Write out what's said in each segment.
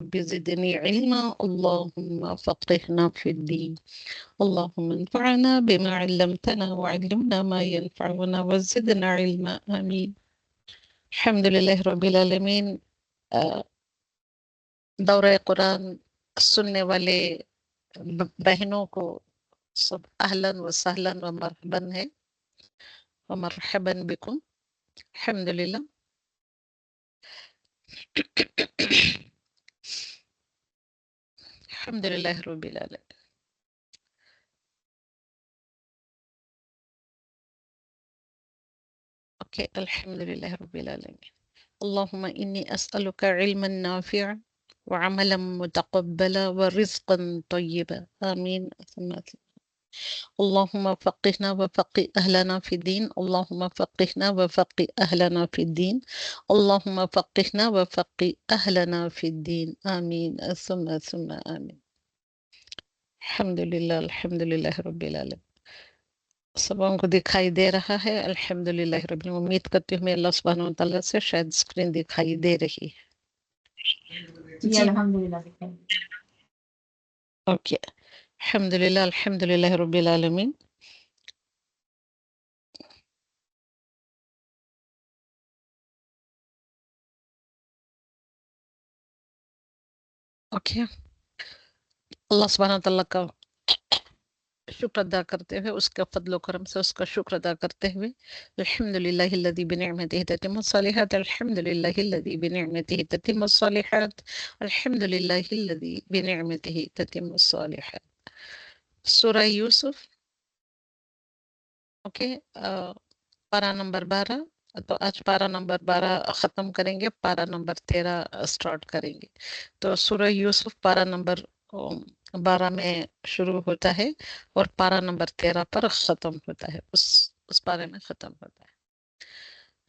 رب زدني علما اللهم فقهنا في الدين اللهم انفعنا بما علمتنا وعلمنا ما ينفعنا وزدنا علما آمين. الحمد لله رب العالمين. دورہ قرآن سننے والے بہنوں کو سب اہلاً و سہلاً و مرحباً ہے ومرحباً بكم. الحمد للہ. الحمد للہ رب العالمین. اوکے. الحمد للہ رب العالمین. اللهم إني أسألك علما نافعا وعملا متقبلا ورزقا طيبا آمين. اللهم فقهنا وفقه أهلنا في الدين اللهم فقهنا وفقه أهلنا في الدين اللهم فقهنا وفقه أهلنا في الدين آمين ثم آمين. الحمد للہ رب العالمین. سب ان کو دکھائی دے رہا ہے؟ الحمد للہ رب العالمین. امید کرتی ہوں میں اللہ سبحانہ وتعالیٰ سے شاید اسکرین دکھائی دے رہی ہے. جی الحمدللہ. اوکے. الحمد للہ رب العالمین. اوکے. اللہ سبحانہ وتعالیٰ کا شکر ادا کرتے ہوئے، اس کا فضل و کرم سے اس کا شکر ادا کرتے ہوئے، الحمد للہ الذی بنعمتہ تتم الصالحات الحمد للہ الذی بنعمتہ تتم الصالحات الحمد للہ الذی بنعمتہ تتم الصالحات. سورہ یوسف. اوکے. پارہ نمبر 12. تو آج پارہ نمبر 12 ختم کریں گے، پارہ نمبر 13 اسٹارٹ کریں گے. تو سورہ یوسف پارہ نمبر 12 میں شروع ہوتا ہے اور پارہ نمبر 13 پر ختم ہوتا ہے، اس پارے میں ختم ہوتا ہے.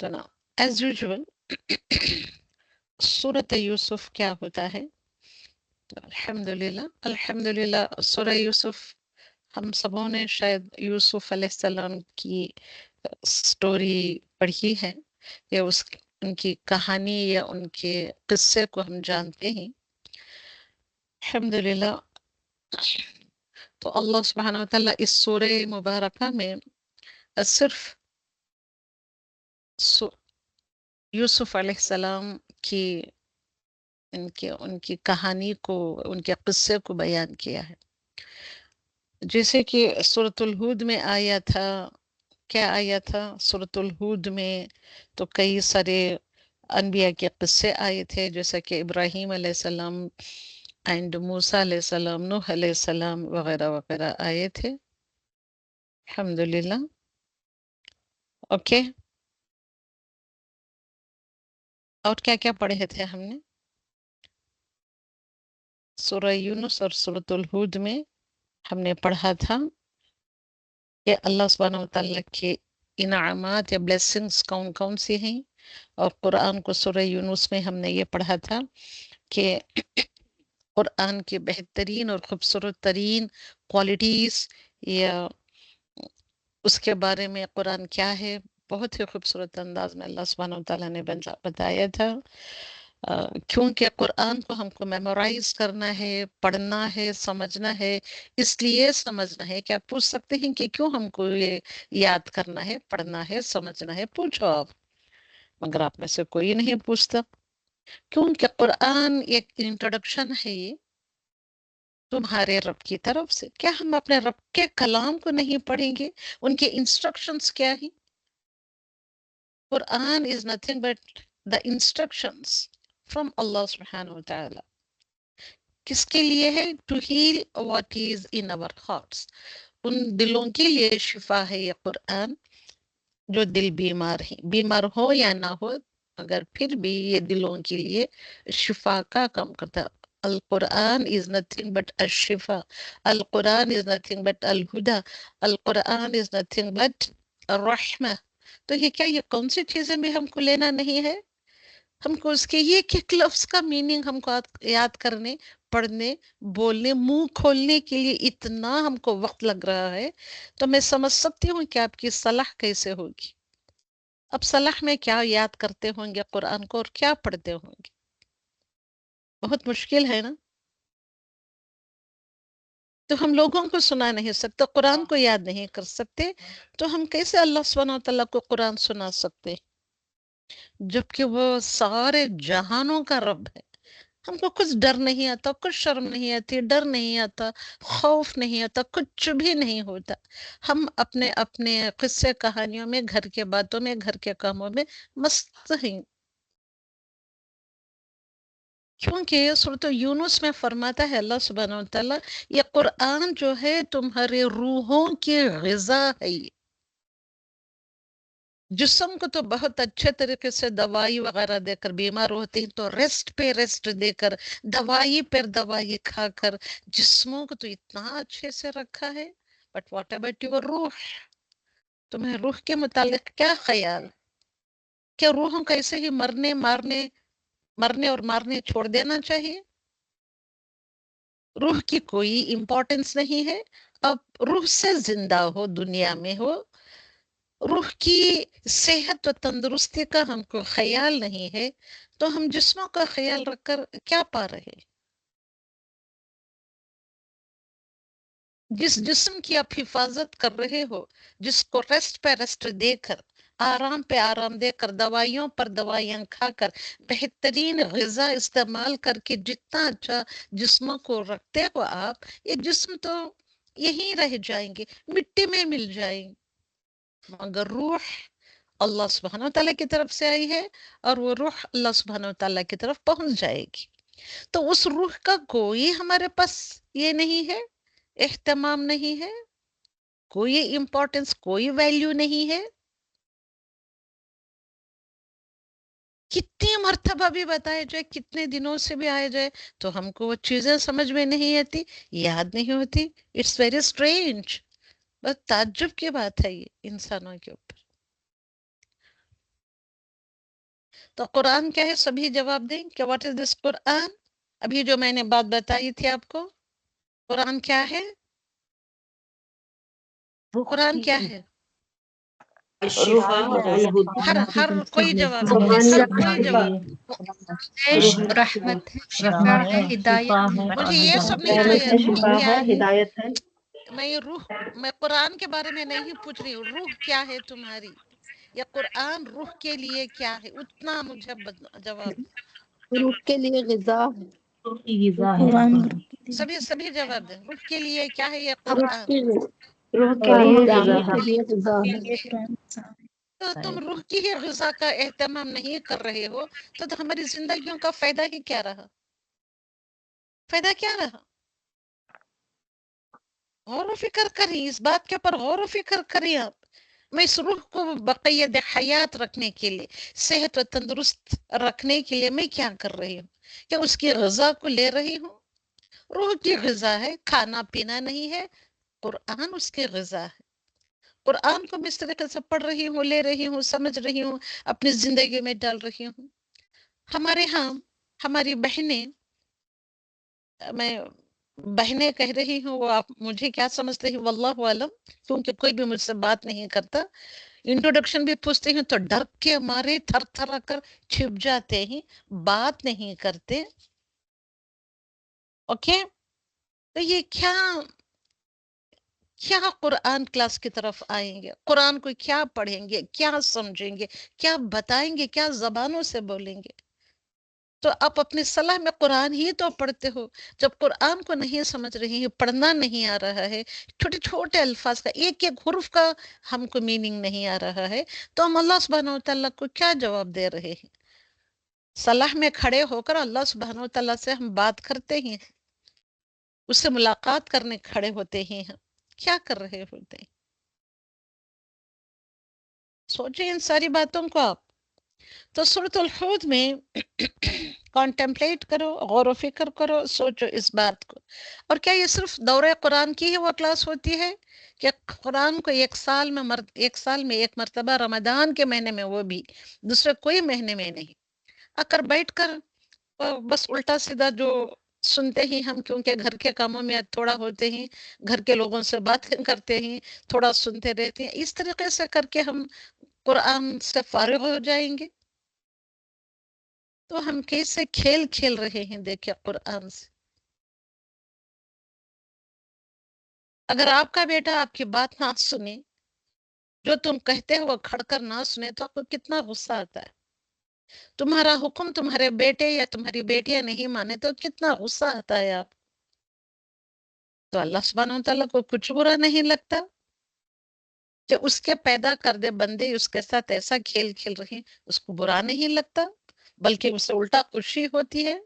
تو نا ایز یوزول سورۃ یوسف کیا ہوتا ہے؟ الحمدللہ سورہ یوسف ہم سبوں نے شاید یوسف علیہ السلام کی سٹوری پڑھی ہے، یا ان کی کہانی یا ان کے قصے کو ہم جانتے ہیں. الحمدللہ. تو اللہ سبحانہ وتعالیٰ اس سورہ مبارکہ میں صرف یوسف علیہ السلام کی ان کی کہانی کو، ان کے قصے کو بیان کیا ہے. جیسے کہ سورۃ الہود میں آیا تھا. کیا آیا تھا سورۃ الہود میں؟ تو کئی سارے انبیاء کے قصے آئے تھے، جیسا کہ ابراہیم علیہ السلام اینڈ موسیٰ علیہ السلام، نوح علیہ السلام وغیرہ وغیرہ آئے تھے. الحمدللہ. اوکے. اور کیا کیا پڑھے تھے ہم نے؟ سورہ یونس اور سورۃ الہود میں ہم نے پڑھا تھا کہ اللہ سبحانہ وتعالیٰ کے انعامات یا بلیسنگز کون کون سی ہیں. اور قرآن کو سورہ یونس میں ہم نے یہ پڑھا تھا کہ قرآن کی بہترین اور خوبصورت ترین کوالٹیز یا اس کے بارے میں قرآن کیا ہے، بہت ہی خوبصورت انداز میں اللہ سبحانہ وتعالیٰ نے بتایا تھا. کیونکہ قرآن کو ہم کو میمورائز کرنا ہے، پڑھنا ہے، سمجھنا ہے. اس لیے سمجھنا ہے کہ آپ پوچھ سکتے ہیں کہ کیوں ہم کو یہ یاد کرنا ہے، پڑھنا ہے، سمجھنا ہے؟ پوچھو آپ، مگر آپ میں سے کوئی نہیں پوچھتا. کیونکہ قرآن ایک انٹروڈکشن ہے یہ تمہارے رب کی طرف سے. کیا ہم اپنے رب کے کلام کو نہیں پڑھیں گے؟ ان کے انسٹرکشنز کیا ہیں؟ قرآن is nothing but the instructions from Allah subhanahu wa ta'ala. کس کے لیے ہے؟ to heal what is in our hearts. ان دلوں کے لیے شفا ہے یہ قرآن. جو دل بیمار ہیں، بیمار ہو یا نہ ہو، اگر پھر بھی یہ دلوں کے لیے شفا کا کام کرتا ہے. القرآن is nothing but الشفا. القرآن is nothing but الہدا. القرآن is nothing but الرحمہ. تو یہ کیا، یہ کون سی چیزیں بھی ہم کو لینا نہیں ہے؟ ہم کو اس کے یہ ایک لفظ کا میننگ ہم کو یاد کرنے، پڑھنے، بولنے، منہ کھولنے کے لیے اتنا ہم کو وقت لگ رہا ہے. تو میں سمجھ سکتی ہوں کہ آپ کی صلاح کیسے ہوگی. اب صلاح میں کیا یاد کرتے ہوں گے قرآن کو اور کیا پڑھتے ہوں گے. بہت مشکل ہے نا. تو ہم لوگوں کو سنا نہیں سکتے، قرآن کو یاد نہیں کر سکتے، تو ہم کیسے اللہ سبحانہ و تعالیٰ کو قرآن سنا سکتے جبکہ وہ سارے جہانوں کا رب ہے. ہم کو کچھ ڈر نہیں آتا، کچھ شرم نہیں آتی، ڈر نہیں آتا، خوف نہیں آتا، کچھ بھی نہیں ہوتا. ہم اپنے اپنے قصے کہانیوں میں، گھر کے باتوں میں، گھر کے کاموں میں مست ہیں. کیونکہ سورۃ یونس میں فرماتا ہے اللہ سبحانہ و تعالیٰ، یہ قرآن جو ہے تمہارے روحوں کی غذا ہے. جسم کو تو بہت اچھے طریقے سے دوائی وغیرہ دے کر بیمار ہوتے ہیں تو ریسٹ پہ ریسٹ دے کر، دوائی پر دوائی کھا کر جسموں کو تو اتنا اچھے سے رکھا ہے. بٹ واٹ اباؤٹ یور روح؟ تمہیں روح کے متعلق کیا خیال؟ کیا روحوں کو ایسے ہی مرنے اور مارنے چھوڑ دینا چاہیے؟ روح کی کوئی امپورٹنس نہیں ہے. اب روح سے زندہ ہو، دنیا میں ہو، روح کی صحت و تندرستی کا ہم کو خیال نہیں ہے تو ہم جسموں کا خیال رکھ کر کیا پا رہے؟ جس جسم کی آپ حفاظت کر رہے ہو، جس کو ریسٹ پہ ریسٹ دے کر، آرام پہ آرام دے کر، دوائیوں پر دوائیاں کھا کر، بہترین غذا استعمال کر کے جتنا اچھا جسموں کو رکھتے ہو آپ، یہ جسم تو یہیں رہ جائیں گے، مٹی میں مل جائیں گے. مگر روح اللہ سبحانہ و تعالیٰ کی طرف سے آئی ہے اور وہ روح اللہ سبحانہ و تعالیٰ کی طرف پہنچ جائے گی. تو اس روح کا کوئی ہمارے پاس یہ نہیں ہے، اہتمام نہیں ہے، کوئی امپورٹنس، کوئی ویلیو نہیں ہے. کتنی مرتبہ بھی بتائے جائے، کتنے دنوں سے بھی آئے جائے تو ہم کو وہ چیزیں سمجھ میں نہیں آتی، یاد نہیں ہوتی. It's very strange. بس تعجب کی بات ہے یہ انسانوں کے اوپر. تو قرآن کیا ہے؟ سبھی جواب دیں کہ واٹ از دس قرآن. ابھی جو میں نے بات بتائی تھی آپ کو، قرآن کیا ہے؟ قرآن کیا ہے؟ ہر کوئی جواب دے، ہر کوئی جواب دے. رحمت ہے، شفا ہے، ہدایت ہے. مجھے یہ سب نہیں چاہیے. روح کیا ہے؟ میں قرآن کے بارے میں نہیں پوچھ رہی ہوں. روح کیا ہے تمہاری؟ یا قرآن روح کے لیے کیا ہے؟ اتنا مجھے جواب دے. روح کے لیے غذا ہے. سبھی جواب دیں. روح کے لیے کیا ہے یہ روح قرآن؟ کے لیے غذا ہے. تو تم روح کی ہی غذا کا اہتمام نہیں کر رہے ہو تو ہماری زندگیوں کا فائدہ ہی کیا رہا؟ فائدہ کیا رہا؟ غور و فکر کریں، اس بات کے اوپر غور و فکر کریں آپ. میں اس روح کو بقید حیات رکھنے کے لیے، صحت و تندرست رکھنے کے لیے میں کیا کر رہی ہوں؟ کیا اس کی غذا کو لے رہی ہوں؟ روح کی غذا ہے، کھانا پینا نہیں ہے. قرآن اس کی غذا ہے. قرآن کو میں اس طریقے سے پڑھ رہی ہوں، لے رہی ہوں، سمجھ رہی ہوں، اپنی زندگی میں ڈال رہی ہوں. ہمارے ہاں ہماری بہنیں، میں بہنیں کہہ رہی ہوں، وہ آپ مجھے کیا سمجھتے ہیں واللہ عالم، کیونکہ کوئی بھی مجھ سے بات نہیں کرتا. انٹروڈکشن بھی پوچھتے ہیں تو ڈر کے مارے تھر تھر کر چھپ جاتے ہیں، بات نہیں کرتے. اوکے، تو یہ کیا قرآن کلاس کی طرف آئیں گے، قرآن کو کیا پڑھیں گے، کیا سمجھیں گے، کیا بتائیں گے، کیا زبانوں سے بولیں گے؟ تو آپ اپنی صلاح میں قرآن ہی تو پڑھتے ہو. جب قرآن کو نہیں سمجھ رہی ہیں، پڑھنا نہیں آ رہا ہے، چھوٹے چھوٹے الفاظ کا ایک ایک حرف کا ہم کو میننگ نہیں آ رہا ہے، تو ہم اللہ سبحانہ و تعالیٰ کو کیا جواب دے رہے ہیں؟ صلاح میں کھڑے ہو کر اللہ سبحانہ و تعالیٰ سے ہم بات کرتے ہیں، اس سے ملاقات کرنے کھڑے ہوتے ہیں، ہم کیا کر رہے ہوتے ہیں؟ سوچیں ان ساری باتوں کو آپ. تو سورۃ الحود میں کانٹمپلیٹ کرو، غور و فکر کرو، سوچو اس بات کو. اور کیا یہ صرف دورہ قرآن کی ہی وہ کلاس ہوتی ہے کہ قرآن کو ایک سال میں ایک مرتبہ رمضان کے مہینے میں، وہ بھی دوسرے کوئی مہینے میں نہیں، آ کر بیٹھ کر بس الٹا سیدھا جو سنتے ہی ہم، کیونکہ گھر کے کاموں میں تھوڑا ہوتے ہیں، گھر کے لوگوں سے بات کرتے ہیں، تھوڑا سنتے رہتے ہیں، اس طریقے سے کر کے ہم قرآن سے فارغ ہو جائیں گے؟ تو ہم کیسے کھیل کھیل رہے ہیں دیکھیں قرآن سے. اگر آپ کا بیٹا آپ کی بات نہ سنے، جو تم کہتے ہو وہ کھڑ کر نہ سنے، تو آپ کو کتنا غصہ آتا ہے. تمہارا حکم تمہارے بیٹے یا تمہاری بیٹیاں نہیں مانے تو کتنا غصہ آتا ہے آپ. تو اللہ سبحانہ و تعالیٰ کو کچھ برا نہیں لگتا کہ اس کے پیدا کردے بندے اس کے ساتھ ایسا کھیل کھیل رہے ہیں، اس کو برا نہیں لگتا، بلکہ اسے الٹا خوشی ہوتی ہے.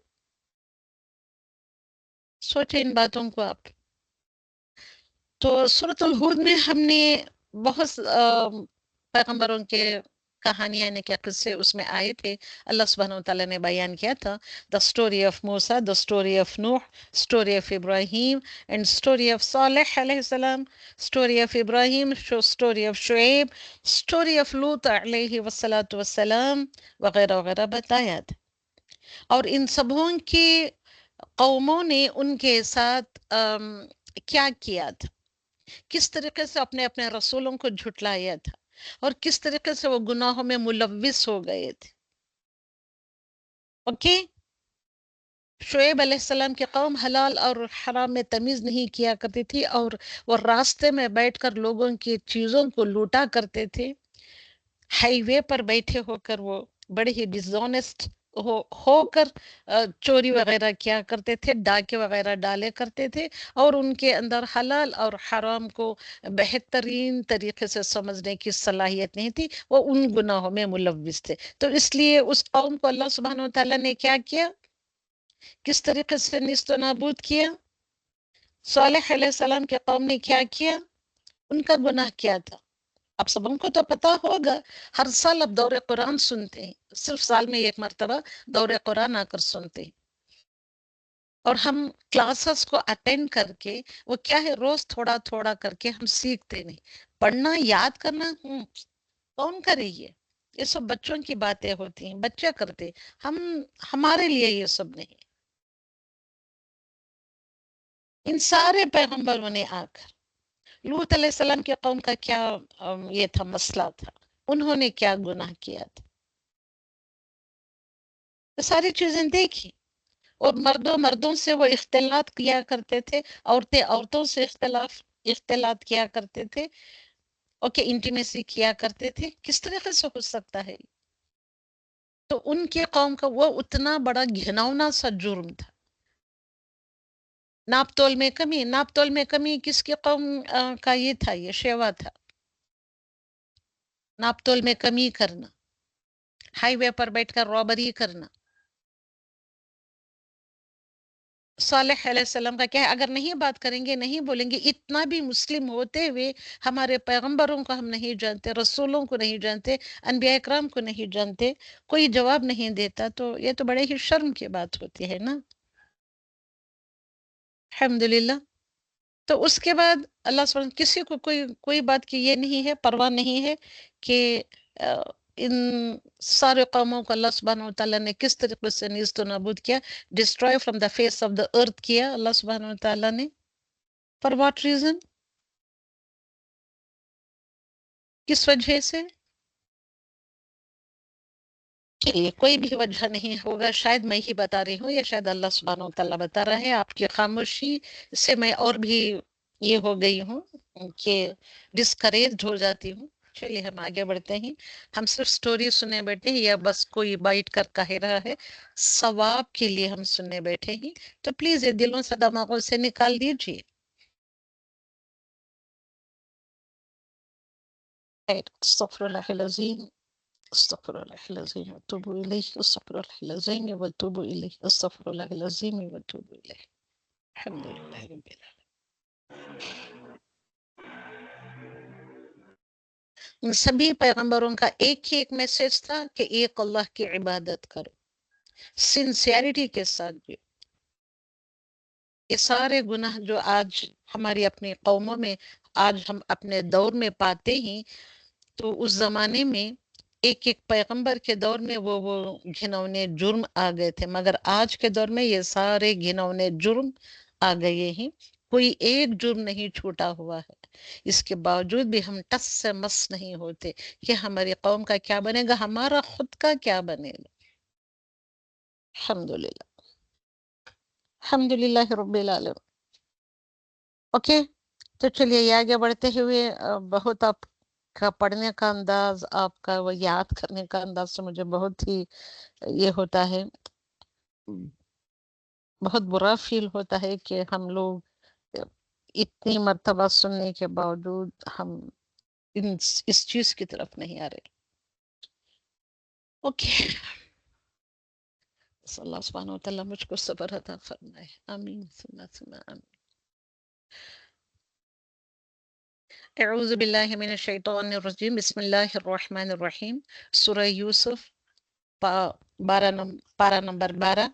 سوچیں ان باتوں کو آپ. تو سورۃ الہود میں ہم نے بہت پیغمبروں کے کہانیاں یعنی کہ قصے اس میں آئے تھے. اللہ سبحانہ و تعالیٰ نے بیان کیا تھا دا اسٹوری آف موسیٰ، دا اسٹوری آف نوح، اسٹوری آف ابراہیم اینڈ اسٹوری آف صالح علیہ السلام، اسٹوری آف ابراہیم، اسٹوری آف شعیب، اسٹوری آف لوط علیہ والسلام وغیرہ وغیرہ بتایا تھا. اور ان سبوں کی قوموں نے ان کے ساتھ کیا کیا تھا، کس طریقے سے اپنے اپنے رسولوں کو جھٹلایا تھا، اور کس طریقے سے وہ گناہوں میں ملوث ہو گئے تھے. اوکے. شعیب علیہ السلام کی قوم حلال اور حرام میں تمیز نہیں کیا کرتی تھی، اور وہ راستے میں بیٹھ کر لوگوں کی چیزوں کو لوٹا کرتے تھے. ہائی وے پر بیٹھے ہو کر وہ بڑے ہی ڈسونیسٹ ہو کر چوری وغیرہ کیا کرتے تھے، ڈاکے وغیرہ ڈالے کرتے تھے، اور ان کے اندر حلال اور حرام کو بہترین طریقے سے سمجھنے کی صلاحیت نہیں تھی. وہ ان گناہوں میں ملوث تھے. تو اس لیے اس قوم کو اللہ سبحانہ و تعالیٰ نے کیا کیا، کس طریقے سے نیست و نابود کیا. صالح علیہ السلام کے قوم نے کیا کیا، ان کا گناہ کیا تھا. اب سب ان کو تو پتا ہوگا. ہر سال اب دور قرآن سنتے ہیں، صرف سال میں ایک مرتبہ دور قرآن آ کر سنتے ہیں. اور ہم کلاسز کو اٹینڈ کر کے وہ کیا ہے، روز تھوڑا تھوڑا کر کے ہم سیکھتے نہیں. پڑھنا یاد کرنا کون کرے یہ سب بچوں کی باتیں ہوتی ہیں، بچے کرتے. ہمارے لیے یہ سب نہیں. ان سارے پیغمبروں نے آ کر لوط علیہ السلام کی قوم کا کیا یہ تھا، مسئلہ تھا، انہوں نے کیا گناہ کیا تھا، تو ساری چیزیں دیکھی. اور مردوں سے وہ اختلاط کیا کرتے تھے، عورتیں عورتوں سے اختلاط کیا کرتے تھے. اوکے، انٹیمیسی کیا کرتے تھے. کس طریقے سے ہو سکتا ہے؟ تو ان کی قوم کا وہ اتنا بڑا گھناؤنا سا جرم تھا. ناپ تول میں کمی کس کی قوم کا یہ تھا، یہ شیوا تھا. ناپ تول میں کمی کرنا، ہائی وے پر بیٹھ کر رابری کرنا. صالح علیہ السلام کا کیا ہے، اگر نہیں بات کریں گے، نہیں بولیں گے، اتنا بھی مسلم ہوتے ہوئے ہمارے پیغمبروں کو ہم نہیں جانتے، رسولوں کو نہیں جانتے، انبیاء اکرام کو نہیں جانتے، کوئی جواب نہیں دیتا، تو یہ تو بڑے ہی شرم کی بات ہوتی ہے نا. الحمدللہ. تو اس کے بعد اللہ سبحانہ کسی کو کوئی بات کی یہ نہیں ہے، پرواہ نہیں ہے کہ ان سارے قوموں کو اللہ سبحانہ و تعالیٰ نے کس طریقے سے نیست و نابود کیا، destroy from the face of the earth کیا اللہ سبحانہ و تعالیٰ نے. For what reason? کس وجہ سے؟ چلیے کوئی بھی وجہ نہیں ہوگا، شاید میں ہی بتا رہی ہوں یا شاید اللہ سبحانہ و تعالیٰ بتا رہا ہے. آپ کی خاموشی سے میں اور بھی یہ ہو گئی ہوں کہ ڈسکریج ہو جاتی ہوں. چلیے ہم آگے بڑھتے ہیں. ہم صرف سٹوری سننے بیٹھے ہیں یا بس کوئی بائٹ کر کہہ رہا ہے؟ ثواب کے لیے ہم سننے بیٹھے ہیں. تو پلیز یہ دلوں سے دماغوں سے نکال دیجیے. استغفر اللہ العظیم، استغفر اللہ العظیم واتوب الیہ، استغفر اللہ العظیم واتوب الیہ، استغفر اللہ العظیم واتوب الیہ. الحمدللہ رب العالمین. ان سبھی پیغمبروں کا ایک ہی ایک میسج تھا کہ ایک اللہ کی عبادت کرو، سنسیئرٹی کے ساتھ بھی. یہ سارے گناہ جو آج ہماری اپنی قوموں میں، آج ہم اپنے دور میں پاتے ہیں، تو اس زمانے میں ایک ایک پیغمبر کے دور میں وہ گھنونے جرم آ گئے تھے، مگر آج کے دور میں یہ سارے گھنونے جرم آ گئے ہیں. کوئی ایک جرم نہیں چھوٹا ہوا ہے. اس کے باوجود بھی ہم ٹس سے مس نہیں ہوتے کہ ہماری قوم کا کیا بنے گا، ہمارا خود کا کیا بنے گا. الحمدللہ الحمدللہ رب العالمین. اوکے تو چلیے یہ آگے بڑھتے ہوئے بہت آپ کا پڑھنے کا انداز، آپ کا وہ یاد کرنے کا انداز سے مجھے بہت ہی یہ ہوتا ہے، بہت برا فیل ہوتا ہے کہ ہم لوگ اتنی مرتبہ سننے کے باوجود ہم اس چیز کی طرف نہیں آ رہے. اوکے صلی اللہ سبحانہ وتعالی مجھ کو صبر عطا فرمائے. آمین ثم ثم آمین. اعوذ باللہ من الشیطان الرجیم. بسم اللہ الرحمن الرحیم. سورہ یوسف پارہ نمبر 12،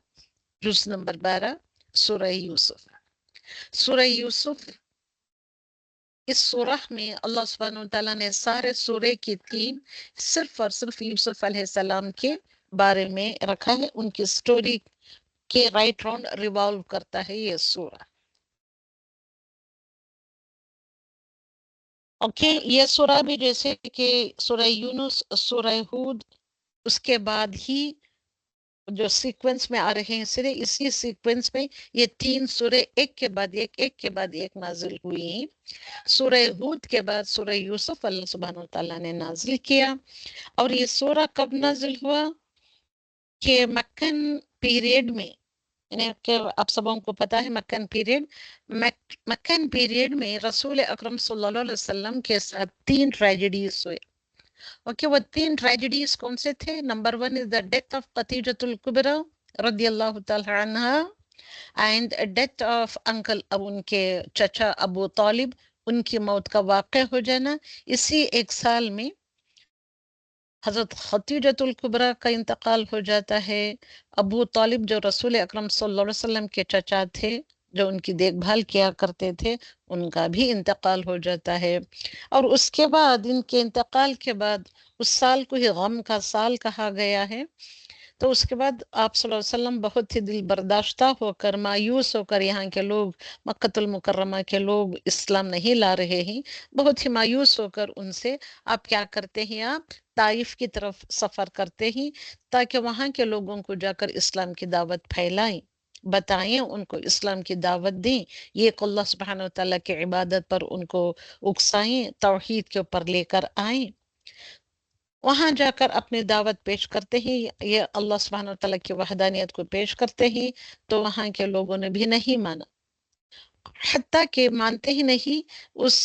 جز نمبر 12، سورہ یوسف. سورہ یوسف، اس سورہ میں اللہ سبحانہ وتعالیٰ نے سارے سورے کی تھیم صرف اور صرف یوسف علیہ السلام کے بارے میں رکھا ہے. ان کی سٹوری کے رائٹ راؤنڈ ریوالو کرتا ہے یہ سورہ. اوکے یہ سورہ بھی جیسے کہ سورہ یونس، سورہ ہود، اس کے بعد ہی جو سیکوینس میں آ رہے ہیں سرے اسی سیکوینس میں یہ 3 سورے ایک کے بعد ایک نازل ہوئی ہیں. سورہ ہود کے بعد سورہ یوسف اللہ سبحانہ وتعالیٰ نے نازل کیا. اور یہ سورہ کب نازل ہوا کہ مکن پیریڈ میں، یعنی کہ آپ سبوں کو پتا ہے مکن پیریڈ میں رسول اکرم صلی اللہ علیہ وسلم کے ساتھ 3 ٹریجڈیز ہوئے. اوکے وہ 3 ٹریجڈیز کون سے تھے؟ Number 1 is the death of خدیجۃ الکبریٰ رضی اللہ تعالی عنہا اینڈ ڈیتھ آف انکل، اب ان کے چچا ابو طالب، ان کی موت کا واقع ہو جانا. اسی ایک سال میں حضرت خدیجۃ الکبریٰ کا انتقال ہو جاتا ہے. ابو طالب جو رسول اکرم صلی اللہ علیہ وسلم کے چچا تھے، جو ان کی دیکھ بھال کیا کرتے تھے، ان کا بھی انتقال ہو جاتا ہے. اور اس کے بعد ان کے انتقال کے بعد اس سال کو ہی غم کا سال کہا گیا ہے. تو اس کے بعد آپ صلی اللہ علیہ وسلم بہت ہی دل برداشتہ ہو کر، مایوس ہو کر، یہاں کے لوگ مکۃ المکرمہ کے لوگ اسلام نہیں لا رہے ہیں، بہت ہی مایوس ہو کر ان سے آپ کیا کرتے ہیں، آپ طائف کی طرف سفر کرتے ہیں تاکہ وہاں کے لوگوں کو جا کر اسلام کی دعوت پھیلائیں، بتائیں، ان کو اسلام کی دعوت دیں، یہ اللہ سبحانہ وتعالیٰ کی عبادت پر ان کو اکسائیں، توحید کے اوپر لے کر آئیں. وہاں جا کر اپنی دعوت پیش کرتے ہی، یہ اللہ سبحانہ وتعالیٰ کی وحدانیت کو پیش کرتے ہی، تو وہاں کے لوگوں نے بھی نہیں مانا، حتیٰ کہ مانتے ہی نہیں. اس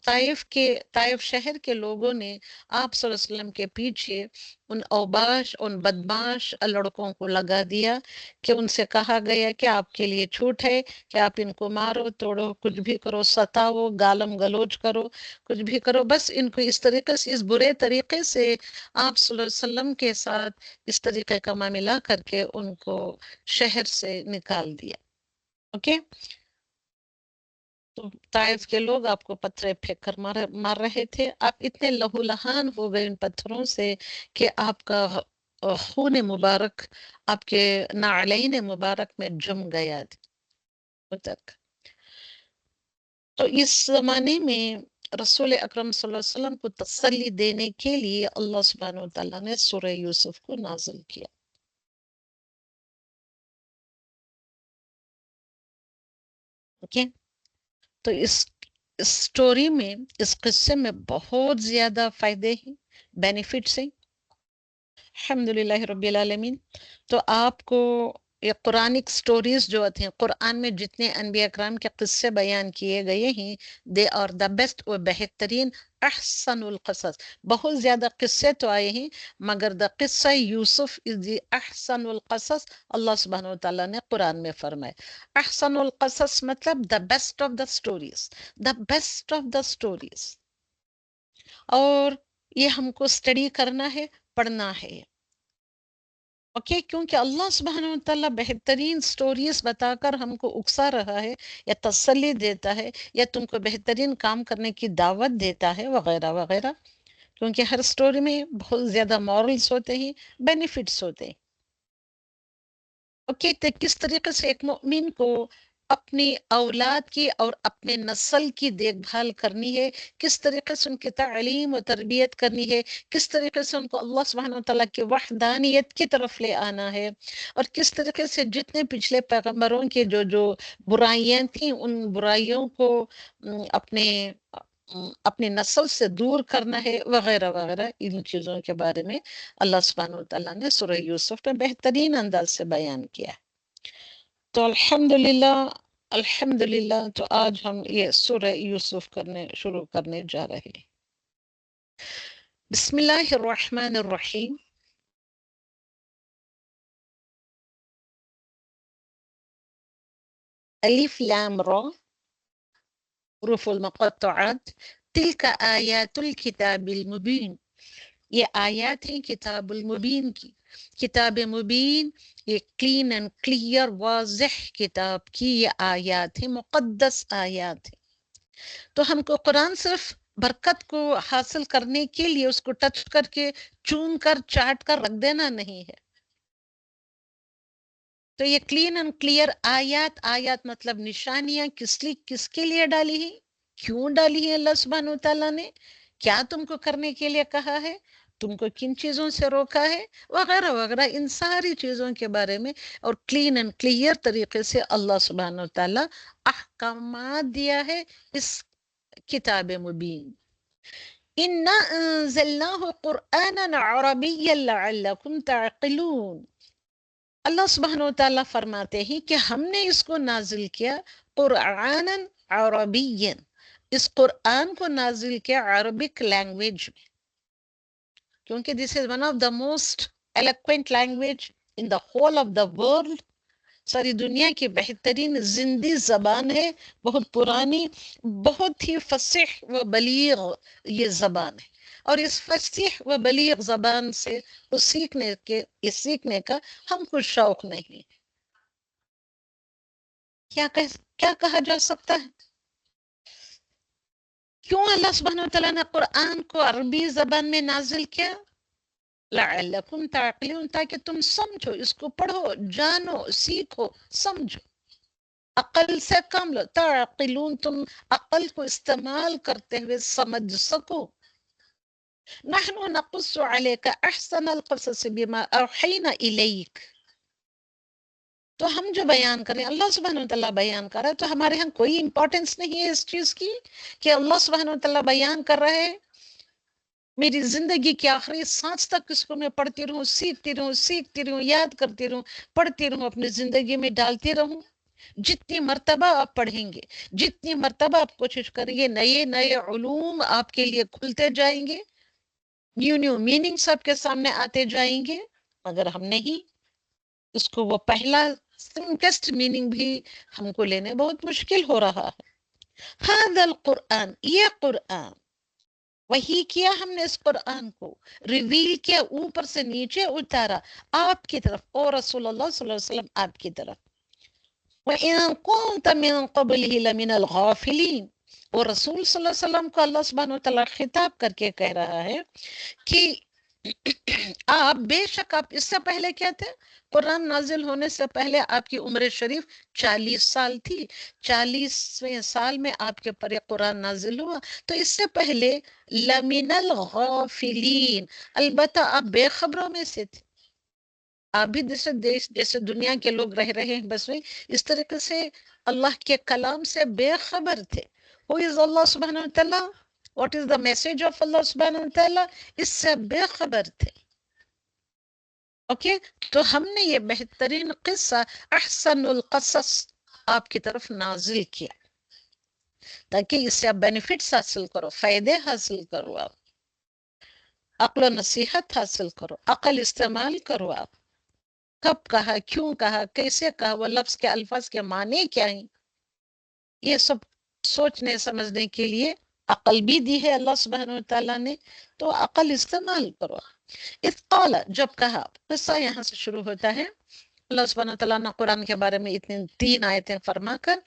طائف شہر کے لوگوں نے آپ صلی اللہ علیہ وسلم کے پیچھے ان اوباش، ان بدماش لڑکوں کو لگا دیا کہ ان سے کہا گیا کہ آپ کے لیے چھوٹ ہے کہ آپ ان کو مارو، توڑو، کچھ بھی کرو، ستاؤ، گالم گلوچ کرو، کچھ بھی کرو، بس ان کو اس طریقے سے، اس برے طریقے سے آپ صلی اللہ علیہ وسلم کے ساتھ اس طریقے کا معاملہ کر کے ان کو شہر سے نکال دیا. اوکے تو طائف کے لوگ آپ کو پتھرے پھینک کر مار رہے تھے. آپ اتنے لہو لہان ہو گئے ان پتھروں سے کہ آپ کا خون مبارک آپ کے نعلین مبارک میں جم گیا تک. تو اس زمانے میں رسول اکرم صلی اللہ علیہ وسلم کو تسلی دینے کے لیے اللہ سبحانہ وتعالیٰ نے سورہ یوسف کو نازل کیا. اوکے تو اس سٹوری میں، اس قصے میں بہت زیادہ فائدے ہیں، بینیفٹس ہیں. الحمدللہ رب العالمین. تو آپ کو یہ قرآنک سٹوریز جو آتے ہیں، قرآن میں جتنے انبیاء اکرام کے قصے بیان کیے گئے ہیں، دے آر دا بیسٹ، وہ بہترین، احسن القصص. بہت زیادہ قصے تو آئے ہیں مگر دا قصہ یوسف از دی احسن القصص. اللہ سبحانہ وتعالیٰ نے قرآن میں فرمائے احسن القصص مطلب the best of the stories, the best of the stories. اور یہ ہم کو سٹڈی کرنا ہے، پڑھنا ہے. اوکے کیونکہ اللہ سبحانہ وتعالیٰ بہترین سٹوریز بتا کر ہم کو اکسا رہا ہے، یا تسلی دیتا ہے، یا تم کو بہترین کام کرنے کی دعوت دیتا ہے، وغیرہ وغیرہ. کیونکہ ہر سٹوری میں بہت زیادہ مورلز ہوتے ہیں، بینیفٹس ہوتے ہیں. اوکے تو کس طریقے سے ایک مومن کو اپنی اولاد کی اور اپنے نسل کی دیکھ بھال کرنی ہے، کس طریقے سے ان کی تعلیم و تربیت کرنی ہے، کس طریقے سے ان کو اللہ سبحانہ وتعالیٰ کی وحدانیت کی طرف لے آنا ہے، اور کس طریقے سے جتنے پچھلے پیغمبروں کی جو برائیاں تھیں ان برائیوں کو اپنی نسل سے دور کرنا ہے، وغیرہ وغیرہ. ان چیزوں کے بارے میں اللہ سبحانہ وتعالیٰ نے سورہ یوسف میں بہترین انداز سے بیان کیا. تو الحمدللہ تو آج ہم یہ سورہ یوسف شروع کرنے جا رہے ہیں. بسم اللہ الرحمن الرحیم. الف لام را حروف المقطعات. تلک آیات الکتاب المبین. یہ آیات ہیں کتاب المبین کی. کتاب مبین یہ کلین اینڈ کلیئر واضح کتاب کی یہ آیات ہیں، مقدس آیات ہیں. تو ہم کو قرآن صرف برکت کو حاصل کرنے کے لیے اس کو ٹچ کر کے چوم کر چاٹ کر رکھ دینا نہیں ہے. تو یہ کلین اینڈ کلیئر آیات مطلب نشانیاں کس کے لیے ڈالی ہیں، کیوں ڈالی ہے اللہ سبحانہ وتعالیٰ نے، کیا تم کو کرنے کے لیے کہا ہے، تم کو کن چیزوں سے روکا ہے، وغیرہ وغیرہ. ان ساری چیزوں کے بارے میں اور کلین اینڈ کلیئر طریقے سے اللہ سبحانہ وتعالیٰ احکامات دیا ہے اس کتاب مبین. اِنَّا أَنزَلْنَاهُ قُرْآنًا عَرَبِيًّا لَعَلَّكُمْ تَعْقِلُونَ. اللہ سبحانہ وتعالیٰ فرماتے ہیں کہ ہم نے اس کو نازل کیا قرآنًا عربیًا، اس قرآن کو نازل کیا عربک لینگویج میں، کیونکہ this is one of the most eloquent language in the whole of the world. ساری دنیا کی بہترین زندی زبان ہے، بہت پرانی، بہت ہی فصیح و بلیغ یہ زبان ہے. اور اس فصیح و بلیغ زبان سے سیکھنے کا ہم کو شوق نہیں. کیا کہا جا سکتا ہے؟ کیوں اللہ سبحانہ وتعالیٰ نے قرآن کو عربی زبان میں نازل کیا؟ لعلکم تعقلون، تاکہ تم سمجھو، اس کو پڑھو، جانو، سیکھو، سمجھو. عقل سے کم لو، تعقلون، تم عقل کو استعمال کرتے ہوئے سمجھ سکو. نحن نقص علیک احسن القصص بما اوحینا الیک. تو ہم جو بیان کریں اللہ سبحانہ وتعالیٰ بیان کر رہا ہے، تو ہمارے ہاں کوئی امپورٹنس نہیں ہے اس چیز کی کہ اللہ سبحانہ وتعالیٰ بیان کر رہے ہیں، میری زندگی کی آخری سانس تک اس کو میں پڑھتی رہوں، سیکھتی رہوں، یاد کرتی رہوں، پڑھتی رہوں، اپنی زندگی میں ڈالتی رہوں. جتنی مرتبہ آپ پڑھیں گے، جتنی مرتبہ آپ کوشش کریں گے، نئے نئے علوم آپ کے لیے کھلتے جائیں گے، نیو میننگز آپ کے سامنے آتے جائیں گے. مگر ہم نہیں، اس کو وہ پہلا سمپلسٹ میننگ بھی ہم کو لینے بہت مشکل ہو رہا ہے. هذا القرآن، یہ قرآن، وہی کیا ہم نے اس قرآن کو ریویل کیا، اوپر سے نیچے اتارا آپ کی طرف، اور رسول اللہ صلی اللہ علیہ وسلم آپ کی طرف. وَإِن كُنْتَ مِن قَبْلِهِ لَمِنَ الْغَافِلِينَ. اور رسول صلی اللہ علیہ وسلم کو اللہ سبحانہ وتعالیٰ خطاب کر کے کہہ رہا ہے کہ آپ بے شک آپ اس سے پہلے کیا تھے، قرآن نازل ہونے سے پہلے آپ کی عمر شریف 40 سال تھی. 40ویں سال میں آپ کے پر قرآن نازل ہوا. تو اس سے پہلے لَمِنَ الْغَافِلِينَ، البتہ آپ بے خبروں میں سے تھے. آپ بھی جیسے دنیا کے لوگ رہ رہے ہیں بس میں اس طریقے سے اللہ کے کلام سے بے خبر تھے. Who is Allah سبحانہ وتعالیٰ؟ What is the message of Allah سبحانہ وتعالیٰ؟ اس سے بے خبر تھے. اوکے، تو ہم نے یہ بہترین قصہ احسن القصص آپ کی طرف نازل کیا تاکہ اس سے آپ بینیفٹس حاصل کرو، فائدے حاصل کرو، آپ عقل و نصیحت حاصل کرو، عقل استعمال کرو. آپ کب کہا، کیوں کہا، کیسے کہا، وہ لفظ کے الفاظ کے معنی کیا ہیں، یہ سب سوچنے سمجھنے کے لیے عقل بھی دی ہے اللہ سبحانہ وتعالیٰ نے. تو عقل استعمال کرو. اذ قال، جب کہا، قصہ یہاں سے شروع ہوتا ہے. اللہ سبحانہ وتعالیٰ نے قرآن کے بارے میں اتنی 3 آیتیں فرما کر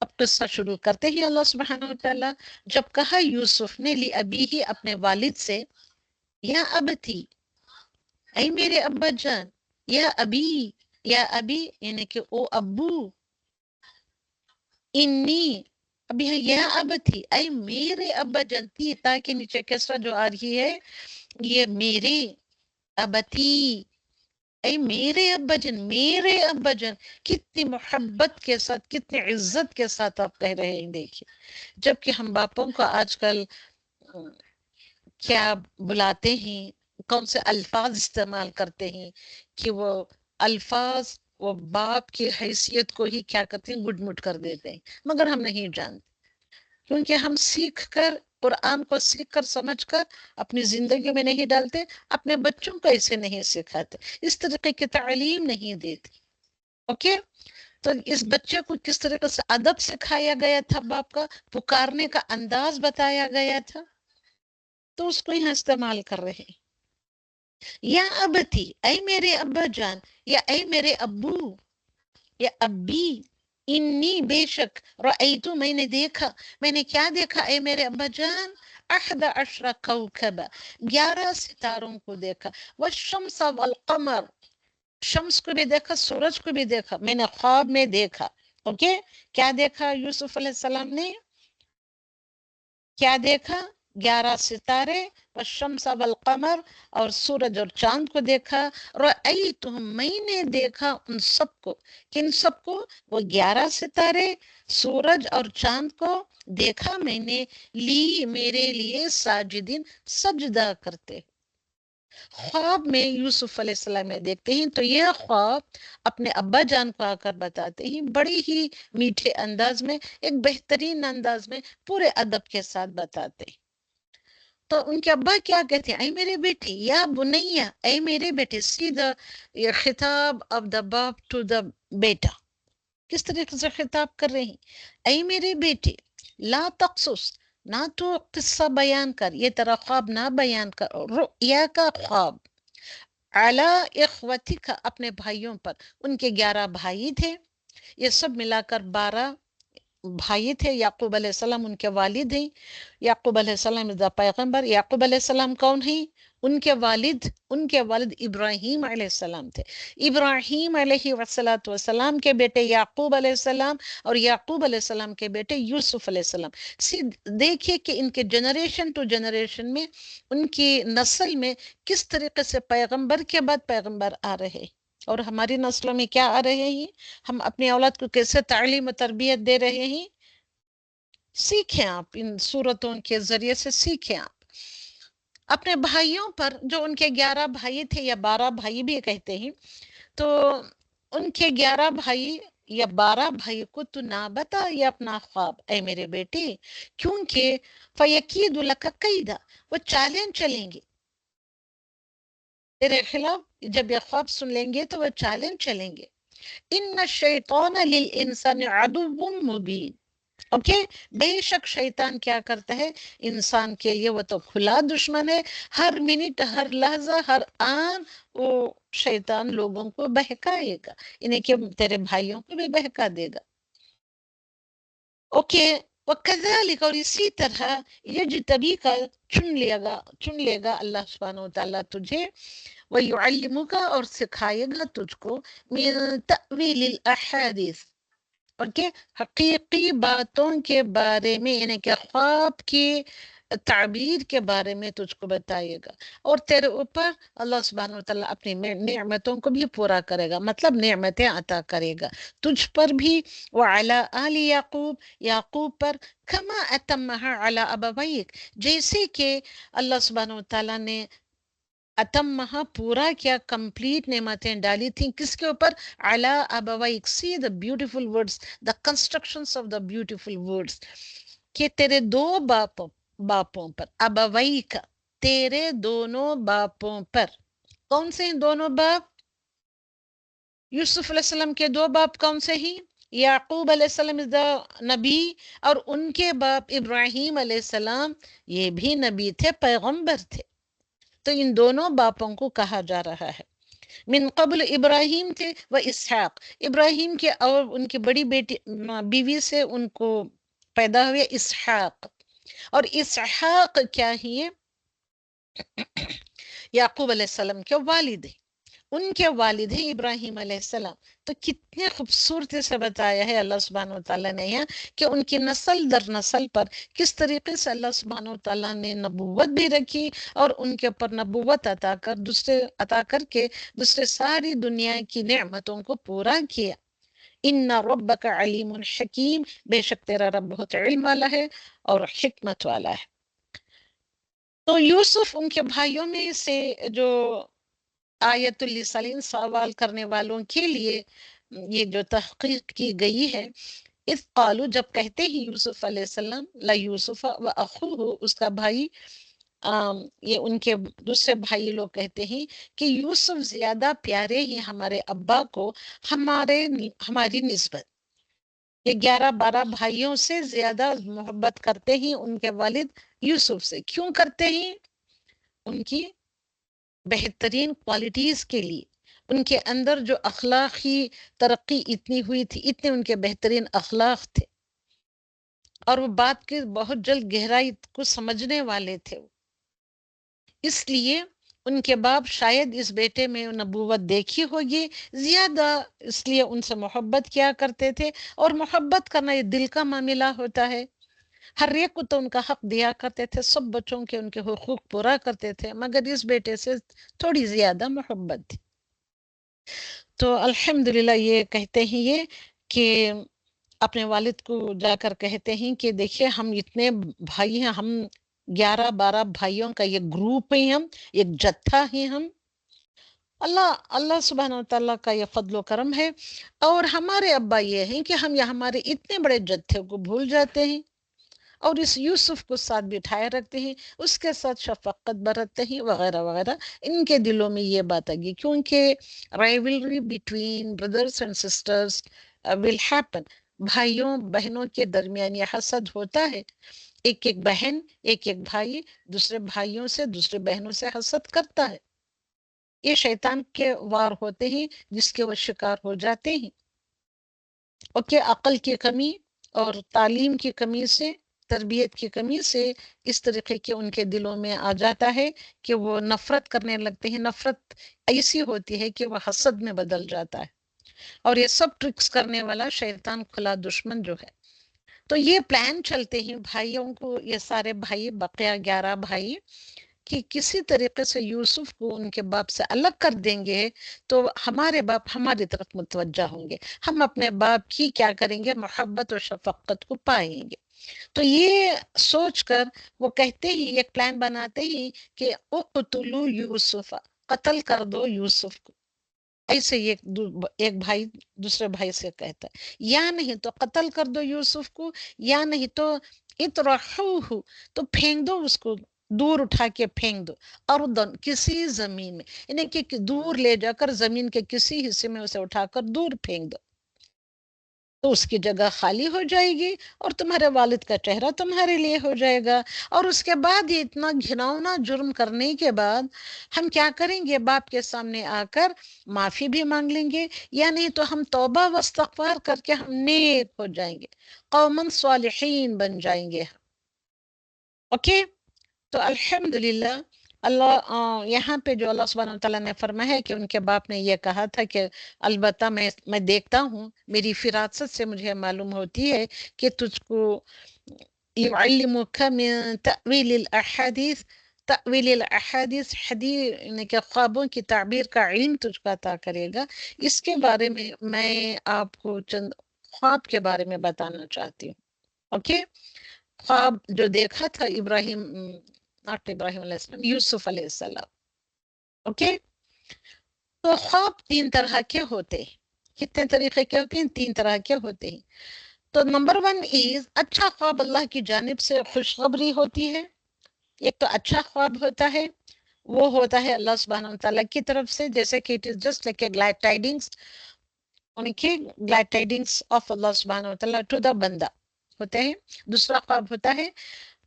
اب قصہ شروع کرتے ہی اللہ سبحانہ وتعالیٰ جب کہا یوسف نے لی ابی ہی، اپنے والد سے، یا ابتی، اے میرے ابا جان، یا ابی، یا ابی یعنی کہ او ابو، انی ابھی ہے یا ابتی اے میرے ابا جان، تی تا کے نیچے کسرہ جو آ رہی ہے یہ میرے ابتی، اے میرے ابا جان، میرے ابا جان، کتنی محبت کے ساتھ کتنی عزت کے ساتھ آپ کہہ رہے ہیں. دیکھیے جبکہ ہم باپوں کو آج کل کیا بلاتے ہیں، کون سے الفاظ استعمال کرتے ہیں کہ وہ الفاظ وہ باپ کی حیثیت کو ہی کیا کرتے ہیں، گڈ مٹ کر دیتے ہیں. مگر ہم نہیں جانتے، کیونکہ ہم سیکھ کر قرآن کو سیکھ کر سمجھ کر اپنی زندگی میں نہیں ڈالتے، اپنے بچوں کو ایسے نہیں سکھاتے، اس طریقے کی تعلیم نہیں دیتے. اوکے، تو اس بچے کو کس طریقے سے ادب سکھایا گیا تھا، باپ کا پکارنے کا انداز بتایا گیا تھا، تو اس کو یہاں استعمال کر رہے ہیں. یا ابتی اے میرے ابا جان، یا اے میرے ابو، یا ابی، انی بے شک، رأیتو میں نے دیکھا، میں نے کیا دیکھا اے میرے ابا جان، 11 کوكبا، 11 ستاروں کو دیکھا، والشمس والقمر، شمس کو بھی دیکھا، سورج کو بھی دیکھا، میں نے خواب میں دیکھا. اوکے، کیا دیکھا یوسف علیہ السلام نے، کیا دیکھا، 11 ستارے، والشمس والقمر، اور سورج اور چاند کو دیکھا. رأیتہم، میں نے دیکھا ان سب کو، کن سب کو، وہ 11 ستارے، سورج اور چاند کو دیکھا میں نے، لی میرے لیے، ساجدین سجدہ کرتے. خواب میں یوسف علیہ السلام میں دیکھتے ہیں، تو یہ خواب اپنے ابا جان کو آ کر بتاتے ہیں، بڑی ہی میٹھے انداز میں، ایک بہترین انداز میں، پورے ادب کے ساتھ بتاتے ہیں. تو ان کے ابا کیا کہتے ہیں، اے میرے بیٹے، یا بنیا، اے میرے بیٹے، سیدھا یہ خطاب of the باپ ٹو دا بیٹا، کس طریقے سے خطاب کر رہے ہیں، اے میرے بیٹے، لا تقصص، نہ تو قصہ بیان کر، یہ تیرا خواب نہ بیان کر، رؤیا کا خواب، علی اخوتک، اپنے بھائیوں پر. ان کے 11 بھائی تھے، یہ سب ملا کر 12 بھائی تھے. یعقوب علیہ السلام ان کے والد ہیں، یعقوب علیہ السلام از دا پیغمبر. یعقوب علیہ السلام کون ہیں، ان کے والد ابراہیم علیہ السلام تھے. ابراہیم علیہ والسلام کے بیٹے یعقوب علیہ السلام، اور یعقوب علیہ السلام کے بیٹے یوسف علیہ السلام. دیکھیے کہ ان کے جنریشن ٹو جنریشن میں، ان کی نسل میں کس طریقے سے پیغمبر کے بعد پیغمبر آ رہے، اور ہماری نسلوں میں کیا آ رہے ہیں، ہم اپنی اولاد کو کیسے تعلیم و تربیت دے رہے ہیں. سیکھیں آپ، ان صورتوں کے ذریعے سے سیکھیں آپ اپنے بھائیوں پر، جو ان کے 11 بھائی تھے، یا 12 بھائی بھی کہتے ہیں. تو ان کے 11 بھائی یا 12 بھائی کو تو نہ بتا یہ اپنا خواب اے میرے بیٹے، کیونکہ فَيَكِيدُ لَكَ كَيْدًا، وہ چالیں چلیں گے تیرے خلاف. جب یہ خواب سن لیں گے تو وہ چالیں چلیں گے. ان الشیطان للانسان عدو مبین. اوکے، بے شک شیطان کیا کرتا ہے، انسان کے لیے وہ تو کھلا دشمن ہے. ہر منٹ، ہر لحظہ، ہر آن وہ شیطان لوگوں کو بہکائے گا، انہیں کہ تیرے بھائیوں کو بھی بہکا دے گا. اوکے، وَكَذَلِكَ، اور اسی طرح یجتبیک، چن لے گا اللہ سبحانہ وتعالیٰ تجھے، وَيُعَلِّمُكَ، اور سکھائے گا تجھ کو، مِن تأویل الاحادیث، اوکے، حقیقی باتوں کے بارے میں، یعنی کہ خواب کی تعبیر کے بارے میں تجھ کو بتائے گا، اور تیرے اوپر اللہ سبحانہ وتعالیٰ اپنی نعمتوں کو بھی پورا کرے گا، مطلب نعمتیں عطا کرے گا تجھ پر بھی. وعلی آل یعقوب، یعقوب پر، کما اتمہا علی ابویک، جیسے کہ اللہ سبحانہ وتعالیٰ نے اتمہا پورا کیا، کمپلیٹ نعمتیں ڈالی تھیں کس کے اوپر، علی ابویک. سی the beautiful words, the constructions of the beautiful words، کہ تیرے دو باپوں پر، ابویک، تیرے دونوں باپوں پر. کون سے ہیں دونوں باپ، یوسف علیہ السلام کے 2 باپ کون سے ہیں، یعقوب علیہ السلام از دا نبی، اور ان کے باپ ابراہیم علیہ السلام یہ بھی نبی تھے، پیغمبر تھے. تو ان دونوں باپوں کو کہا جا رہا ہے. من قبل، ابراہیم تھے، و اسحاق، ابراہیم کے اور ان کی بڑی بیٹی بیوی سے ان کو پیدا ہوئے اسحاق. اور اسحاق کیا ہی، یعقوب علیہ السلام کے والد ہیں. ان کے والد ہیں ابراہیم علیہ السلام. تو کتنے خوبصورتی سے بتایا ہے اللہ سبحانہ و تعالیٰ نے یہاں کہ ان کی نسل در نسل پر کس طریقے سے اللہ سبحانہ و تعالیٰ نے نبوت بھی رکھی اور ان کے اوپر نبوت عطا کر کے دوسرے ساری دنیا کی نعمتوں کو پورا کیا. ان ربک علیم حکیم، بے شک تیرا رب بہت علم والا ہے اور حکمت والا ہے. تو یوسف ان کے بھائیوں میں سے جو آیت السلیم سوال کرنے والوں کے لیے یہ جو تحقیق کی گئی ہے، اذ قالو جب کہتے ہی یوسف علیہ السلام لا یوسف و اخوہ اس کا بھائی، یہ ان کے دوسرے بھائی لوگ کہتے ہیں کہ یوسف زیادہ پیارے ہی ہمارے ابا کو ہماری نسبت. یہ 11-12 بھائیوں سے زیادہ محبت کرتے ہیں ان کے والد یوسف سے. کیوں کرتے ہیں؟ ان کی بہترین کوالٹیز کے لیے. ان کے اندر جو اخلاقی ترقی اتنی ہوئی تھی، اتنے ان کے بہترین اخلاق تھے اور وہ بات کی بہت جلد گہرائی کو سمجھنے والے تھے. اس لیے ان کے باپ شاید اس بیٹے میں نبوت دیکھی ہوگی زیادہ، اس لیے ان سے محبت کیا کرتے تھے. اور محبت کرنا یہ دل کا معاملہ ہوتا ہے. ہر ایک کو تو ان کا حق دیا کرتے تھے، سب بچوں کے ان کے حقوق پورا کرتے تھے، مگر اس بیٹے سے تھوڑی زیادہ محبت تھی. تو الحمدللہ یہ کہتے ہیں یہ کہ اپنے والد کو جا کر کہتے ہیں کہ دیکھیے ہم اتنے بھائی ہیں، ہم 11-12 بھائیوں کا یہ گروپ ہیں، ہم ایک جتھا ہیں. ہم اللہ سبحانہ وتعالیٰ کا یہ فضل و کرم ہے. اور ہمارے ابا یہ ہیں کہ ہم یہ ہمارے اتنے بڑے جتھے کو بھول جاتے ہیں اور اس یوسف کو ساتھ بٹھائے رکھتے ہیں، اس کے ساتھ شفقت برتتے ہیں وغیرہ وغیرہ. ان کے دلوں میں یہ بات آگی کیونکہ rivalry between brothers and sisters will happen. بھائیوں بہنوں کے درمیان یہ حسد ہوتا ہے. ایک بہن ایک بھائی دوسرے بھائیوں سے دوسرے بہنوں سے حسد کرتا ہے. یہ شیطان کے وار ہوتے ہیں جس کے وہ شکار ہو جاتے ہیں. اوکے، عقل کی کمی اور تعلیم کی کمی سے، تربیت کی کمی سے اس طریقے کے ان کے دلوں میں آ جاتا ہے کہ وہ نفرت کرنے لگتے ہیں. نفرت ایسی ہوتی ہے کہ وہ حسد میں بدل جاتا ہے. اور یہ سب ٹرکس کرنے والا شیطان کھلا دشمن جو ہے. تو یہ پلان چلتے ہیں بھائیوں کو، یہ سارے بھائی بقیہ 11 بھائی، کہ کسی طریقے سے یوسف کو ان کے باپ سے الگ کر دیں گے تو ہمارے باپ ہماری طرف متوجہ ہوں گے، ہم اپنے باپ کی کیا کریں گے، محبت و شفقت کو پائیں گے. تو یہ سوچ کر وہ کہتے ہی ایک پلان بناتے ہی کہ اقتلوا یوسف، قتل کر دو یوسف کو. ایسے ایک بھائی دوسرے بھائی سے کہتا ہے، یا نہیں تو قتل کر دو یوسف کو، یا نہیں تو اطرحوہ، تو پھینک دو اس کو، دور اٹھا کے پھینک دو، اردن کسی زمین میں، یعنی کہ دور لے جا کر زمین کے کسی حصے میں اسے اٹھا کر دور پھینک دو، تو اس کی جگہ خالی ہو جائے گی اور تمہارے والد کا چہرہ تمہارے لیے ہو جائے گا. اور اس کے بعد یہ اتنا گھناؤنا جرم کرنے کے بعد ہم کیا کریں گے، باپ کے سامنے آ کر معافی بھی مانگ لیں گے، یا نہیں تو ہم توبہ و استغفار کر کے ہم نیک ہو جائیں گے، قوماً صالحین بن جائیں گے. اوکے. تو الحمدللہ اللہ یہاں پہ جو اللہ سبحانہ وتعالیٰ نے فرمایا ہے کہ ان کے باپ نے یہ کہا تھا کہ البتہ میں دیکھتا ہوں، میری فراست سے مجھے معلوم ہوتی ہے کہ تجھ کو یعلمک من تأویل الاحادیث حدیث، یعنی کہ خوابوں کی تعبیر کا علم تجھ کو عطا کرے گا. اس کے بارے میں آپ کو چند خواب کے بارے میں بتانا چاہتی ہوں. اوکے. خواب جو دیکھا تھا ناٹ ابراہیم علیہ السلام، یوسف علیہ السلام. اوکے. تو خواب 3 طرح کے ہوتے ہیں. کتنے طریقے کے ہوتے ہیں؟ 3 طرح کے ہوتے ہیں. تو نمبر 1 از اچھا خواب اللہ کی جانب سے خوشخبری ہوتی ہے. ایک تو اچھا خواب ہوتا ہے، وہ ہوتا ہے اللہ سبحانہ وتعالیٰ کی طرف سے، جیسے کہ it is just like a glad tidings، ان کے glad tidings of اللہ سبحانہ وتعالیٰ ٹو دا بندہ ہوتے ہیں. دوسرا خواب ہوتا ہے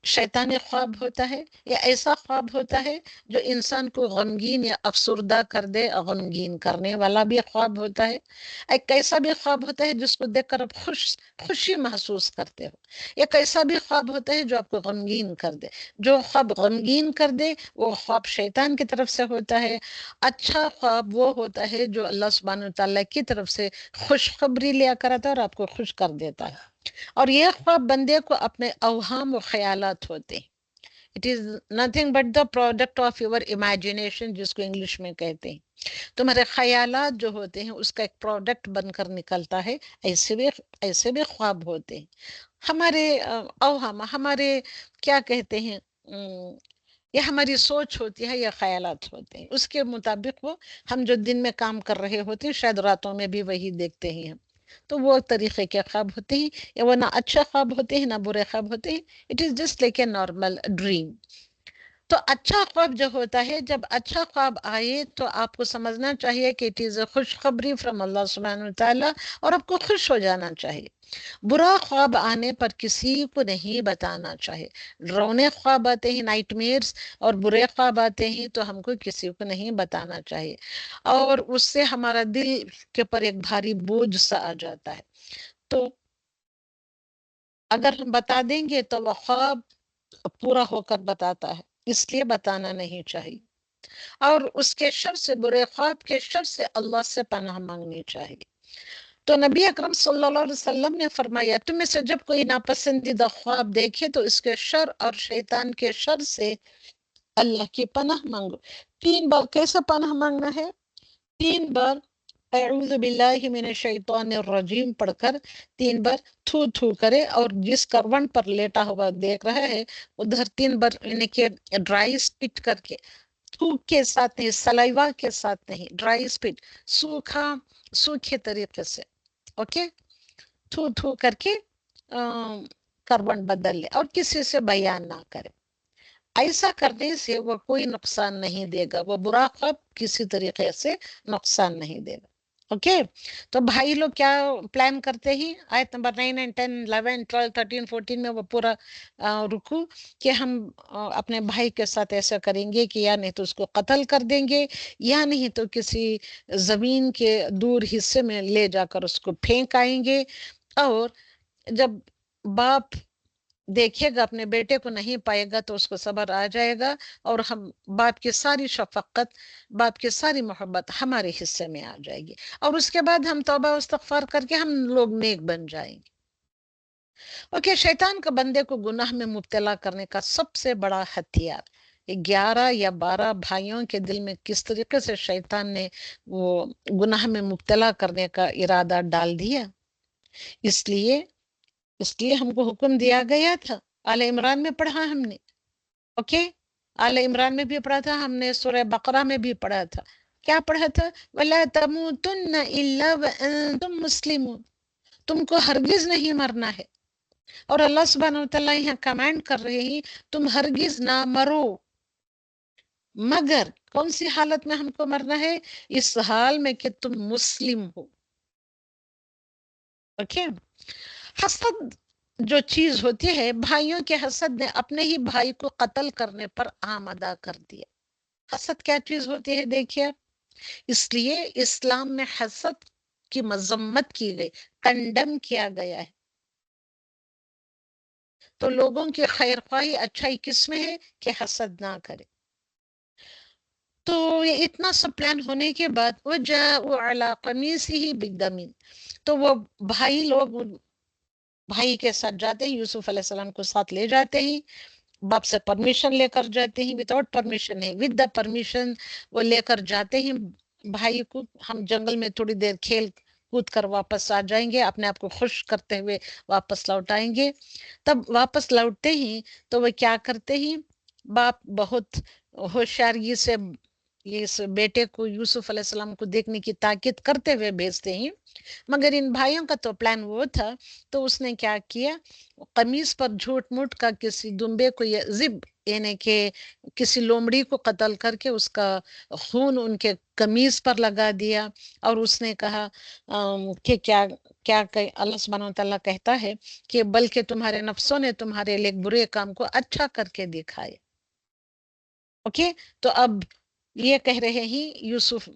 شیطانی خواب ہوتا ہے یا ایسا خواب ہوتا ہے جو انسان کو غمگین یا افسردہ کر دے، غمگین کرنے والا بھی خواب ہوتا ہے۔ ایک ایسا بھی خواب ہوتا ہے جس کو دیکھ کر آپ خوشی محسوس کرتے ہو۔ ایک ایسا بھی خواب ہوتا ہے جو آپ کو غمگین کر دے۔ جو خواب غمگین کر دے وہ خواب شیطان کی طرف سے ہوتا ہے۔ اچھا خواب وہ ہوتا ہے جو اللہ سبحانہ وتعالیٰ کی طرف سے خوشخبری لیا کرتا ہے اور آپ کو خوش کر دیتا ہے۔ اور یہ خواب بندے کو اپنے اوہام و خیالات ہوتے ہیں۔ It is nothing but the product of your imagination, جس کو انگلش میں کہتے ہیں۔ تمہارے خیالات جو ہوتے ہیں اس کا ایک پروڈکٹ بن کر نکلتا ہے۔ ایسے بھی خواب ہوتے ہیں۔ ہمارے اوہام، ہمارے کیا کہتے ہیں، یہ ہماری سوچ ہوتی ہے یا خیالات ہوتے ہیں، اس کے مطابق وہ ہم جو دن میں کام کر رہے ہوتے ہیں شاید راتوں میں بھی وہی دیکھتے ہیں ہم۔ تو وہ طریقے کے خواب ہوتے ہیں، یا وہ نہ اچھا خواب ہوتے ہیں نہ برے خواب ہوتے ہیں۔ It is just like a normal dream. تو اچھا خواب جو ہوتا ہے، جب اچھا خواب آئے تو آپ کو سمجھنا چاہیے کہ اٹ از اے خوشخبری فرام اللہ سبحانہ وتعالیٰ، اور آپ کو خوش ہو جانا چاہیے۔ برا خواب آنے پر کسی کو نہیں بتانا چاہیے۔ ڈراؤنے خواب آتے ہیں، نائٹ میئرز، اور برے خواب آتے ہیں تو ہم کو کسی کو نہیں بتانا چاہیے، اور اس سے ہمارا دل کے پر ایک بھاری بوجھ سا آ جاتا ہے۔ تو اگر ہم بتا دیں گے تو وہ خواب پورا ہو کر بتاتا ہے، اس لیے بتانا نہیں چاہیے۔ اور اس کے شر سے، برے خواب کے شر سے اللہ سے پناہ مانگنی چاہیے۔ تو نبی اکرم صلی اللہ علیہ وسلم نے فرمایا، تم میں سے جب کوئی ناپسندیدہ خواب دیکھے تو اس کے شر اور شیطان کے شر سے اللہ کی پناہ مانگو۔ 3 بار کیسے پناہ مانگنا ہے؟ 3 بار اعوذ باللہ من الشیطان الرجیم پڑھ کر 3 بار تھو تھو کرے، اور جس کرون پر لیٹا ہوا دیکھ رہا ہے ادھر 3 بار یعنی کہ ڈرائی اسپٹ کر کے، تھوک کے ساتھ نہیں، سلائیوا کے ساتھ نہیں، ڈرائی اسپٹ، سوکھے طریقے سے، اوکے، تھو تھو کر کے کرون بدل لے اور کسی سے بیان نہ کرے۔ ایسا کرنے سے وہ کوئی نقصان نہیں دے گا، وہ برا خواب کسی طریقے سے نقصان نہیں دے گا۔ اوکے، تو بھائی لوگ کیا پلان کرتے ہیں؟ آیت نمبر 9 and 10 11 12 13 14 میں وہ پورا رکو کہ ہم اپنے بھائی کے ساتھ ایسا کریں گے کہ یا نہیں تو اس کو قتل کر دیں گے، یا نہیں تو کسی زمین کے دور حصے میں لے جا کر اس کو پھینک آئیں گے۔ اور جب باپ دیکھے گا اپنے بیٹے کو نہیں پائے گا تو اس کو صبر آ جائے گا، اور ہم باپ کی ساری شفقت، باپ کی ساری محبت ہمارے حصے میں آ جائے گی، اور اس کے بعد ہم توبہ و استغفار کر کے ہم لوگ نیک بن جائیں گے۔ اوکے، شیطان کا بندے کو گناہ میں مبتلا کرنے کا سب سے بڑا ہتھیار، 11 یا 12 بھائیوں کے دل میں کس طریقے سے شیطان نے وہ گناہ میں مبتلا کرنے کا ارادہ ڈال دیا۔ اس لیے ہم کو حکم دیا گیا تھا، آل عمران میں پڑھا ہم نے، اوکے، آل عمران میں بھی پڑھا تھا ہم نے، سورہ بقرہ میں بھی پڑھا تھا، کیا پڑھا تھا؟ وَلَا تَمُوتُنَّ إِلَّا وَأَنتُم مُسْلِمُونَ، تم کو ہرگز نہیں مرنا ہے۔ اور اللہ سبحانہ وتعالیٰ یہاں کمانڈ کر رہے ہیں، تم ہرگز نہ مرو، مگر کون سی حالت میں ہم کو مرنا ہے؟ اس حال میں کہ تم مسلم ہو۔ اوکے، حسد جو چیز ہوتی ہے، بھائیوں کے حسد نے اپنے ہی بھائی کو قتل کرنے پر آمادہ کر دیا۔ حسد کیا چیز ہوتی ہے دیکھیے، اس لیے اسلام میں حسد کی مذمت کی گئی، کنڈم کیا گیا ہے۔ تو لوگوں کی خیر خواہی، اچھائی کس میں ہے کہ حسد نہ کرے۔ تو یہ اتنا سب پلان ہونے کے بعد وَجَاءُوا عَلَىٰ قَمِيصِهِ بِالدَّمٍ، تو وہ بھائی لوگ بھائی کے ساتھ جاتے ہیں، یوسف علیہ السلام کو ساتھ لے جاتے ہیں، باپ سے پرمیشن لے کر جاتے ہیں، وداؤٹ پرمیشن ہے، ود دا پرمیشن وہ لے کر جاتے ہیں بھائی کو، ہم جنگل میں تھوڑی دیر کھیل کود کر واپس آ جائیں گے، اپنے آپ کو خوش کرتے ہوئے واپس لوٹ آئیں گے۔ تب واپس لوٹتے ہیں تو وہ کیا کرتے ہیں، باپ بہت ہوشیاری سے یہ اس بیٹے کو یوسف علیہ السلام کو دیکھنے کی تاکید کرتے ہوئے بھیجتے ہیں، مگر ان بھائیوں کا تو پلان وہ تھا، تو اس نے کیا کیا، قمیص پر جھوٹ موٹ کا کسی دمبے کو یا زب یعنی کہ کسی لومڑی کو قتل کر کے اس کا خون ان کے قمیص پر لگا دیا، اور اس نے کہا کہ کیا کیا اللہ سبحانہ و تعالیٰ کہتا ہے کہ بلکہ تمہارے نفسوں نے تمہارے لیے ایک برے کام کو اچھا کر کے دکھایا۔ اوکے، تو اب یہ کہہ رہے ہیں یوسف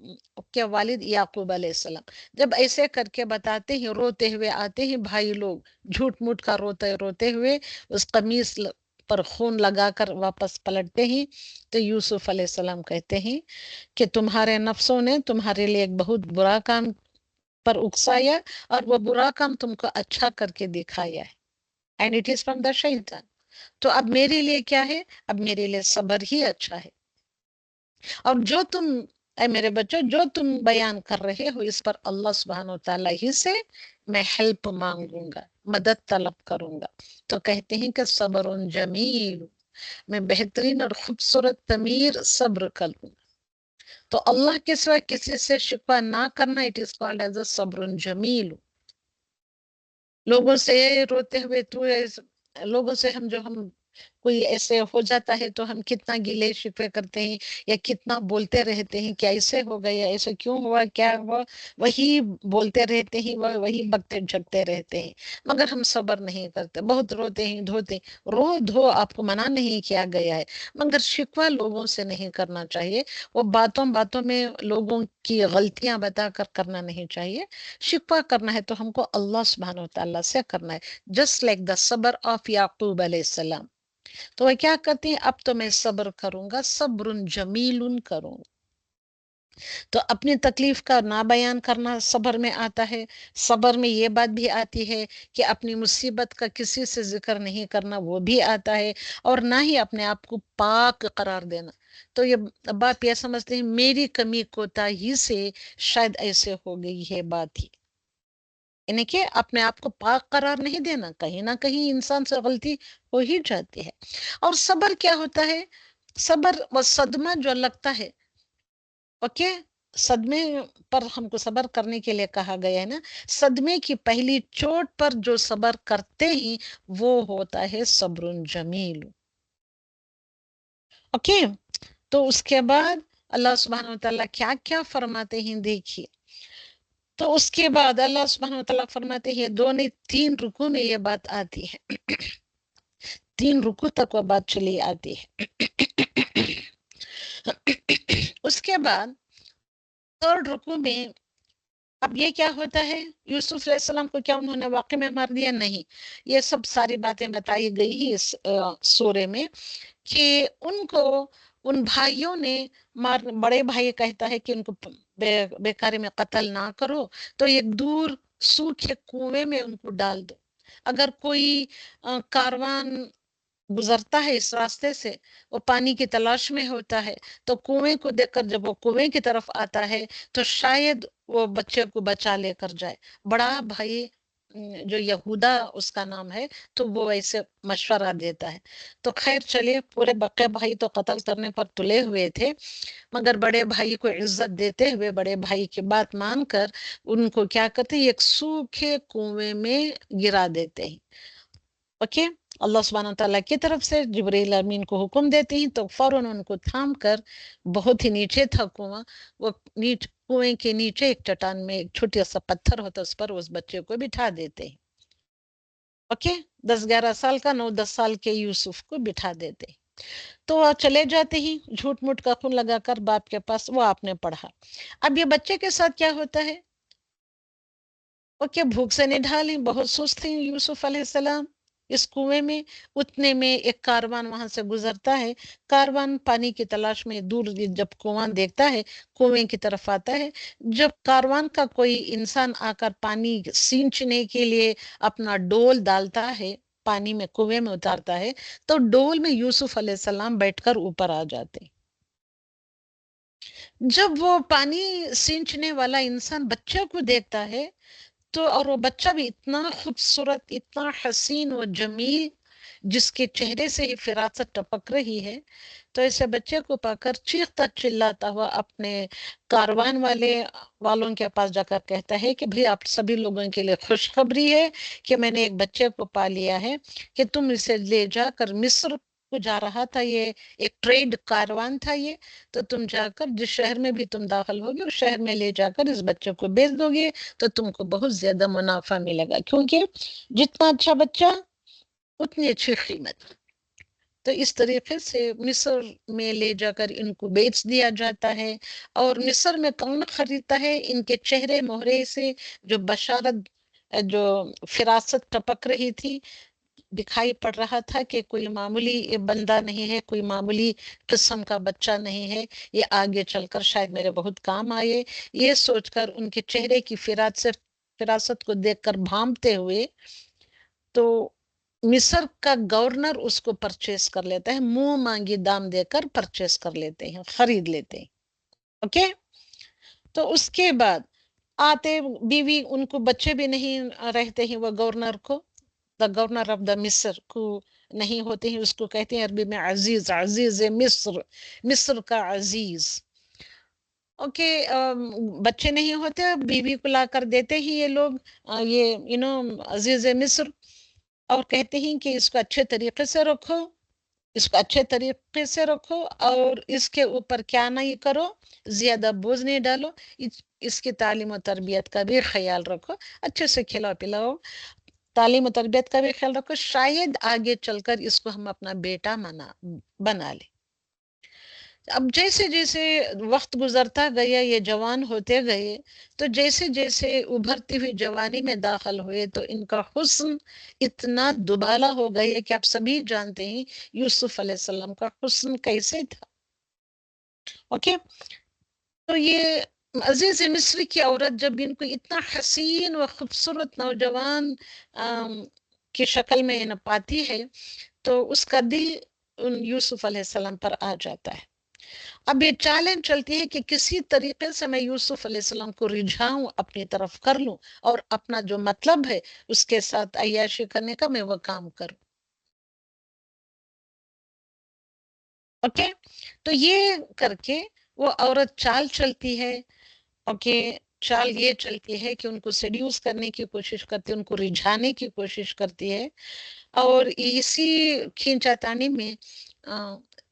کے والد یعقوب علیہ السلام، جب ایسے کر کے بتاتے ہیں، روتے ہوئے آتے ہیں بھائی لوگ، جھوٹ موٹ کا روتے ہوئے اس قمیص پر خون لگا کر واپس پلٹتے ہیں، تو یوسف علیہ السلام کہتے ہیں کہ تمہارے نفسوں نے تمہارے لیے ایک بہت برا کام پر اکسایا، اور وہ برا کام تم کو اچھا کر کے دکھایا ہے، and it is from the شیطان۔ تو اب میرے لیے کیا ہے، اب میرے لیے صبر ہی اچھا ہے، اور جو تم اے میرے بچوں جو تم بیان کر رہے ہو اس پر اللہ سبحانہ و تعالیٰ ہی سے میں ہیلپ مانگوں گا، مدد طلب کروں گا۔ تو کہتے ہیں کہ صبر جمیل، میں بہترین اور خوبصورت تمیر صبر کروں گا۔ تو اللہ کے سوا کسی سے شکوہ نہ کرنا، it is called as a صبر جمیل۔ لوگوں سے روتے ہوئے لوگوں سے ہم کوئی ایسے ہو جاتا ہے تو ہم کتنا گلے شکوے کرتے ہیں یا کتنا بولتے رہتے ہیں کہ ایسے ہو گیا، ایسے کیوں ہوا، کیا ہوا، وہی بولتے رہتے ہیں، وہی بکتے جھکتے رہتے ہیں، مگر ہم صبر نہیں کرتے، بہت روتے ہیں دھوتے ہیں۔ رو دھو آپ کو منع نہیں کیا گیا ہے، مگر شکوہ لوگوں سے نہیں کرنا چاہیے، وہ باتوں میں لوگوں کی غلطیاں بتا کر کرنا نہیں چاہیے۔ شکوہ کرنا ہے تو ہم کو اللہ سبحانہ و تعالیٰ سے کرنا ہے، جسٹ لائک دا صبر آف یعقوب علیہ السلام۔ تو وہ کیا کرتے ہیں، اب تو میں صبر کروں گا، صبر جمیل کروں گا۔ تو اپنی تکلیف کا نہ بیان کرنا صبر میں آتا ہے۔ صبر میں یہ بات بھی آتی ہے کہ اپنی مصیبت کا کسی سے ذکر نہیں کرنا، وہ بھی آتا ہے، اور نہ ہی اپنے آپ کو پاک قرار دینا۔ تو یہ بات یہ سمجھتے ہیں میری کمی کوتاہی سے شاید ایسے ہو گئی ہے بات ہی، یعنی کہ اپنے آپ کو پاک قرار نہیں دینا، کہیں نہ کہیں انسان سے غلطی ہو ہی جاتی ہے۔ اور صبر کیا ہوتا ہے، صبر و صدمہ جو لگتا ہے، اوکے، صدمے پر ہم کو صبر کرنے کے لیے کہا گیا ہے نا، صدمے کی پہلی چوٹ پر جو صبر کرتے ہیں وہ ہوتا ہے صبر جمیل۔ اوکے، تو اس کے بعد اللہ سبحانہ و تعالیٰ کیا کیا فرماتے ہیں دیکھیے۔ تو اس کے بعد اللہ سبحانہ و تعالیٰ فرماتے ہیں، 3 رکوع میں یہ بات آتی ہے، 3 رکوع تک وہ بات چلی آتی ہے۔ اس کے بعد 3rd رکوع میں اب یہ کیا ہوتا ہے، یوسف علیہ السلام کو کیا انہوں نے واقع میں مار دیا؟ نہیں، یہ سب ساری باتیں بتائی گئی ہی اس سورے میں، کہ ان کو ان بھائیوں نے بڑے بھائی کہتا ہے کہ ان کو بیکاری میں قتل نہ کرو، تو ایک دور سوکھے کنویں میں ان کو ڈال دو۔ اگر کوئی کاروان گزرتا ہے اس راستے سے، وہ پانی کی تلاش میں ہوتا ہے، تو کنویں کو دیکھ کر جب وہ کنویں کی طرف آتا ہے تو شاید وہ بچے کو بچا لے کر جائے۔ بڑا بھائی جو یہودا اس کا نام ہے، تو وہ ایسے مشورہ دیتا ہے۔ تو خیر چلیے، پورے بقیہ بھائی تو قتل کرنے پر تلے ہوئے تھے، مگر بڑے بھائی کو عزت دیتے ہوئے بڑے بھائی کی بات مان کر ان کو کیا کرتے ہیں، ایک سوکھے کنویں میں گرا دیتے ہیں۔ اوکے، اللہ سبحانہ تعالیٰ کی طرف سے جبرائیل امین کو حکم دیتے ہیں، تو فوراً ان کو تھام کر، بہت ہی نیچے تھا کنواں، وہ کنویں کے نیچے ایک چٹان میں ایک چھوٹا سا پتھر ہوتا، اس پر اس بچے کو بٹھا دیتے ہیں۔ اوکے، 10-11 سال کا، 9-10 سال کے یوسف کو بٹھا دیتے ہیں۔ تو وہ چلے جاتے ہیں جھوٹ موٹ کا خون لگا کر باپ کے پاس، وہ آپ نے پڑھا۔ اب یہ بچے کے ساتھ کیا ہوتا ہے، اوکے، بھوک سے نڈھالیں، بہت سست ہیں یوسف علیہ السلام اس کنویں میں۔ اتنے میں ایک کاروان وہاں سے گزرتا ہے، کاروان پانی کی تلاش میں دور جب کنواں دیکھتا ہے، کنویں کی طرف آتا ہے۔ جب کاروان کا کوئی انسان آ کر پانی سینچنے کے لیے اپنا ڈول ڈالتا ہے، پانی میں کنویں میں اتارتا ہے، تو ڈول میں یوسف علیہ السلام بیٹھ کر اوپر آ جاتے ہیں۔ جب وہ پانی سینچنے والا انسان بچے کو دیکھتا ہے، تو اور وہ بچہ بھی اتنا خوبصورت، اتنا حسین و جمیل، جس کے چہرے سے ہی فراست ٹپک رہی ہے، تو ایسے بچے کو پا کر چیختا چلاتا ہوا اپنے کاروان والوں کے پاس جا کر کہتا ہے کہ بھئی آپ سبھی لوگوں کے لیے خوشخبری ہے کہ میں نے ایک بچے کو پا لیا ہے، کہ تم اسے لے جا کر مصر کو جا رہا تھا، یہ ایک ٹریڈ کاروان تھا یہ، تو تم جا کر جس شہر میں بھی تم داخل ہوگے اس شہر میں لے جا کر اس بچے کو بیچ دو گے تو تم کو بہت زیادہ منافع ملے گا، کیونکہ جتنا اچھا بچہ اتنی اچھی قیمت۔ تو اس طریقے سے مصر میں لے جا کر ان کو بیچ دیا جاتا ہے، اور مصر میں کون خریدتا ہے؟ ان کے چہرے مہرے سے جو بشارت، جو فراست ٹپک رہی تھی، دکھائی پڑ رہا تھا کہ کوئی معمولی بندہ نہیں ہے، کوئی معمولی قسم کا بچہ نہیں ہے، یہ آگے چل کر شاید میرے بہت کام آئے، یہ سوچ کر ان کے چہرے کی فراست کو دیکھ کر بھانپتے ہوئے تو مصر کا گورنر اس کو پرچیز کر لیتا ہے، منہ مانگی دام دے کر پرچیز کر لیتے ہیں، خرید لیتے ہیں۔ اوکے، تو اس کے بعد آتے بیوی، ان کو بچے بھی نہیں رہتے ہیں، وہ گورنر کو، دا گورنر آف دا مصر کو نہیں ہوتے ہیں، اس کو کہتے ہیں عربی میں عزیز، عزیز مصر، مصر کا عزیز۔ اوکے، بچے نہیں ہوتے، بیوی کو لا کر دیتے ہی یہ لوگ، یہ عزیز مصر، اور کہتے ہیں کہ اس کو اچھے طریقے سے رکھو، اس کو اچھے طریقے سے رکھو، اور اس کے اوپر کیا نہیں کرو، زیادہ بوجھ نہیں ڈالو، اس کی تعلیم و تربیت کا بھی خیال رکھو، اچھے سے کھلاؤ پلاؤ، تعلیم و تربیت کا بھی خیال رکھو، شاید آگے چل کر اس کو ہم اپنا بیٹا بنا لیں۔ اب جیسے جیسے وقت گزرتا گیا، یہ جوان ہوتے گئے، تو جیسے جیسے ابھرتی ہوئی جوانی میں داخل ہوئے تو ان کا حسن اتنا دوبالا ہو گیا کہ آپ سبھی جانتے ہیں یوسف علیہ السلام کا حسن کیسے تھا۔ اوکے، تو یہ عزیز مصر کی عورت جب ان کو اتنا حسین و خوبصورت نوجوان کی شکل میں پاتی ہے تو اس کا دل یوسف علیہ السلام پر آ جاتا ہے۔ اب یہ چیلنج چلتی ہے کہ کسی طریقے سے میں یوسف علیہ السلام کو رجھاؤں، اپنی طرف کر لوں، اور اپنا جو مطلب ہے اس کے ساتھ عیاشی کرنے کا میں وہ کام کروں۔ اوکے، تو یہ کر کے وہ عورت چال چلتی ہے۔ اوکے، چال یہ چلتی ہے کہ ان کو سیڈیوس کرنے کی کوشش کرتی ہے، ان کو رجھانے کی کوشش کرتی ہے، اور اسی کھینچا تانی میں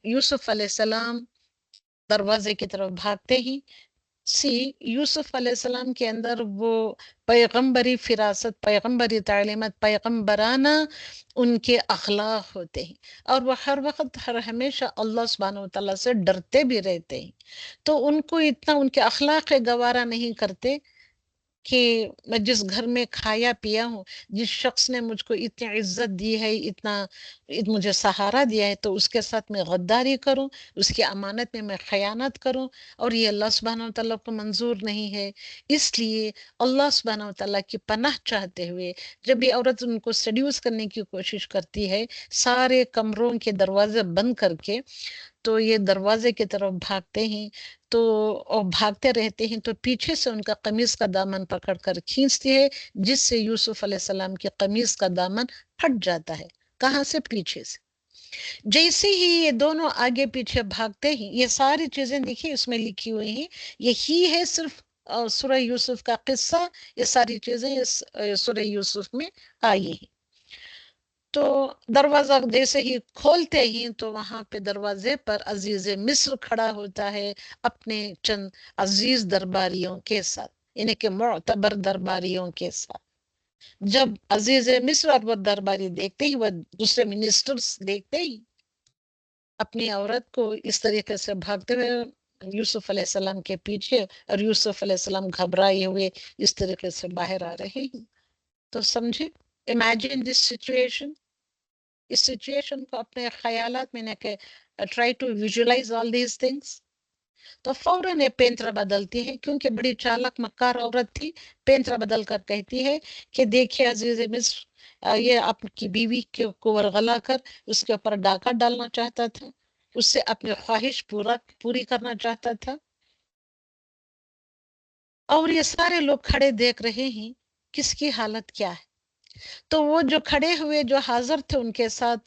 یوسف علیہ السلام دروازے کی طرف بھاگتے ہی یوسف علیہ السلام کے اندر وہ پیغمبری فراست، پیغمبری تعلیمات، پیغمبرانہ ان کے اخلاق ہوتے ہیں، اور وہ ہر وقت ہمیشہ اللہ سبحانہ وتعالیٰ سے ڈرتے بھی رہتے ہیں، تو ان کو اتنا ان کے اخلاق گوارا نہیں کرتے کہ میں جس گھر میں کھایا پیا ہوں، جس شخص نے مجھ کو اتنی عزت دی ہے، اتنا مجھے سہارا دیا ہے، تو اس کے ساتھ میں غداری کروں، اس کی امانت میں خیانت کروں، اور یہ اللہ سبحانہ وتعالیٰ کو منظور نہیں ہے۔ اس لیے اللہ سبحانہ وتعالیٰ کی پناہ چاہتے ہوئے جب یہ عورت ان کو سیڈیوس کرنے کی کوشش کرتی ہے، سارے کمروں کے دروازے بند کر کے، تو یہ دروازے کی طرف بھاگتے ہیں، تو بھاگتے رہتے ہیں، تو پیچھے سے ان کا قمیص کا دامن پکڑ کر کھینچتی ہے، جس سے یوسف علیہ السلام کے قمیص کا دامن پھٹ جاتا ہے۔ کہاں سے؟ پیچھے سے۔ جیسے ہی یہ دونوں آگے پیچھے بھاگتے ہیں، یہ ساری چیزیں دیکھیے اس میں لکھی ہوئی ہیں، یہی ہے صرف سورہ یوسف کا قصہ، یہ ساری چیزیں اس سورہ یوسف میں آئی ہیں۔ تو دروازہ جیسے ہی کھولتے ہی تو وہاں پہ دروازے پر عزیز مصر کھڑا ہوتا ہے اپنے چند عزیز درباریوں کے ساتھ، یعنی کہ معتبر درباریوں کے ساتھ۔ جب عزیز مصر اور وہ درباری دیکھتے ہی، وہ دوسرے منسٹرز دیکھتے ہی اپنی عورت کو اس طریقے سے بھاگتے ہوئے یوسف علیہ السلام کے پیچھے، اور یوسف علیہ السلام گھبرائے ہوئے اس طریقے سے باہر آ رہے ہیں، تو سمجھے، امیجن دس سچویشن، اس سچویشن کو اپنے خیالات میں کہ try to visualize all these things, تو فوراً یہ پینترا بدلتی ہے، کیونکہ بڑی چالک مکار عورت تھی، پینترا بدل کر کہتی ہے کہ دیکھیے عزیز مصر، یہ آپ کی بیوی کو ورغلا کر اس کے اوپر ڈاکہ ڈالنا چاہتا تھا، اس سے اپنی خواہش پوری کرنا چاہتا تھا، اور یہ سارے لوگ کھڑے دیکھ رہے ہیں کس کی حالت کیا ہے۔ تو وہ جو کھڑے ہوئے جو حاضر تھے ان کے ساتھ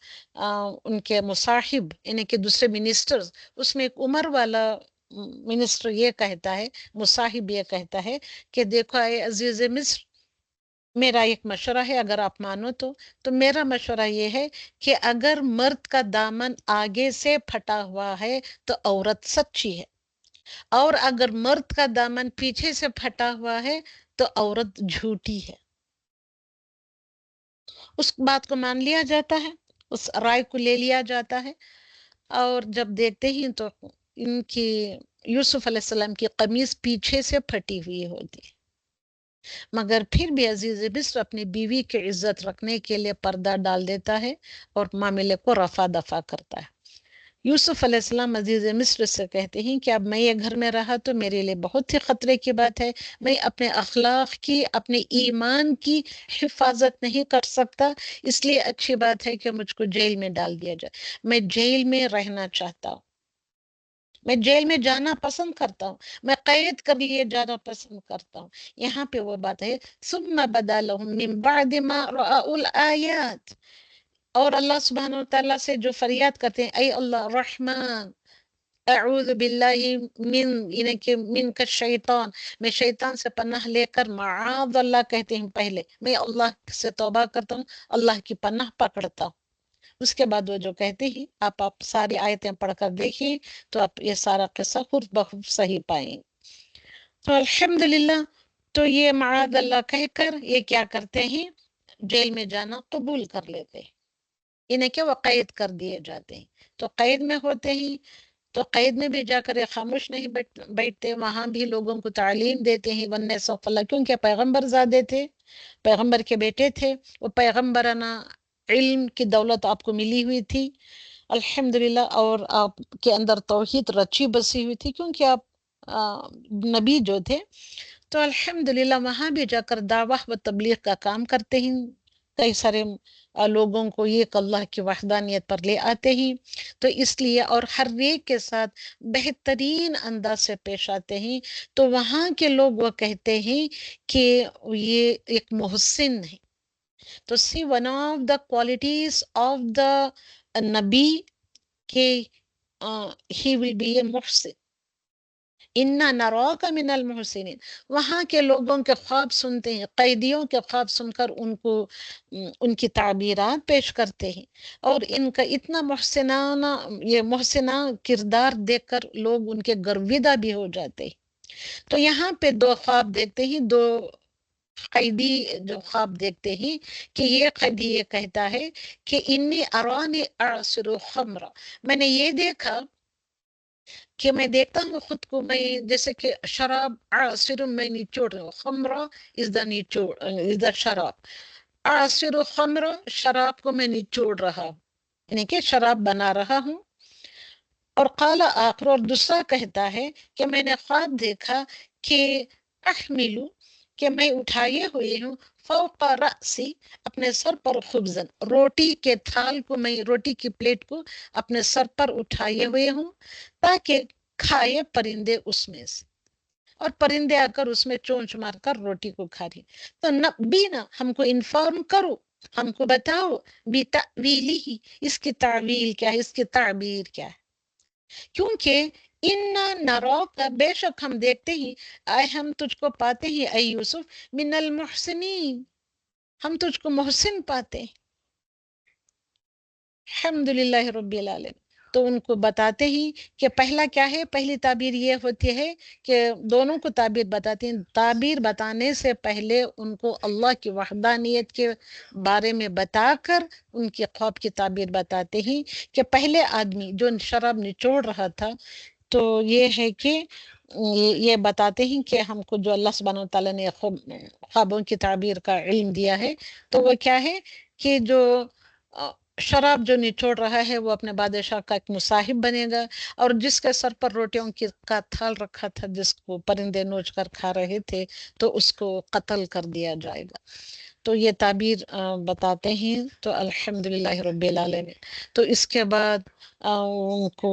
ان کے مصاحب یعنی کہ دوسرے منسٹرز، اس میں ایک عمر والا منسٹر یہ کہتا ہے، مصاحب یہ کہتا ہے کہ دیکھو اے عزیز مصر، میرا ایک مشورہ ہے، اگر آپ مانو تو میرا مشورہ یہ ہے کہ اگر مرد کا دامن آگے سے پھٹا ہوا ہے تو عورت سچی ہے، اور اگر مرد کا دامن پیچھے سے پھٹا ہوا ہے تو عورت جھوٹی ہے۔ اس بات کو مان لیا جاتا ہے، اس رائے کو لے لیا جاتا ہے، اور جب دیکھتے ہی تو ان کی یوسف علیہ السلام کی قمیص پیچھے سے پھٹی ہوئی ہوتی ہے، مگر پھر بھی عزیز مصر اپنی بیوی کی عزت رکھنے کے لیے پردہ ڈال دیتا ہے اور معاملے کو رفع دفع کرتا ہے۔ یوسف علیہ السلام عزیز مصر سے کہتے ہیں کہ اب میں یہ گھر میں رہا تو میرے لیے بہت ہی خطرے کی بات ہے، میں اپنے اخلاق کی، اپنے ایمان کی حفاظت نہیں کر سکتا، اس لیے اچھی بات ہے کہ مجھ کو جیل میں ڈال دیا جائے، میں جیل میں رہنا چاہتا ہوں، میں جیل میں جانا پسند کرتا ہوں، میں قید کر لیے جانا پسند کرتا ہوں۔ یہاں پہ وہ بات ہے ثم بدا لهم من بعد ما رأوا الآیات، اور اللہ سبحانہ وتعالیٰ سے جو فریاد کرتے ہیں، اے اللہ رحمان، اعوذ باللہ من یعنی کہ من کا شیطان، میں شیطان سے پناہ لے کر معاذ اللہ کہتے ہیں، پہلے میں اللہ سے توبہ کرتا ہوں، اللہ کی پناہ پکڑتا ہوں۔ اس کے بعد وہ جو کہتے ہیں، آپ ساری آیتیں پڑھ کر دیکھیں تو آپ یہ سارا قصہ خود بخود صحیح پائیں۔ تو الحمدللہ، تو یہ معاذ اللہ کہہ کر یہ کیا کرتے ہیں، جیل میں جانا قبول کر لیتے ہیں، انہیں کہ وہ قید کر دیے جاتے ہیں۔ تو قید میں ہوتے ہیں تو قید میں بھی جا کر یہ خاموش نہیں بیٹھتے، وہاں بھی لوگوں کو تعلیم دیتے ہیں ونّ سوف اللہ، کیونکہ پیغمبر زادے تھے، پیغمبر کے بیٹے تھے، وہ پیغمبرانہ علم کی دولت آپ کو ملی ہوئی تھی الحمدللہ، اور آپ کے اندر توحید رچی بسی ہوئی تھی کیونکہ آپ نبی جو تھے، تو الحمدللہ وہاں بھی جا کر دعویٰ و تبلیغ کا کام کرتے ہیں، کئی سارے لوگوں کو ایک اللہ کی وحدانیت پر لے آتے ہیں، تو اس لیے اور ہر ایک کے ساتھ بہترین انداز سے پیش آتے ہیں، تو وہاں کے لوگ وہ کہتے ہیں کہ یہ ایک محسن ہے۔ تو see one of the qualities of the نبی کہ ہی ول بی اے محسن، اِنَّا نَرَاكَ مِنَ الْمُحْسِنِينَ، وہاں کے لوگوں کے خواب سنتے ہیں، قیدیوں کے خواب سن کر ان کی تعبیرات پیش کرتے ہیں، اور ان کا اتنا محسنہ کردار دیکھ کر لوگ ان کے گرویدہ بھی ہو جاتے ہیں۔ تو یہاں پہ دو خواب دیکھتے ہیں، دو قیدی جو خواب دیکھتے ہیں کہ یہ قیدی یہ کہتا ہے کہ انی ارانی اعصر خمرا، میں نے یہ دیکھا کہ میں دیکھتا ہوں خود کو، میں جیسے کہ شراب عصر میں نچوڑ رہا ہوں، خمرہ از دا شراب، عصر خمرہ شراب کو میں نچوڑ رہا ہوں، یعنی کہ شراب بنا رہا ہوں۔ اور قال آخر، اور دوسرا کہتا ہے کہ میں نے خواب دیکھا کہ احملو، کہ میں اٹھائے ہوئے ہوں، فوق رأسی، اپنے سر پر خبزن، روٹی کے تھال کو، میں روٹی کی پلیٹ کو اپنے سر پر اٹھائے ہوئے ہوں تاکہ کھائے پرندے اس میں سے، اور پرندے آ کر اس میں چونچ مار کر روٹی کو کھا رہی، تو نبینا، ہم کو انفارم کرو، ہم کو بتاؤ، بتأویلی، اس کی تعویل کیا ہے، اس کی تعبیر کیا ہے، کیونکہ اِنَّا نَرَاكَ، بے شک ہم دیکھتے ہی، اے ہم تجھ کو پاتے ہی اے یوسف، من المحسنین، ہم تجھ کو محسن پاتے ہیں، الحمدللہ رب العالمین۔ تو ان کو بتاتے ہی کہ پہلا کیا ہے، پہلی تعبیر یہ ہوتی ہے کہ دونوں کو تعبیر بتاتے ہیں، تعبیر بتانے سے پہلے ان کو اللہ کی وحدانیت کے بارے میں بتا کر ان کے خواب کی تعبیر بتاتے ہیں کہ پہلے آدمی جو شراب نچوڑ رہا تھا، تو یہ ہے کہ یہ بتاتے ہیں کہ ہم کو جو اللہ سبحانہ وتعالیٰ نے خوابوں کی تعبیر کا علم دیا ہے، تو وہ کیا ہے کہ جو شراب جو نچوڑ رہا ہے وہ اپنے بادشاہ کا ایک مصاحب بنے گا، اور جس کے سر پر روٹیوں کا تھال رکھا تھا، جس کو پرندے نوچ کر کھا رہے تھے، تو اس کو قتل کر دیا جائے گا۔ تو یہ تعبیر بتاتے ہیں، تو الحمدللہ رب العالمین۔ تو اس کے بعد ان کو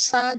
7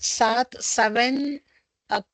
7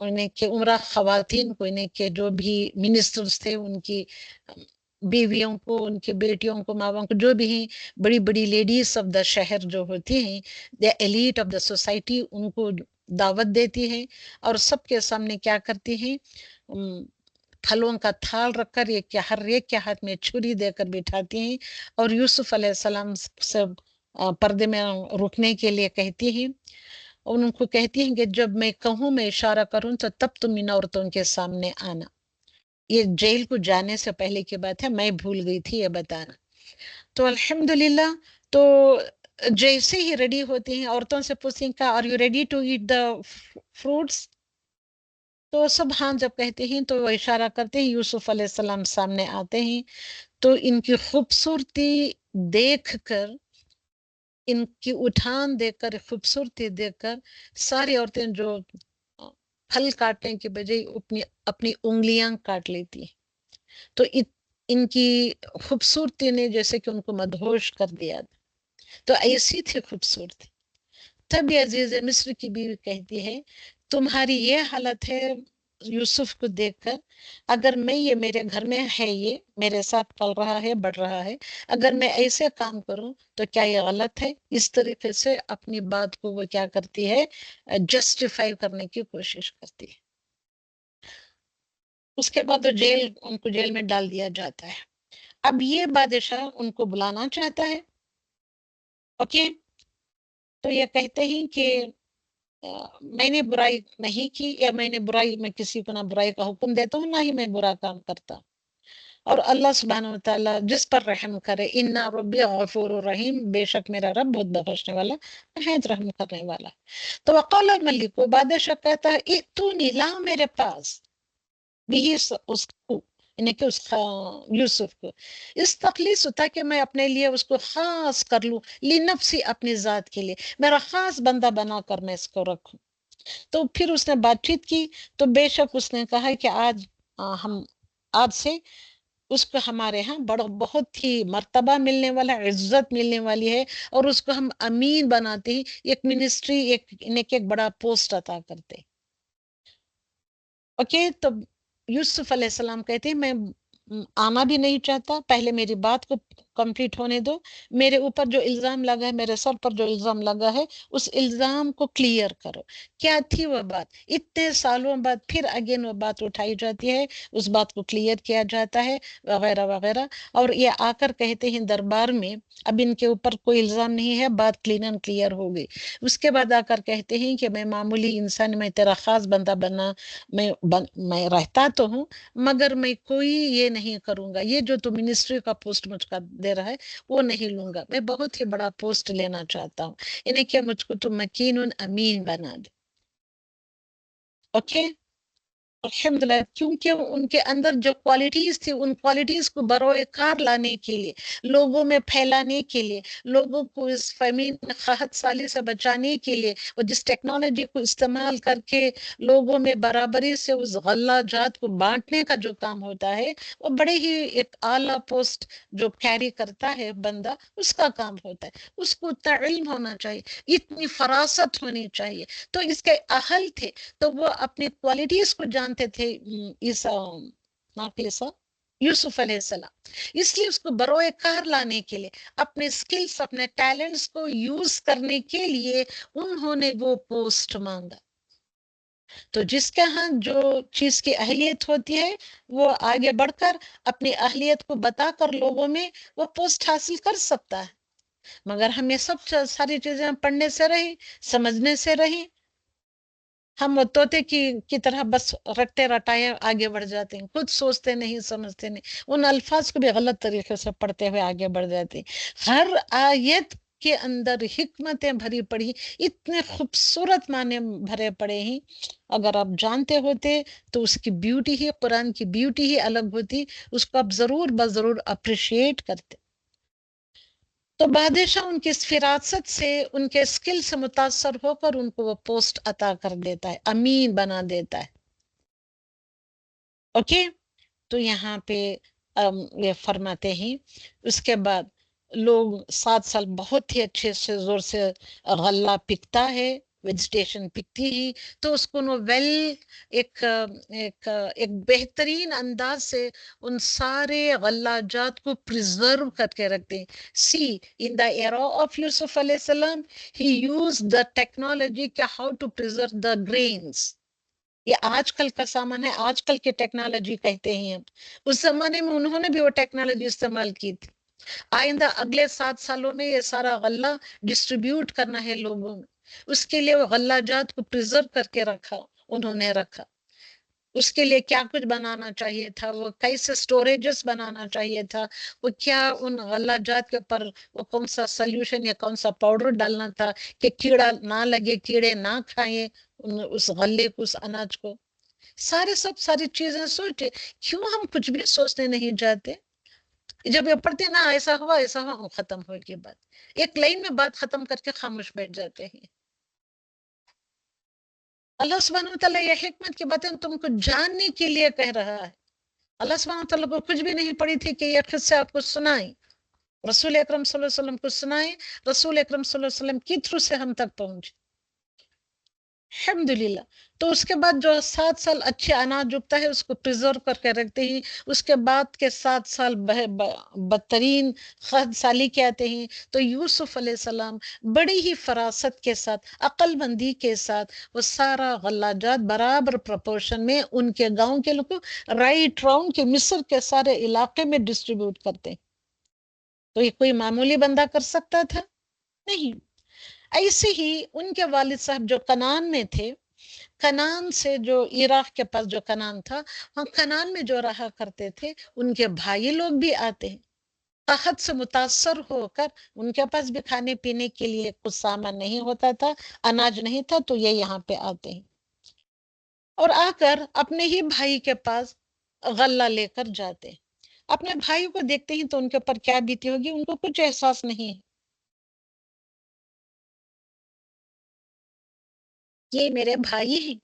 انہیں کے عمرہ خواتین کو، انہیں کے جو بھی منسٹرز تھے ان کی بیویوں کو، ان کی بیٹیوں کو، ماں کو، جو بھی ہیں بڑی بڑی لیڈیز آف دا شہر جو ہوتی ہیں، the elite of the society, ان کو دعوت دیتی ہے اور سب کے سامنے کیا کرتی ہیں، پھلوں کا تھال رکھ کر ہر ایک کے ہاتھ میں چھری دے کر بٹھاتی ہیں اور یوسف علیہ السلام سے پردے میں رکنے کے لیے کہتی ہیں، اور ان کو کہتی ہیں کہ جب میں کہوں، میں اشارہ کروں تو تب تم ان عورتوں کے سامنے آنا۔ یہ جیل کو جانے سے پہلے کی بات ہے، میں بھول گئی تھی یہ بتانا۔ تو الحمدللہ، تو جیسے ہی ریڈی ہوتی ہیں عورتوں سے پوچھیں کہ are you ready to eat the fruits, تو سب ہاں جب کہتے ہیں تو وہ اشارہ کرتے ہیں، یوسف علیہ السلام سامنے آتے ہیں، تو ان کی خوبصورتی دیکھ کر، ان کی اٹھان دیکھ کر، خوبصورتی دیکھ کر ساری عورتیں جو پھل کاٹنے کے بجائے اپنی انگلیاں کاٹ لیتی ہیں۔ تو ان کی خوبصورتی نے جیسے کہ ان کو مدہوش کر دیا، تو ایسی تھی خوبصورتی۔ تب یہ عزیز مصر کی بیوی کہتی ہے، تمہاری یہ حالت ہے یوسف کو دیکھ کر، اگر میں یہ میرے گھر میں ہے، یہ میرے ساتھ پل رہا ہے، بڑھ رہا ہے، اگر میں ایسے کام کروں تو کیا یہ غلط ہے؟ اس طریقے سے اپنی بات کو وہ کیا کرتی ہے، جسٹیفائی کرنے کی کوشش کرتی ہے۔ اس کے بعد ان کو جیل میں ڈال دیا جاتا ہے۔ اب یہ بادشاہ ان کو بلانا چاہتا ہے، اوکے، تو یہ کہتے ہیں کہ میں نے برائی نہیں کی، یا میں کسی کو نہ برائی کا حکم دیتا ہوں، نہ ہی میں برا کام کرتا، اور اللہ سبحانہ وتعالیٰ جس پر رحم کرے، اِنَّ رَبِّي غَفُورٌ رَحِيمٌ، بے شک میرا رب بہت بخشنے والا، نہایت رحم کرنے والا۔ تو وقال الملک، بادشاہ کہتا ہے، ائتونی، لاؤ میرے پاس، بھی اس کو، یعنی کہ یوسف کو، استخلص، تاکہ میں اپنے لیے اس کو خاص کر لوں، لنفسی، اپنی ذات کے لیے میرا خاص بندہ بنا کر میں اس کو رکھوں۔ تو پھر اس نے بات چیت کی، تو بے شک اس نے کہا کہ آج سے اس کو ہمارے ہاں بہت ہی مرتبہ ملنے والا، عزت ملنے والی ہے، اور اس کو ہم امین بناتے ہیں، ایک منسٹری، ایک بڑا پوسٹ عطا کرتے۔ اوکے، تو یوسف علیہ السلام کہتے ہیں، میں آنا بھی نہیں چاہتا، پہلے میری بات کو کمپلیٹ ہونے دو، میرے اوپر جو الزام لگا ہے، میرے سر پر جو الزام لگا ہے، اس الزام کو کلیئر کرو۔ کیا تھی وہ بات؟ اتنے سالوں بعد پھر اگین وہ بات اٹھائی جاتی ہے، اس بات کو کلیئر کیا جاتا ہے، وغیرہ وغیرہ، اور یہ آ کر کہتے ہیں دربار میں، اب ان کے اوپر کوئی الزام نہیں ہے، بات کلین اینڈ کلیئر ہو گئی۔ اس کے بعد آ کر کہتے ہیں کہ میں معمولی انسان، میں تیرا خاص بندہ بنا، میں رہتا تو ہوں، مگر میں کوئی یہ نہیں کروں گا، یہ جو تو منسٹری کا پوسٹ مجھ کا دے رہا ہے وہ نہیں لوں گا، میں بہت ہی بڑا پوسٹ لینا چاہتا ہوں، یعنی کہ مجھ کو تو مکین امین بنا دے۔ اوکے، الحمدللہ، کیونکہ ان کے اندر جو کوالٹیز تھی، ان کوالٹیز کو بروئے کار لانے کے لیے، لوگوں میں پھیلانے کے لیے، لوگوں کو اس فیمین قحط سالی سے بچانے کے لیے، وہ جس ٹیکنالوجی کو استعمال کر کے لوگوں میں برابری سے اس غلہ جات کو بانٹنے کا جو کام ہوتا ہے، وہ بڑے ہی ایک اعلیٰ پوسٹ جو کیری کرتا ہے بندہ، اس کا کام ہوتا ہے، اس کو اتنا علم ہونا چاہیے، اتنی فراست ہونی چاہیے، تو اس کے اہل تھے، تو وہ اپنی کوالٹیز کو جانتے تھے، یوسف علیہ السلام، اس لیے اس کو بروئے کار لانے کے لیے، اپنے سکلز، اپنے ٹیلنٹس کو یوز کرنے کے لیے انہوں نے وہ پوسٹ مانگا۔ تو جس کے ہاں جو چیز کی اہلیت ہوتی ہے، وہ آگے بڑھ کر اپنی اہلیت کو بتا کر لوگوں میں وہ پوسٹ حاصل کر سکتا ہے، مگر ہم یہ سب ساری چیزیں پڑھنے سے رہیں، سمجھنے سے رہیں، ہم وہ طوطے کی طرح بس رٹتے رٹائے آگے بڑھ جاتے ہیں، خود سوچتے نہیں، سمجھتے نہیں، ان الفاظ کو بھی غلط طریقے سے پڑھتے ہوئے آگے بڑھ جاتے ہیں۔ ہر آیت کے اندر حکمتیں بھری پڑی، اتنے خوبصورت معنی بھرے پڑے ہیں، اگر آپ جانتے ہوتے تو اس کی بیوٹی ہی، قرآن کی بیوٹی ہی الگ ہوتی، اس کو آپ ضرور بضرور اپریشیٹ کرتے۔ تو بادشاہ ان کی اس فراست سے، ان کے اسکل سے متاثر ہو کر ان کو وہ پوسٹ عطا کر دیتا ہے، امین بنا دیتا ہے۔ اوکے، تو یہاں پہ یہ فرماتے ہیں، اس کے بعد لوگ 7 سال بہت ہی اچھے سے زور سے غلہ پکتا ہے، ویجیٹیشن پکتی ہی تو اس کو ویل ایک بہترین انداز سے ان سارے غلہ جات کو پریزرو کر کے رکھتے ہیں. سی ان دا ایرا آف یوسف علیہ السلام ہی یوز دا ٹیکنالوجی کہ how to preserve the grains. یہ آج کل کا سامان ہے، آج کل کی ٹیکنالوجی کہتے ہیں ہم. اس زمانے میں انہوں نے بھی وہ ٹیکنالوجی استعمال کی تھی. آئندہ اگلے 7 سالوں میں یہ سارا غلہ ڈسٹریبیوٹ کرنا ہے لوگوں میں، اس کے لیے وہ غلہ جات کو پریزرو کر کے رکھا، انہوں نے رکھا. اس کے لیے کیا کچھ بنانا چاہیے تھا، وہ کیسے سٹوریجز بنانا چاہیے تھا، وہ کیا ان غلہ جات کے اوپر وہ کون سا سلیوشن یا کون سا پاؤڈر ڈالنا تھا کہ کیڑا نہ لگے، کیڑے نہ کھائیں اس غلے کو، اس اناج کو. ساری چیزیں سوچے. کیوں ہم کچھ بھی سوچنے نہیں جاتے؟ جب یہ پڑھتے نا ایسا ہوا ختم ہو گئی بات، ایک لائن میں بات ختم کر کے خاموش بیٹھ جاتے ہیں. اللہ سبحانہ وتعالیٰ یہ حکمت کی باتیں تم کو جاننے کے لیے کہہ رہا ہے. اللہ سبحانہ وتعالیٰ کو کچھ بھی نہیں پڑی تھی کہ یہ قصے آپ کو سنائیں، رسول اکرم صلی اللہ علیہ وسلم کو سنائیں، رسول اکرم صلی اللہ علیہ وسلم کی تھرو سے ہم تک پہنچے الحمدللہ. تو اس کے بعد جو 7 سال اچھے اناج اگتا ہے اس کو پریزرو کر کے رکھتے ہیں. اس کے بعد کے 7 سال بدترین خرد سالی کے آتے ہیں. تو یوسف علیہ السلام بڑی ہی فراست کے ساتھ، عقل مندی کے ساتھ وہ سارا غلہ جات برابر پروپورشن میں ان کے گاؤں کے لوگوں رائٹ راؤنڈ کے مصر کے سارے علاقے میں ڈسٹریبیوٹ کرتے ہیں. تو یہ کوئی معمولی بندہ کر سکتا تھا؟ نہیں. ایسے ہی ان کے والد صاحب جو کنان میں تھے، کنان سے جو عراق کے پاس جو کنان تھا، وہاں کنان میں جو رہا کرتے تھے ان کے بھائی لوگ بھی آتے ہیں. قحط سے متاثر ہو کر ان کے پاس بھی کھانے پینے کے لیے کچھ سامان نہیں ہوتا تھا، اناج نہیں تھا، تو یہ یہاں پہ آتے ہیں اور آ کر اپنے ہی بھائی کے پاس غلہ لے کر جاتے ہیں. اپنے بھائی کو دیکھتے ہیں تو ان کے اوپر کیا بیتی ہوگی، ان کو کچھ احساس نہیں ہے. یہ میرے بھائی ہیں،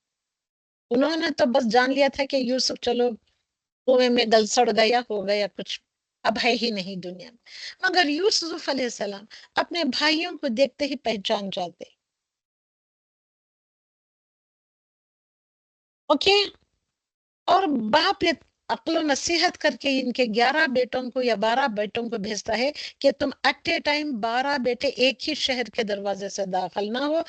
انہوں نے تو بس جان لیا تھا کہ یوسف چلو کنویں میں گل سڑ گیا، ہو گیا کچھ، اب ہے ہی نہیں دنیا میں. مگر یوسف علیہ السلام اپنے بھائیوں کو دیکھتے ہی پہچان جاتے. اوکے. اور باپ یہ عقل و نصیحت کر کے ان کے 11 بیٹوں کو یا 12 بیٹوں کو بھیجتا ہے کہ تم ایٹ اے ٹائم 12 بیٹے ایک ہی شہر کے دروازے سے داخل نہ ہو،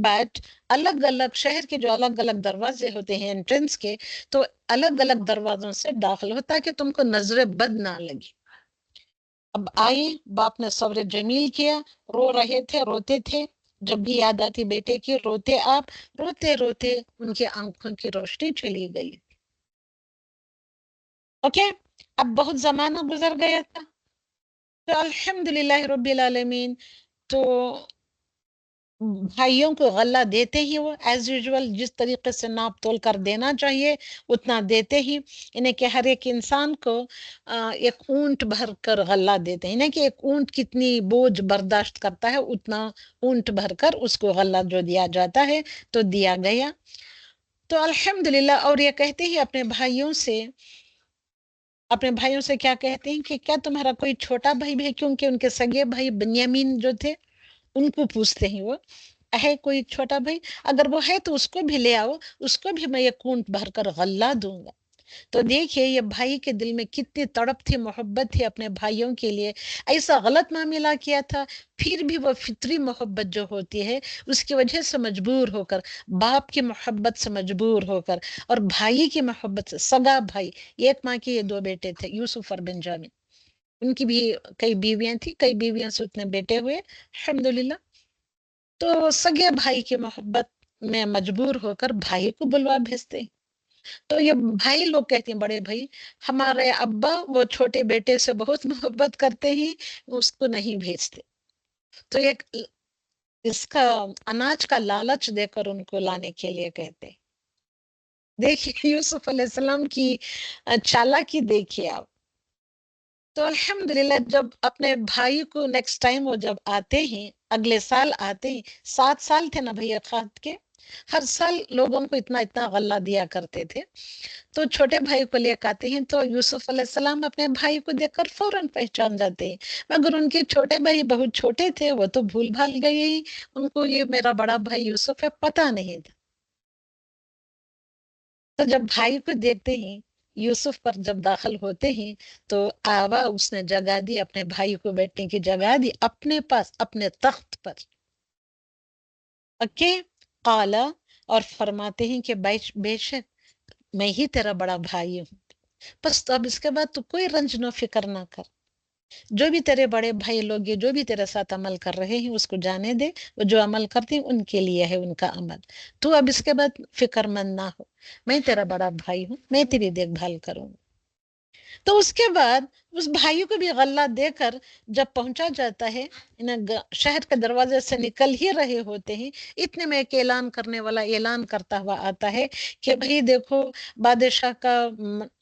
بٹ الگ الگ شہر کے جو الگ الگ دروازے ہوتے ہیں انٹرنس کے، تو الگ الگ دروازوں سے داخل ہو تاکہ تم کو نظر بد نہ لگے. اب آئے، باپ نے صبر جمیل کیا، رو رہے تھے، روتے تھے. جب بھی یاد آتی بیٹے کی روتے، آپ روتے روتے ان کی آنکھوں کی روشنی چلی گئی. اوکے. اب بہت زمانہ گزر گیا تھا تو الحمدللہ رب العالمین تو بھائیوں کو غلہ دیتے ہی وہ ایز یوزول جس طریقے سے ناپ تول کر دینا چاہیے اتنا دیتے ہی. انہیں کہ ہر ایک انسان کو ایک اونٹ بھر کر غلہ دیتے ہیں، انہیں کہ ایک اونٹ کتنی بوجھ برداشت کرتا ہے اتنا اونٹ بھر کر اس کو غلہ جو دیا جاتا ہے تو دیا گیا. تو الحمدللہ. اور یہ کہتے ہی اپنے بھائیوں سے کیا کہتے ہیں کہ کیا تمہارا کوئی چھوٹا بھائی بھی ہے، کیونکہ ان کے سگے بھائی بنیامین جو تھے ان کو پوچھتے ہیں وہ ہے کوئی چھوٹا بھائی، اگر وہ ہے تو اس کو بھی لے آؤ، اس کو بھی میں یہ اونٹ بھر کر غلہ دوں گا. تو دیکھیے یہ بھائی کے دل میں کتنی تڑپ تھی، محبت تھی اپنے بھائیوں کے لیے. ایسا غلط معاملہ کیا تھا، پھر بھی وہ فطری محبت جو ہوتی ہے اس کی وجہ سے مجبور ہو کر، باپ کی محبت سے مجبور ہو کر اور بھائی کی محبت سے، سگا بھائی، ایک ماں کے یہ 2 بیٹے تھے یوسف اور بنجامن. ان کی بھی کئی بیویاں تھیں، کئی بیویاں سے اتنے بیٹے ہوئے الحمدللہ. تو سگے بھائی کی محبت میں مجبور ہو کر بھائی کو بلوا بھیجتے ہیں. تو یہ بھائی لوگ کہتے ہیں بڑے بھائی ہمارے ابا وہ چھوٹے بیٹے سے بہت محبت کرتے ہیں، اس کو نہیں بھیجتے. تو ایک اس کا اناج کا لالچ دے کر ان کو لانے کے لیے کہتے. دیکھیے یوسف علیہ السلام کی چالاکی دیکھیے آپ. تو الحمدللہ جب اپنے بھائی کو نیکسٹ ٹائم وہ جب آتے ہیں، اگلے سال آتے ہیں، 7 سال تھے نا بھیا خات کے، ہر سال لوگوں کو اتنا اتنا غلہ دیا کرتے تھے. تو چھوٹے بھائی کو لے کے آتے ہیں تو یوسف علیہ السلام اپنے بھائی کو دیکھ کر فوراً پہچان جاتے ہیں. مگر ان کے چھوٹے بھائی بہت چھوٹے تھے، وہ تو بھول بھال گئے ہی، ان کو یہ میرا بڑا بھائی یوسف ہے پتہ نہیں تھا. تو جب بھائی کو دیکھتے ہیں، یوسف پر جب داخل ہوتے ہیں تو آوا اس نے جگہ دی، اپنے بھائی کو بیٹھنے کی جگہ دی اپنے پاس اپنے تخت پر. اوکے. قالا، اور فرماتے ہیں کہ بے شک میں ہی تیرا بڑا بھائی ہوں، بس تو اب اس کے بعد تو کوئی رنج نو فکر نہ کر. جو بھی تیرے بڑے بھائی لوگ یہ جو بھی تیرے ساتھ عمل کر رہے ہیں اس کو جانے دے، وہ جو عمل کرتے ہیں ان کے لیے ہے ان کا عمل، تو اب اس کے بعد فکر مند نہ ہو، میں تیرا بڑا بھائی ہوں، میں تیری دیکھ بھال کروں. تو اس کے بعد اس بھائی کو بھی غلہ دے کر جب پہنچا جاتا ہے، شہر کے دروازے سے نکل ہی رہے ہوتے ہیں، اتنے میں ایک اعلان کرنے والا اعلان کرتا ہوا آتا ہے کہ بھئی دیکھو بادشاہ کا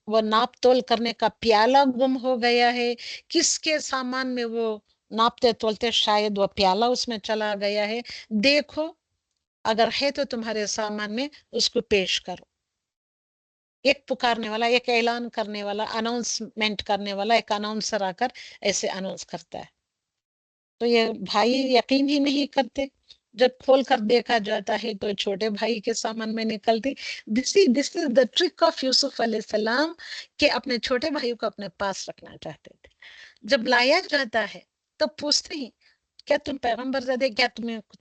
وہ ناپ تول کرنے کا پیالہ گم ہو گیا ہے. کس کے سامان میں وہ ناپتے تولتے شاید وہ پیالہ اس میں چلا گیا ہے، دیکھو اگر ہے تو تمہارے سامان میں اس کو پیش کرو. ایک پکارنے والا، ایک اعلان کرنے والا، اناؤنسمنٹ کرنے والا ایک اناؤنسر آ کر ایسے اناؤنس کرتا ہے. تو یہ بھائی یقین ہی نہیں کرتے، جب کھول کر دیکھا جاتا ہے تو چھوٹے بھائی کے سامان میں نکلتی. دس از دا ٹرک آف یوسف علیہ السلام کہ اپنے چھوٹے بھائی کو اپنے پاس رکھنا چاہتے تھے. جب لایا جاتا ہے تو پوچھتے ہیں کیا تم پیغمبر زادے، کیا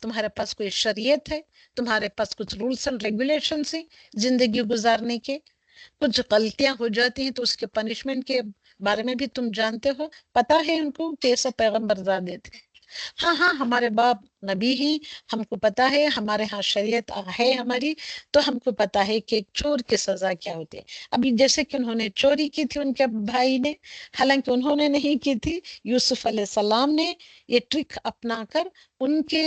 تمہارے پاس کوئی شریعت ہے، تمہارے پاس کچھ رولس اینڈ ریگولیشنز ہیں زندگی گزارنے کے؟ کچھ غلطیاں ہو جاتی ہیں تو اس کے پنشمنٹ کے بارے میں بھی تم جانتے ہو، پتہ ہے ان کو کیسے پیغمبر زادے تھے؟ ہاں ہاں ہمارے باپ نبی ہی، ہم کو پتا ہے، ہمارے ہاں شریعت ہے ہماری، تو ہم کو پتا ہے کہ چور کی سزا کیا ہوتی ہے. ابھی جیسے کہ انہوں نے چوری کی تھی ان کے بھائی نے، حالانکہ انہوں نے نہیں کی تھی، یوسف علیہ السلام نے یہ ٹرک اپنا کر ان کے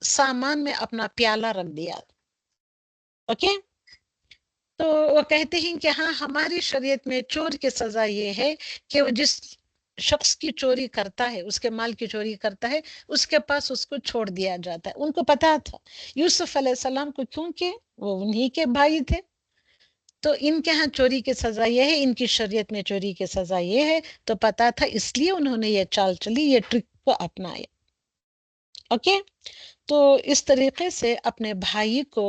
سامان میں اپنا پیالہ رکھ دیا. اوکے. تو وہ کہتے ہیں کہ ہاں ہماری شریعت میں چور کی سزا یہ ہے کہ وہ جس شخص کی چوری کرتا ہے، اس کے مال کی چوری کرتا ہے، اس کے پاس اس کو چھوڑ دیا جاتا ہے. ان کو پتا تھا یوسف علیہ السلام کو، کیونکہ وہ انہی کے بھائی تھے، تو ان کے ہاں چوری کی سزا یہ ہے، ان کی شریعت میں چوری کی سزا یہ ہے، تو پتا تھا اس لیے انہوں نے یہ چال چلی، یہ ٹرک کو اپنایا. اوکے. تو اس طریقے سے اپنے بھائی کو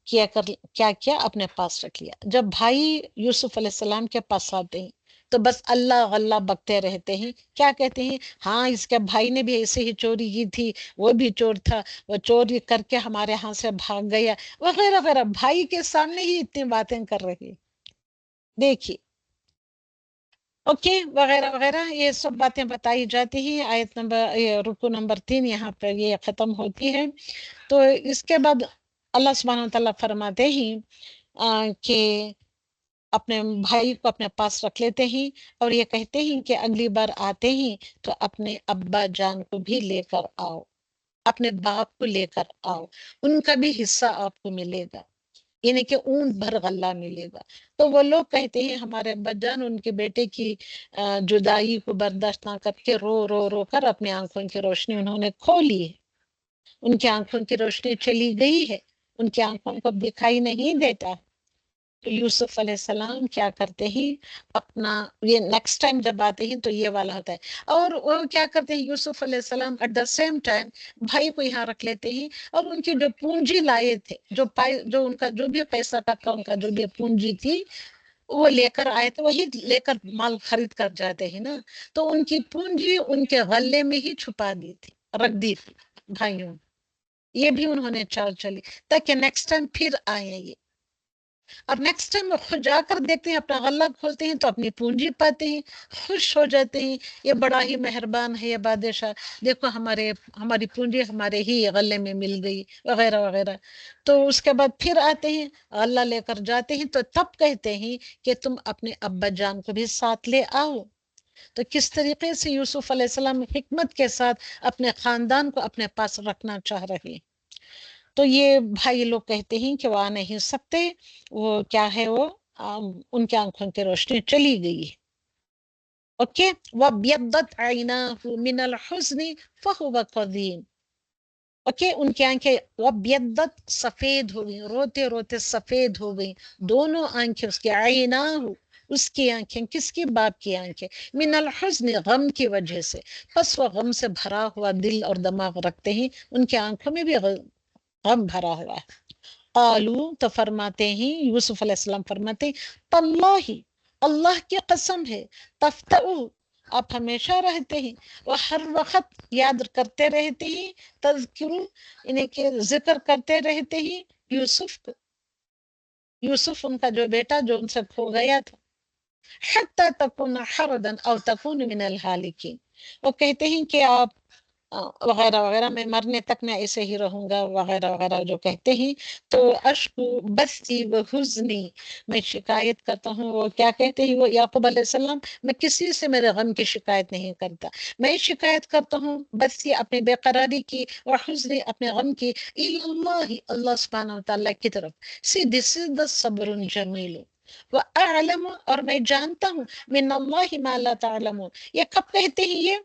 کیا اپنے پاس رکھ لیا. جب بھائی یوسف علیہ السلام کے پاس آتے ہیں تو بس اللہ اللہ بکتے رہتے ہیں. کیا کہتے ہیں؟ ہاں اس کے بھائی نے بھی ایسے ہی چوری کی تھی، وہ بھی چور تھا، وہ چوری کر کے ہمارے ہاں سے بھاگ گیا، وغیرہ وغیرہ. بھائی کے سامنے ہی اتنی باتیں کر رہی. دیکھیے. اوکے. وغیرہ وغیرہ یہ سب باتیں بتائی جاتی ہیں. آیت نمبر رکو نمبر 3 یہاں پر یہ ختم ہوتی ہے. تو اس کے بعد اللہ سبحانہ وتعالیٰ فرماتے ہیں کہ اپنے بھائی کو اپنے پاس رکھ لیتے ہیں اور یہ کہتے ہیں کہ اگلی بار آتے ہیں تو اپنے ابا جان کو بھی لے کر آؤ، اپنے باپ کو لے کر آؤ، ان کا بھی حصہ آپ کو ملے گا، یعنی کہ اونٹ بھر غلہ ملے گا. تو وہ لوگ کہتے ہیں ہمارے ابا جان ان کے بیٹے کی جدائی کو برداشت نہ کر کے رو رو رو کر اپنی آنکھوں کی روشنی انہوں نے کھو لی ہے، ان کی آنکھوں کی روشنی چلی گئی ہے، ان کی آنکھوں کو دکھائی نہیں دیتا. تو یوسف علیہ السلام کیا کرتے ہیں، اپنا یہ نیکسٹ ٹائم جب آتے ہیں تو یہ والا ہوتا ہے. اور وہ کیا کرتے ہیں یوسف علیہ السلام ایٹ دا سیم ٹائم بھائی کو یہاں رکھ لیتے ہیں، اور ان کی جو پونجی لائے تھے، جو ان کا جو بھی پیسہ ٹکا ان کا جو بھی پونجی تھی وہ لے کر آئے تھے، وہی لے کر مال خرید کر جاتے ہیں نا، تو ان کی پونجی ان کے غلے میں ہی چھپا دی تھی، رکھ دی تھی بھائیوں. یہ بھی انہوں نے چال چلی تاکہ نیکسٹ ٹائم پھر آئیں یہ. اور نیکسٹ ٹائم وہ خود جا کر دیکھتے ہیں، اپنا غلہ کھولتے ہیں تو اپنی پونجی پاتے ہیں، خوش ہو جاتے ہیں، یہ بڑا ہی مہربان ہے یہ بادشاہ، دیکھو ہماری پونجی ہمارے ہی غلے میں مل گئی، وغیرہ وغیرہ. تو اس کے بعد پھر آتے ہیں، غلہ لے کر جاتے ہیں تو تب کہتے ہیں کہ تم اپنے ابا جان کو بھی ساتھ لے آؤ. تو کس طریقے سے یوسف علیہ السلام حکمت کے ساتھ اپنے خاندان کو اپنے پاس رکھنا چاہ رہے ہیں. تو یہ بھائی لوگ کہتے ہیں کہ وہ آ نہیں سکتے، وہ کیا ہے، وہ ان کے آنکھوں کی روشنی چلی گئی ہے. اوکے. وَبْيَضَّتْ عَيْنَاهُ مِنَ الْحُزْنِ فَهُوَ كَظِيمٌ. اوکے، ان کی آنکھیں وبیضت سفید ہو گئی، روتے روتے سفید ہو گئی دونوں آنکھیں اس کی، عینا اس کی آنکھیں، کس کی؟ باپ کی آنکھیں، من الحزن غم کی وجہ سے، پس وہ غم سے بھرا ہوا دل اور دماغ رکھتے ہیں، ان کی آنکھوں میں بھی غم بھرا ہوا ہے۔ قالو تو فرماتے ہیں، یوسف علیہ السلام فرماتے ہیں، تاللہ اللہ کی قسم ہے، تفتؤ آپ ہمیشہ رہتے ہیں، وہ ہر وقت یاد کرتے رہتے ہیں، تذکرو انہیں کے ذکر کرتے رہتے ہیں یوسف کو، یوسف ان کا جو بیٹا جو ان سے کھو گیا تھا، حتی تکون حردا او تکون من الحالکین، وہ کہتے ہیں کہ آپ وغیرہ وغیرہ، میں مرنے تک میں ایسے ہی رہوں گا وغیرہ وغیرہ جو کہتے ہیں۔ تو اشکو بستی و حزنی، میں شکایت کرتا ہوں، وہ کیا کہتے ہیں وہ یعقوب علیہ السلام، میں کسی سے میرے غم کی شکایت نہیں کرتا، میں شکایت کرتا ہوں بستی اپنی بے قراری کی، اور حزنی اپنے غم کی، اللہ اللہ سبحانہ وتعالیٰ کی طرف، سی دس از دا صبر جمیل، وَأَعْلَمُ اور میں جانتا ہوں، من اللہ ما لا تعلمون، یہ کب کہتے ہیں یہ؟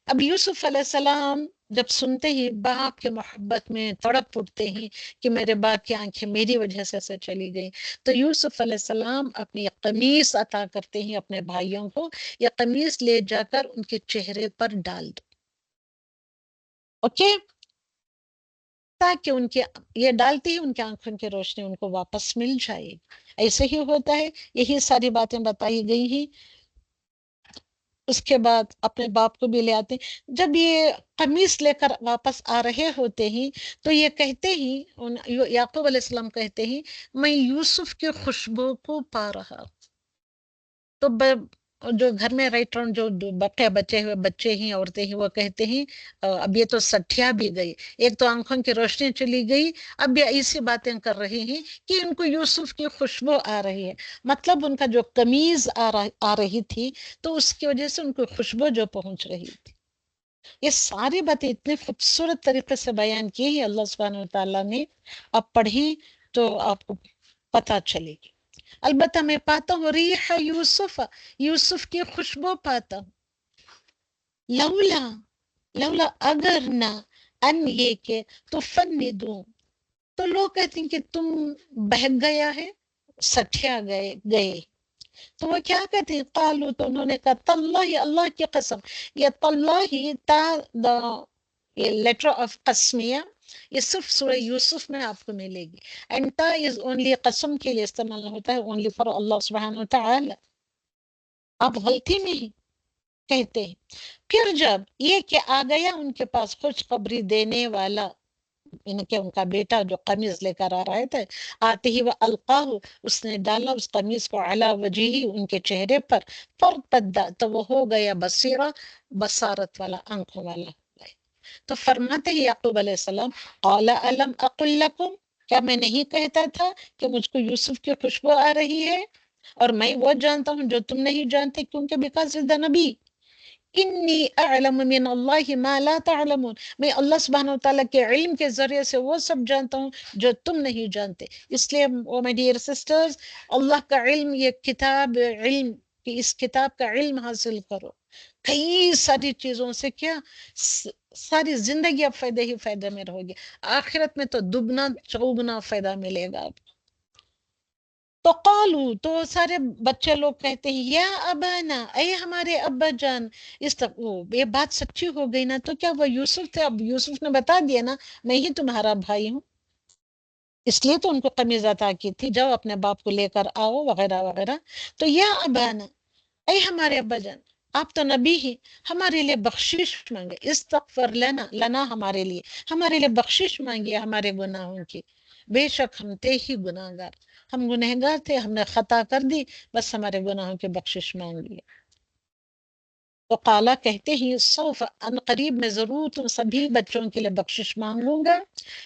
اب یوسف علیہ السلام جب سنتے ہی باپ کے محبت میں تڑپ اٹھتے ہیں کہ میرے باپ کی آنکھیں میری وجہ سے چلی گئیں، تو یوسف علیہ السلام اپنی قمیص عطا کرتے ہیں اپنے بھائیوں کو، یہ قمیص لے جا کر ان کے چہرے پر ڈال دو، اوکے، تاکہ ان کے، یہ ڈالتے ہی ان کی آنکھوں کی روشنی ان کو واپس مل جائے گی۔ ایسے ہی ہوتا ہے، یہی ساری باتیں بتائی گئی ہیں۔ اس کے بعد اپنے باپ کو بھی لے آتے ہیں، جب یہ قمیص لے کر واپس آ رہے ہوتے ہیں تو یہ کہتے ہیں، یعقوب علیہ السلام کہتے ہیں، میں یوسف کی خوشبو کو پا رہا، تو جو گھر میں رائٹ جو بقیہ بچے ہوئے بچے ہیں، عورتیں ہیں، وہ کہتے ہیں اب یہ تو سٹھیا بھی گئی، ایک تو آنکھوں کی روشنی چلی گئی، اب یہ ایسی باتیں کر رہے ہیں کہ ان کو یوسف کی خوشبو آ رہی ہے، مطلب ان کا جو قمیض آ رہی تھی تو اس کی وجہ سے ان کو خوشبو جو پہنچ رہی تھی۔ یہ ساری باتیں اتنے خوبصورت طریقے سے بیان کی ہیں اللہ سبحانہ وتعالیٰ نے، آپ پڑھیں تو آپ کو پتہ چلے گی۔ البتہ میں پاتا ہوں ریح یوسف، یوسف کی خوشبو پاتا ہوں، لولا لولا اگر نہ، ان یہ کہ تفندوں، تو لوگ کہتے ہیں کہ تم بہک گیا ہے، سٹھیا گئے، تو وہ کیا کہتے ہیں، قالو تو انہوں نے کہا، تاللہ اللہ کی قسم، یہ تاللہ تا دا، یہ لیٹر آف قسمیہ، یہ صرف سورہ یوسف میں آپ کو ملے گی، اینڈ تا از اونلی قسم کے لیے استعمال ہوتا ہے، اونلی فار اللہ سبحانہ وتعالی، آپ غلطی میں ہی کہتے ہیں۔ پھر جب یہ کہ آ گیا ان کے پاس خوشخبری دینے والا، ان کے ان کا بیٹا جو قمیض لے کر آ رہے تھے، آتے ہی وہ القاہ، اس نے ڈالا اس قمیض کو علی وجہی، ان کے چہرے پر، فرتدا تو وہ ہو گیا بصیرہ، بصارت والا، آنکھوں والا ہو گیا۔ تو فرماتے ہیں یعقوب علیہ السلام، قال الم اقل لکم، کیا میں نہیں کہتا تھا کہ مجھ کو یوسف کی خوشبو آ رہی ہے، اور میں وہ جانتا ہوں جو تم نہیں جانتے، کیونکہ بیکاز از دا نبی، انی اعلم من اللہ ما لا تعلمون، میں اللہ سبحانہ وتعالیٰ کے علم کے ذریعے سے وہ سب جانتا ہوں جو تم نہیں جانتے۔ اس لیے my dear sisters، اللہ کا علم، یہ کتاب علم کی، اس کتاب کا علم حاصل کرو، کئی ساری چیزوں سے کیا ساری زندگی اب فائدے ہی فائدے میں رہو گی، آخرت میں تو دگنا چوگنا فائدہ ملے گا۔ تو قالو تو سارے بچے لوگ کہتے ہیں، یا ابانا، اے ہمارے ابا جان، یہ بات سچی ہو گئی نا، تو کیا وہ یوسف تھے؟ اب یوسف نے بتا دیا نا میں ہی تمہارا بھائی ہوں، اس لیے تو ان کو قمیض عطا کی تھی، جاؤ اپنے باپ کو لے کر آؤ وغیرہ وغیرہ۔ تو یا ابانا، اے ہمارے ابا جان، آپ تو نبی ہی، ہمارے لیے بخشش مانگے، استغفر لنا ہمارے لیے بخشش مانگیے ہمارے گناہوں کی، بے شک ہم تھے ہی گناہ گار، ہم گنہگار تھے، ہم نے خطا کر دی، بس ہمارے گناہوں کی بخشش مانگ لیے۔ تو قالا کہتے ہیں، سوف ان قریب میں ضرور تم سبھی بچوں کے لیے بخشش مانگوں گا،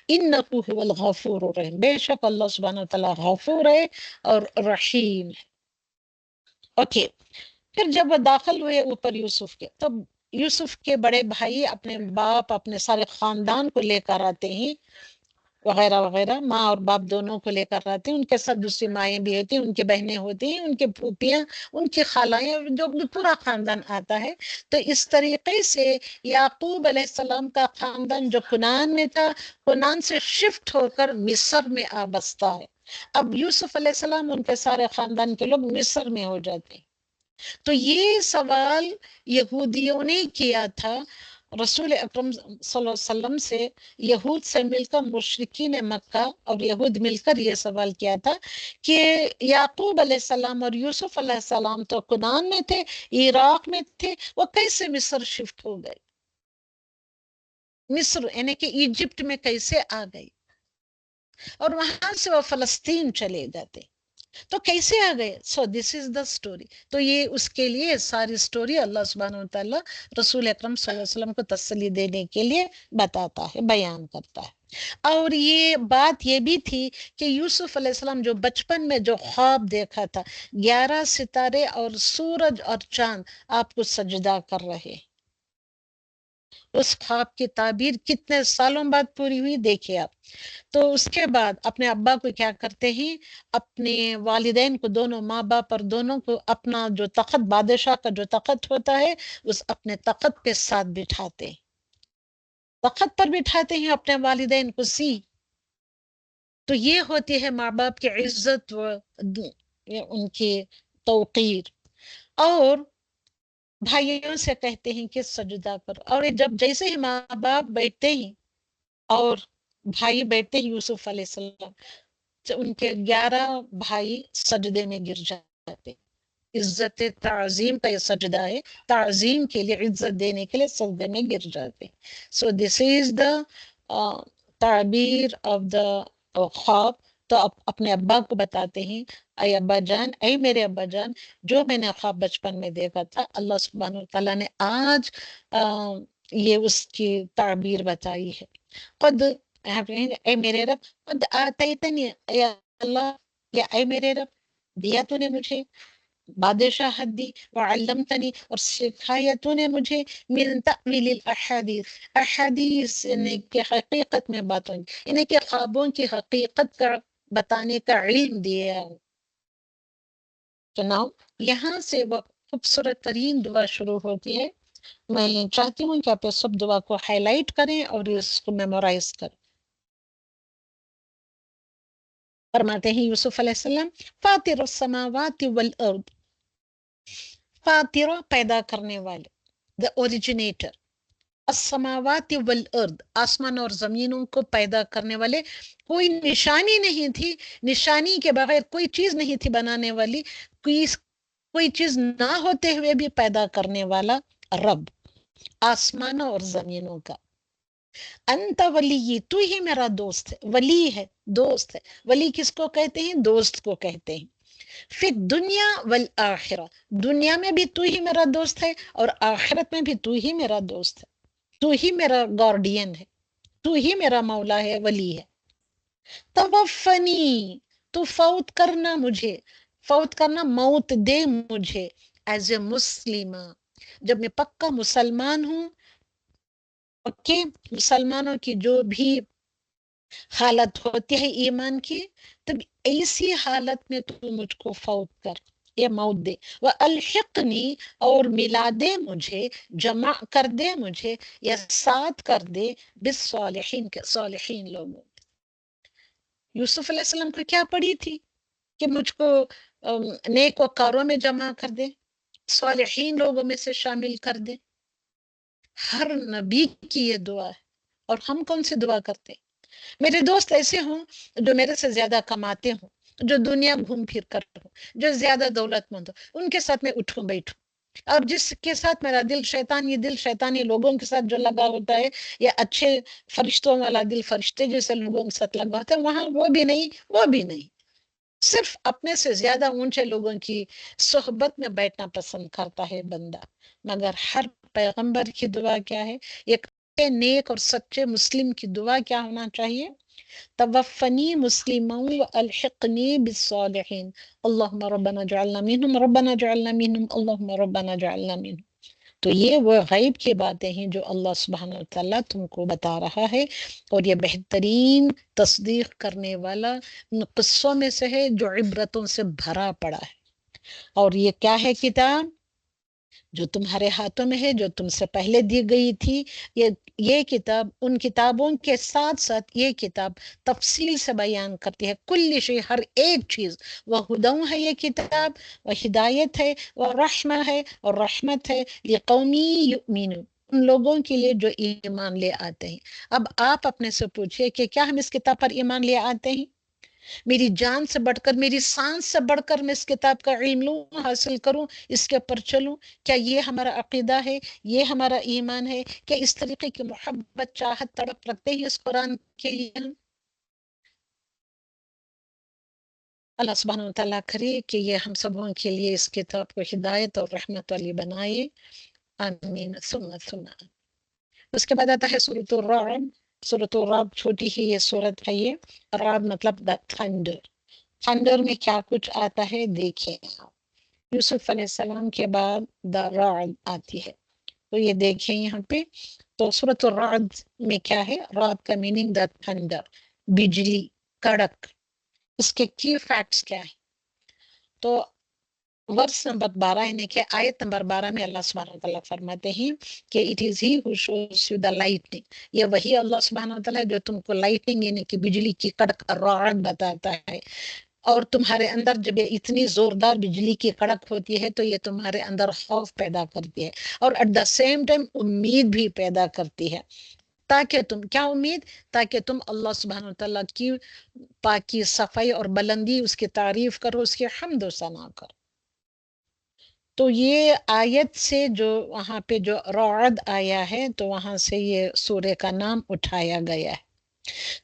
انہ هو الغفور الرحیم، بے شک اللہ سبحانہ وتعالیٰ غفور ہے اور رحیم ہے۔ اوکے، پھر جب وہ داخل ہوئے اوپر یوسف کے، تب یوسف کے بڑے بھائی اپنے باپ اپنے سارے خاندان کو لے کر آتے ہیں وغیرہ وغیرہ، ماں اور باپ دونوں کو لے کر آتے ہیں، ان کے ساتھ دوسری مائیں بھی ہوتی ہیں، ان کی بہنیں ہوتی ہیں، ان کی پھوپھیاں، ان کی خالائیں، جو بھی پورا خاندان آتا ہے۔ تو اس طریقے سے یعقوب علیہ السلام کا خاندان جو کنعان میں تھا، کنعان سے شفٹ ہو کر مصر میں آ بستا ہے۔ اب یوسف علیہ السلام ان کے سارے خاندان کے لوگ مصر میں ہو جاتے ہیں۔ تو یہ سوال یہودیوں نے کیا تھا رسول اکرم صلی اللہ علیہ وسلم سے، یہود سے مل کر مشرکین مکہ اور یہود مل کر یہ سوال کیا تھا کہ یعقوب علیہ السلام اور یوسف علیہ السلام تو کنعان میں تھے، عراق میں تھے، وہ کیسے مصر شفٹ ہو گئے؟ مصر یعنی کہ ایجپٹ میں کیسے آ گئے؟ اور وہاں سے وہ فلسطین چلے جاتے، تو کیسے آ گئے؟ سو دس از دا اسٹوری۔ تو یہ اس کے لیے ساری اسٹوری اللہ سبحانہ وتعالیٰ رسول اکرم صلی اللہ علیہ وسلم کو تسلی دینے کے لیے بتاتا ہے، بیان کرتا ہے۔ اور یہ بات یہ بھی تھی کہ یوسف علیہ السلام جو بچپن میں جو خواب دیکھا تھا، 11 ستارے اور سورج اور چاند آپ کو سجدہ کر رہے، اس خواب کی تعبیر کتنے سالوں بعد پوری ہوئی دیکھیے آپ۔ تو اس کے بعد اپنے ابا کو کیا کرتے ہیں، اپنے والدین کو، دونوں ماں باپ اور دونوں کو اپنا جو تخت، بادشاہ کا جو تخت ہوتا ہے، اس اپنے تخت کے ساتھ بٹھاتے ہیں، تخت پر بٹھاتے ہیں اپنے والدین کو سی۔ تو یہ ہوتی ہے ماں باپ کی عزت و ان کی توقیر۔ اور بھائیوں سے کہتے ہیں کہ سجدہ کرو، اور جب جیسے ہی ماں باپ بیٹھتے ہیں اور بھائی بیٹھتے ہیں یوسف علیہ السلام، تو ان کے 11 بھائی سجدے میں گر جاتے، عزت تعظیم کا یہ سجدہ ہے، تعظیم کے لیے، عزت دینے کے لیے سجدے میں گر جاتے۔ سو دس از دا تعبیر آف دا خواب۔ تو اپنے ابا کو بتاتے ہیں، اے ابا جان، اے میرے ابا جان، جو میں نے خواب بچپن میں دیکھا تھا، اللہ سبحانہ وتعالیٰ نے آج یہ اس کی تعبیر بتائی ہے۔ قد، اے میرے رب، قد آتیتنی، اے اللہ، یا اے میرے رب، دیا تو نے مجھے بادشاہت دی، وعلمتنی، اور سکھایا تو نے مجھے، من تأویل الاحادیث، احادیث یعنی کہ حقیقت میں باتوں، یعنی کہ خوابوں کی حقیقت کا بتانے کا علم دیا۔ تو ناؤ یہاں سے وہ خوبصورت ترین دعا شروع ہوتی ہے۔ میں چاہتی ہوں کہ آپ یہ سب دعا کو ہائی لائٹ کریں اور اس کو میمورائز کریں۔ فرماتے ہیں یوسف علیہ السلام، فاطر السماوات والارض، فاطر پیدا کرنے والے، the originator، السماوات والارض، آسمان اور زمینوں کو پیدا کرنے والے، کوئی نشانی نہیں تھی، نشانی کے بغیر کوئی چیز نہیں تھی بنانے والی، کوئی چیز نہ ہوتے ہوئے بھی پیدا کرنے والا رب، آسمانوں اور زمینوں کا۔ انت ولی، تو ہی میرا دوست ہے، ولی ہے، دوست ہے۔ ولی کس کو کہتے ہیں؟ دوست کو کہتے ہیں۔ فی الدنیا والآخرہ، دنیا میں بھی تو ہی میرا دوست ہے اور آخرت میں بھی تو ہی میرا دوست ہے، تو ہی میرا گارڈین ہے، تو ہی میرا مولا ہے، ولی ہے۔ توفنی، تو فوت کرنا مجھے، فوت کرنا موت دے مجھے، ایز اے مسلمہ، جب میں پکا مسلمان ہوں، اوکے، مسلمانوں کی جو بھی حالت ہوتی ہے ایمان کی، تب ایسی حالت میں تو مجھ کو فوت کر، یہ موت دے، وَأَلْحِقْنِي، اور ملا دے مجھے، جمع کر دے مجھے، یا ساتھ کر دے، بالصالحین کے صالحین لوگوں۔ یوسف علیہ السلام کو کیا پڑی تھی کہ مجھ کو نیک وکاروں میں جمع کر دے، صالحین لوگوں میں سے شامل کر دے۔ ہر نبی کی یہ دعا ہے، اور ہم کون سی دعا کرتے ہیں؟ میرے دوست ایسے ہوں جو میرے سے زیادہ کماتے ہوں، جو دنیا گھوم پھر کر ہوں، جو زیادہ دولت مند ہو، ان کے ساتھ میں اٹھوں بیٹھوں۔ اور جس کے ساتھ میرا دل شیطانی لوگوں کے ساتھ جو لگا ہوتا ہے، یا اچھے فرشتوں والا دل فرشتے جیسے لوگوں کے ساتھ لگا ہوتا ہے، وہاں وہ بھی نہیں، صرف اپنے سے زیادہ اونچے لوگوں کی صحبت میں بیٹھنا پسند کرتا ہے بندہ۔ مگر ہر پیغمبر کی دعا کیا ہے؟ ایک نیک اور سچے مسلم کی دعا کیا ہونا چاہیے؟ توفنی مسلما والحقنی بالصالحین، اللہم ربنا جعلنا منہم، ربنا جعلنا منہم، اللہم ربنا جعلنا منہم۔ تو یہ وہ غیب کی باتیں ہیں جو اللہ سبحانہ و تعالیٰ تم کو بتا رہا ہے، اور یہ بہترین تصدیق کرنے والا ان قصوں میں سے ہے جو عبرتوں سے بھرا پڑا ہے۔ اور یہ کیا ہے کتاب جو تمہارے ہاتھوں میں ہے، جو تم سے پہلے دی گئی تھی، یہ کتاب ان کتابوں کے ساتھ ساتھ یہ کتاب تفصیل سے بیان کرتی ہے کل شے، ہر ایک چیز۔ وہ ہدیٰ ہے یہ کتاب، وہ ہدایت ہے، وہ رحمہ ہے اور رحمت ہے، لقومی یؤمنون، ان لوگوں کے لیے جو ایمان لے آتے ہیں۔ اب آپ اپنے سے پوچھئے کہ کیا ہم اس کتاب پر ایمان لے آتے ہیں؟ میری جان سے بڑھ کر، میری سانس سے بڑھ کر میں اس کتاب کا علم لوں، حاصل کروں، اس کے پر چلوں؟ کیا یہ ہمارا عقیدہ ہے؟ یہ ہمارا ایمان ہے؟ کیا اس طریقے کی محبت، چاہت، تڑپ رکھتے ہیں اس قرآن کے لیے ہم؟ اللہ سبحانہ و تعالیٰ کرے کہ یہ ہم سبوں کے لیے اس کتاب کو ہدایت اور رحمت والی بنائے، آمین ثم ثم۔ اس کے بعد آتا ہے سورۃ الرعد۔ سورۃ الرعد چھوٹی ہی یہ سورت ہے، یہ رعد مطلب دا تھنڈر۔ تھنڈر میں کیا کچھ آتا ہے دیکھیں آپ۔ یوسف علیہ السلام کے بعد دا رعد آتی ہے، تو یہ دیکھیں یہاں پہ۔ تو سورۃ الرعد میں کیا ہے؟ رعد کا میننگ دا تھنڈر، بجلی، کڑک۔ اس کے کی فیکٹس کیا ہے؟ تو ورس نمبر 12 یعنی کہ آیت نمبر 12 میں اللہ سبحانہ وتعالیٰ فرماتے ہیں کہ it is he who shows you the lightning, یہ وہی اللہ سبحانہ وتعالیٰ جو تم کو لائٹنگ یعنی کہ بجلی کی کڑک رعد بتاتا ہے۔ اور تمہارے اندر جب یہ اتنی زوردار بجلی کی کڑک ہوتی ہے تو یہ تمہارے اندر خوف پیدا کرتی ہے، اور ایٹ دا سیم ٹائم امید بھی پیدا کرتی ہے، تاکہ تم کیا امید؟ تاکہ تم اللہ سبحانہ وتعالیٰ کی پاکی، صفائی اور بلندی، اس کی تعریف کرو، اس کی حمد و ثنا کرو۔ تو یہ آیت سے جو وہاں پہ جو رعد آیا ہے تو وہاں سے یہ سورہ کا نام اٹھایا گیا ہے۔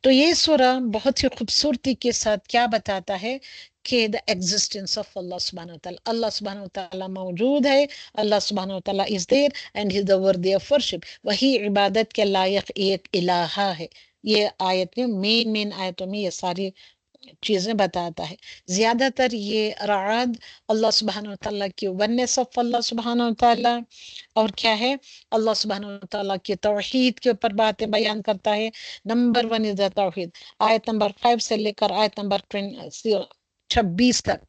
تو یہ سورہ بہت ہی خوبصورتی کے ساتھ کیا بتاتا ہے کہ the existence of اللہ سبحانہ وتعالیٰ، اللہ سبحانہ وتعالیٰ موجود ہے، اللہ سبحانہ وتعالیٰ is there and he is the worthy of worship، وہی عبادت کے لائق ایک الہ ہے۔ یہ آیت میں مین آیتوں میں یہ ساری چیزیں بتاتا ہے۔ زیادہ تر یہ رعد اللہ سبحانہ وتعالیٰ کی ونس آف اللہ سبحانہ وتعالیٰ، اور کیا ہے؟ اللہ سبحانہ وتعالیٰ کی توحید کے اوپر باتیں بیان کرتا ہے۔ نمبر 1 از دا توحید۔ آیت نمبر 5 سے لے کر آیت نمبر 26 تک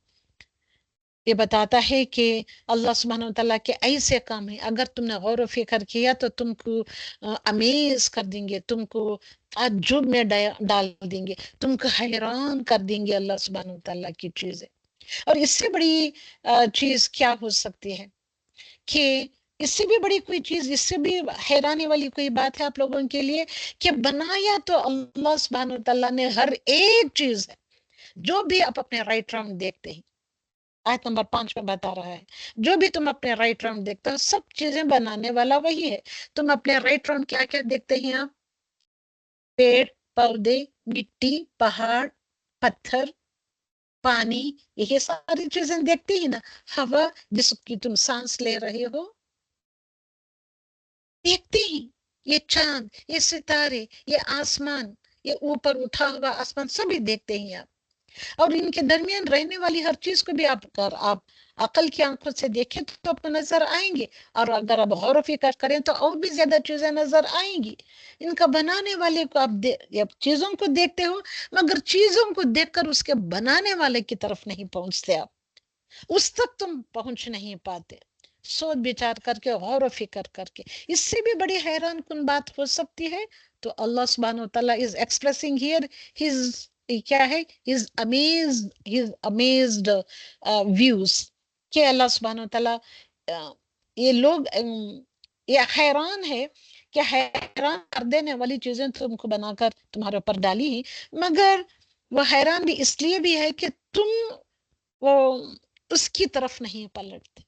یہ بتاتا ہے کہ اللہ سبحانہ وتعالیٰ کے ایسے کام ہیں، اگر تم نے غور و فکر کیا تو تم کو امیز کر دیں گے، تم کو تعجب میں ڈال دیں گے، تم کو حیران کر دیں گے اللہ سبحانہ وتعالیٰ کی چیزیں۔ اور اس سے بڑی چیز کیا ہو سکتی ہے کہ اس سے بھی بڑی کوئی چیز، اس سے بھی حیرانی والی کوئی بات ہے آپ لوگوں کے لیے کہ بنایا تو اللہ سبحانہ وتعالیٰ نے ہر ایک چیز ہے، جو بھی آپ اپنے رائٹ راؤنڈ دیکھتے ہیں۔ آیت نمبر 5 میں بتا رہا ہے جو بھی تم اپنے رائٹ راؤنڈ دیکھتے ہو سب چیزیں بنانے والا وہی ہے۔ تم اپنے رائٹ راؤنڈ کیا کیا دیکھتے ہیں آپ؟ پیڑ، پودے، مٹی، پہاڑ، پتھر، پانی، یہ ساری چیزیں دیکھتے ہی نا۔ ہوا جس کی تم سانس لے رہے ہو دیکھتے ہی، یہ چاند، یہ ستارے، یہ آسمان، یہ اوپر اٹھا ہوا آسمان، سبھی دیکھتے ہیں آپ۔ اور ان کے درمیان رہنے والی ہر چیز کو بھی آپ عقل کی آنکھوں سے دیکھیں تو آپ کو نظر آئیں گے، اور اگر آپ غور و فکر کریں تو اور بھی زیادہ چیزیں نظر آئیں گی۔ ان کا بنانے والے کو آپ چیزوں کو دیکھتے ہو، مگر چیزوں کو دیکھ کر اس کے بنانے والے کی طرف نہیں پہنچتے، آپ اس تک تم پہنچ نہیں پاتے۔ سوچ بچار کر کے، غور و فکر کر کے، اس سے بھی بڑی حیران کن بات ہو سکتی ہے۔ تو اللہ سبحانہ وتعالیٰ is expressing here his کیا ہے his amazed views، کہ اللہ سبحانہ وتعالیٰ یہ لوگ یہ حیران ہے کہ حیران کر دینے والی چیزیں تم کو بنا کر تمہارے اوپر ڈالی ہیں، مگر وہ حیران بھی اس لیے بھی ہے کہ تم وہ اس کی طرف نہیں پلٹتے،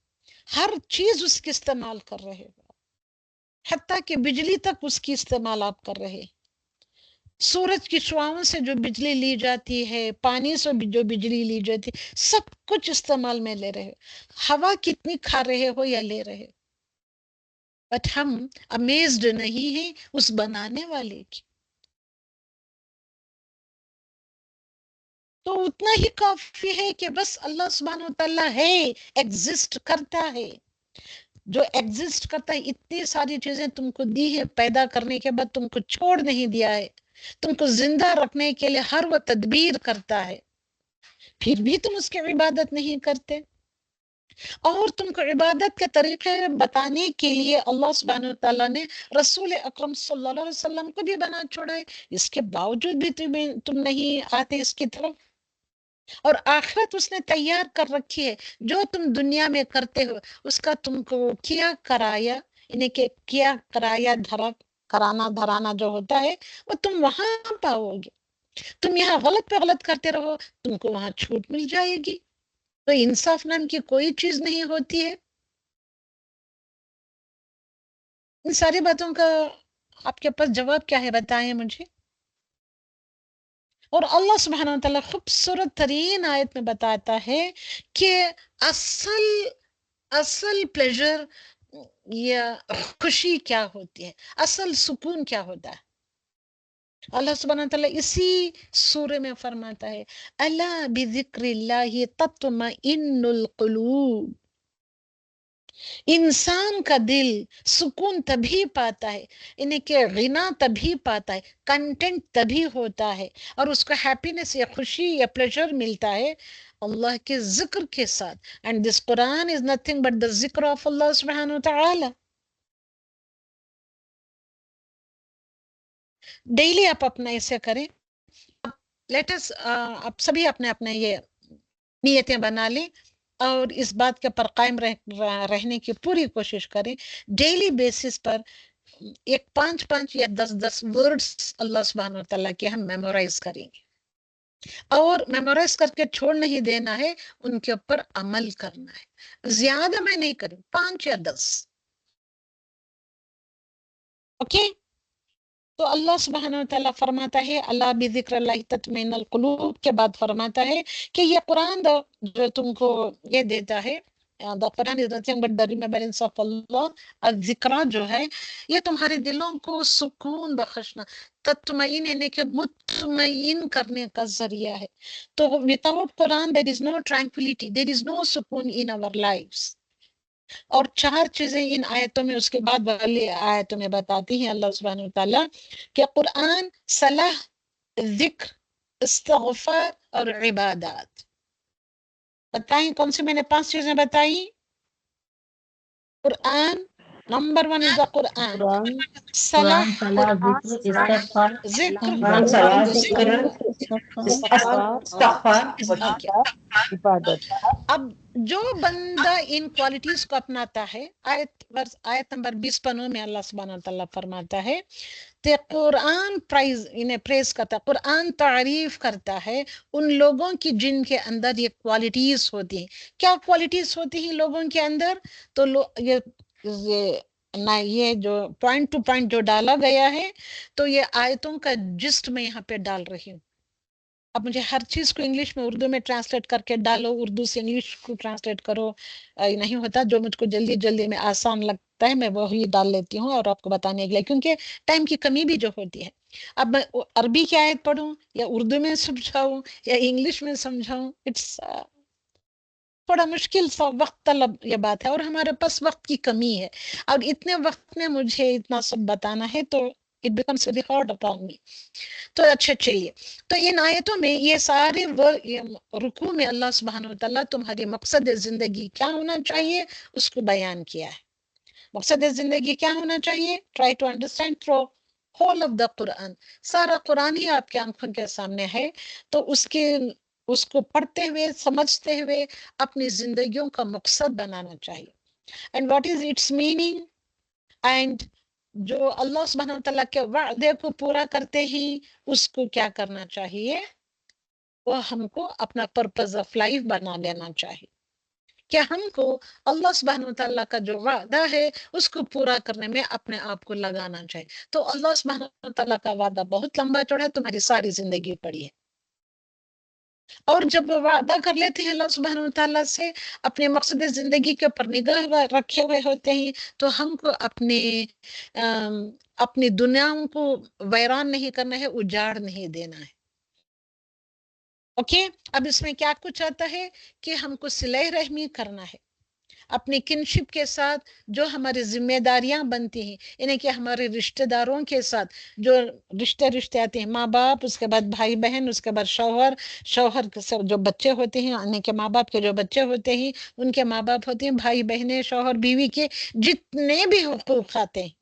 ہر چیز اس کی استعمال کر رہے ہو، حتیٰ کہ بجلی تک اس کی استعمال آپ کر رہے، سورج کی شعاؤں سے جو بجلی لی جاتی ہے، پانی سے جو بجلی لی جاتی ہے، سب کچھ استعمال میں لے رہے ہو، ہوا کتنی کھا رہے ہو یا لے رہے ہو، بٹ ہم امیزڈ نہیں ہیں اس بنانے والے کی۔ تو اتنا ہی کافی ہے کہ بس اللہ سبحانہ وتعالیٰ ہے، ایگزسٹ کرتا ہے، جو ایگزسٹ کرتا ہے، اتنی ساری چیزیں تم کو دی ہے، پیدا کرنے کے بعد تم کو چھوڑ نہیں دیا ہے، تم کو زندہ رکھنے کے لیے ہر وہ تدبیر کرتا ہے، پھر بھی تم اس کی عبادت نہیں کرتے. اور تم کو عبادت کے طریقے بتانے کے لیے اللہ سبحانہ تعالیٰ نے رسول اکرم صلی اللہ علیہ وسلم کو بھی بنا چھوڑا ہے، اس کے باوجود بھی تم نہیں آتے اس کی طرف. اور آخرت اس نے تیار کر رکھی ہے، جو تم دنیا میں کرتے ہو اس کا تم کو کیا کرایا، یعنی کہ کیا کرایا کرانا دھرانا جو ہوتا ہے وہ تم وہاں پاؤ گے. تم یہاں غلط پہ غلط کرتے رہو، تم کو وہاں چھوٹ مل جائے گی. تو انصاف نام کی کوئی چیز نہیں ہوتی ہے. ان ساری باتوں کا آپ کے پاس جواب کیا ہے، بتائیں مجھے. اور اللہ سبحانہ وتعالیٰ خوبصورت ترین آیت میں بتاتا ہے کہ اصل پلیجر یا خوشی کیا ہوتی ہے، اصل سکون کیا ہوتا ہے. اللہ سبحانہ وتعالیٰ اسی سورہ میں فرماتا ہے الا بذکر اللہ تطمئن القلوب. انسان کا دل سکون تبھی پاتا ہے، یعنی کہ غنا تبھی پاتا ہے، کنٹینٹ تبھی ہوتا ہے، اور اس کو ہیپینس یا خوشی یا پلیجر ملتا ہے اللہ کے ذکر کے ساتھ. And this Quran is nothing but the ذکر آف اللہ سبحانہ وتعالی. ڈیلی آپ اپنا ایسے کریں. لیٹس آپ سبھی اپنے اپنے یہ نیتیں بنا لیں اور اس بات کے پر قائم رہنے کی پوری کوشش کریں. ڈیلی بیسس پر ایک 5 یا 10 ورڈز اللہ سبحانہ وتعالیٰ کے ہم میمورائز کریں گے، اور میمورائز کر کے چھوڑ نہیں دینا ہے، ان کے اوپر عمل کرنا ہے. زیادہ میں نہیں کروں، 5 یا 10. اوکے. تو اللہ سبحانہ وتعالیٰ فرماتا ہے اللہ بذکر اللہ تطمئن القلوب کے بعد فرماتا ہے کہ یہ قرآن جو تم کو یہ دیتا ہے، the Quran is nothing but the remembrance of Allah. الذکرہ جو ہے یہ تمہارے دلوں کو سکون بخشنا، تطمئن یعنی کہ مطمئن کرنے کا ذریعہ ہے. تو without Quran there is no tranquility, there is no سکون in our lives. اور 4 چیزیں ان آیتوں میں اس کے بعد والی آیتوں میں بتاتی ہیں اللہ سبحانہ وتعالیٰ کہ قرآن صلاح، ذکر، استغفار اور عبادات. بتائیں کون سی میں نے 5 چیزیں بتائی؟ قرآن، نمبر 1 is the قرآن. قرآن، صلاح، ذکر، عبادت. اب جو بندہ ان کوالٹیز کو اپناتا ہے، آیت نمبر 20 میں اللہ سبحانہ وتعالیٰ فرماتا ہے کہ قرآن پریز کرتا ہے، قرآن تعریف کرتا ہے ان لوگوں کی جن کے اندر یہ کوالٹیز ہوتی ہیں. کیا کوالٹیز ہوتی ہیں لوگوں کے اندر؟ تو یہ جو پوائنٹ ٹو پوائنٹ جو ڈالا گیا ہے، تو یہ آیتوں کا جسٹ میں یہاں پہ ڈال رہی ہوں. اب مجھے ہر چیز کو انگلش میں اردو میں ٹرانسلیٹ کر کے ڈالو، اردو سے انگلش کو ٹرانسلیٹ کرو، نہیں ہوتا. جو مجھ کو جلدی میں آسان لگتا ہے میں وہی ڈال لیتی ہوں اور آپ کو بتانے کے لیے، کیونکہ ٹائم کی کمی بھی جو ہوتی ہے. اب میں عربی کی آیت پڑھوں یا اردو میں سمجھاؤں یا انگلش میں سمجھاؤں، اٹس تھوڑا مشکل سا وقت طلب یہ بات ہے، اور ہمارے پاس وقت کی کمی ہے. اور اتنے وقت میں مجھے اتنا سب بتانا ہے تو it becomes very hard upon me. تو اچھا چلیے، تو ان آیتوں میں یہ سارے رکوع میں اللہ سبحانہ وتعالیٰ تمہاری مقصد زندگی کیا ہونا چاہیے اس کو بیان کیا ہے. مقصد زندگی کیا ہونا چاہیے؟ try to understand through whole of the Quran. سارا قرآن ہی آپ کے آنکھوں کے سامنے ہے، تو اس کو پڑھتے ہوئے سمجھتے ہوئے اپنی زندگیوں کا مقصد بنانا چاہیے. and what is its meaning؟ and جو اللہ سبحانہ وتعالیٰ کے وعدے کو پورا کرتے ہیں اس کو کیا کرنا چاہیے؟ وہ ہم کو اپنا پرپز آف لائف بنا لینا چاہیے کہ ہم کو اللہ سبحانہ وتعالیٰ کا جو وعدہ ہے اس کو پورا کرنے میں اپنے آپ کو لگانا چاہیے. تو اللہ سبحانہ وتعالیٰ کا وعدہ بہت لمبا چوڑا ہے، تمہاری ساری زندگی پڑی ہے. اور جب وہ وعدہ کر لیتے ہیں اللہ سبحانہ وتعالیٰ سے، اپنے مقصد زندگی کے اوپر نگاہ رکھے ہوئے ہوتے ہیں، تو ہم کو اپنی دنیاؤں کو ویران نہیں کرنا ہے، اجاڑ نہیں دینا ہے. اوکے. اب اس میں کیا کچھ آتا ہے کہ ہم کو صلہ رحمی کرنا ہے، اپنی کنشپ کے ساتھ جو ہماری ذمہ داریاں بنتی ہیں، یعنی کہ ہمارے رشتہ داروں کے ساتھ جو رشتے آتے ہیں، ماں باپ، اس کے بعد بھائی بہن، اس کے بعد شوہر کے ساتھ جو بچے ہوتے ہیں، یعنی کہ ماں باپ کے جو بچے ہوتے ہیں ان کے ماں باپ ہوتے ہیں، بھائی بہنیں، شوہر بیوی کے جتنے بھی حقوق آتے ہیں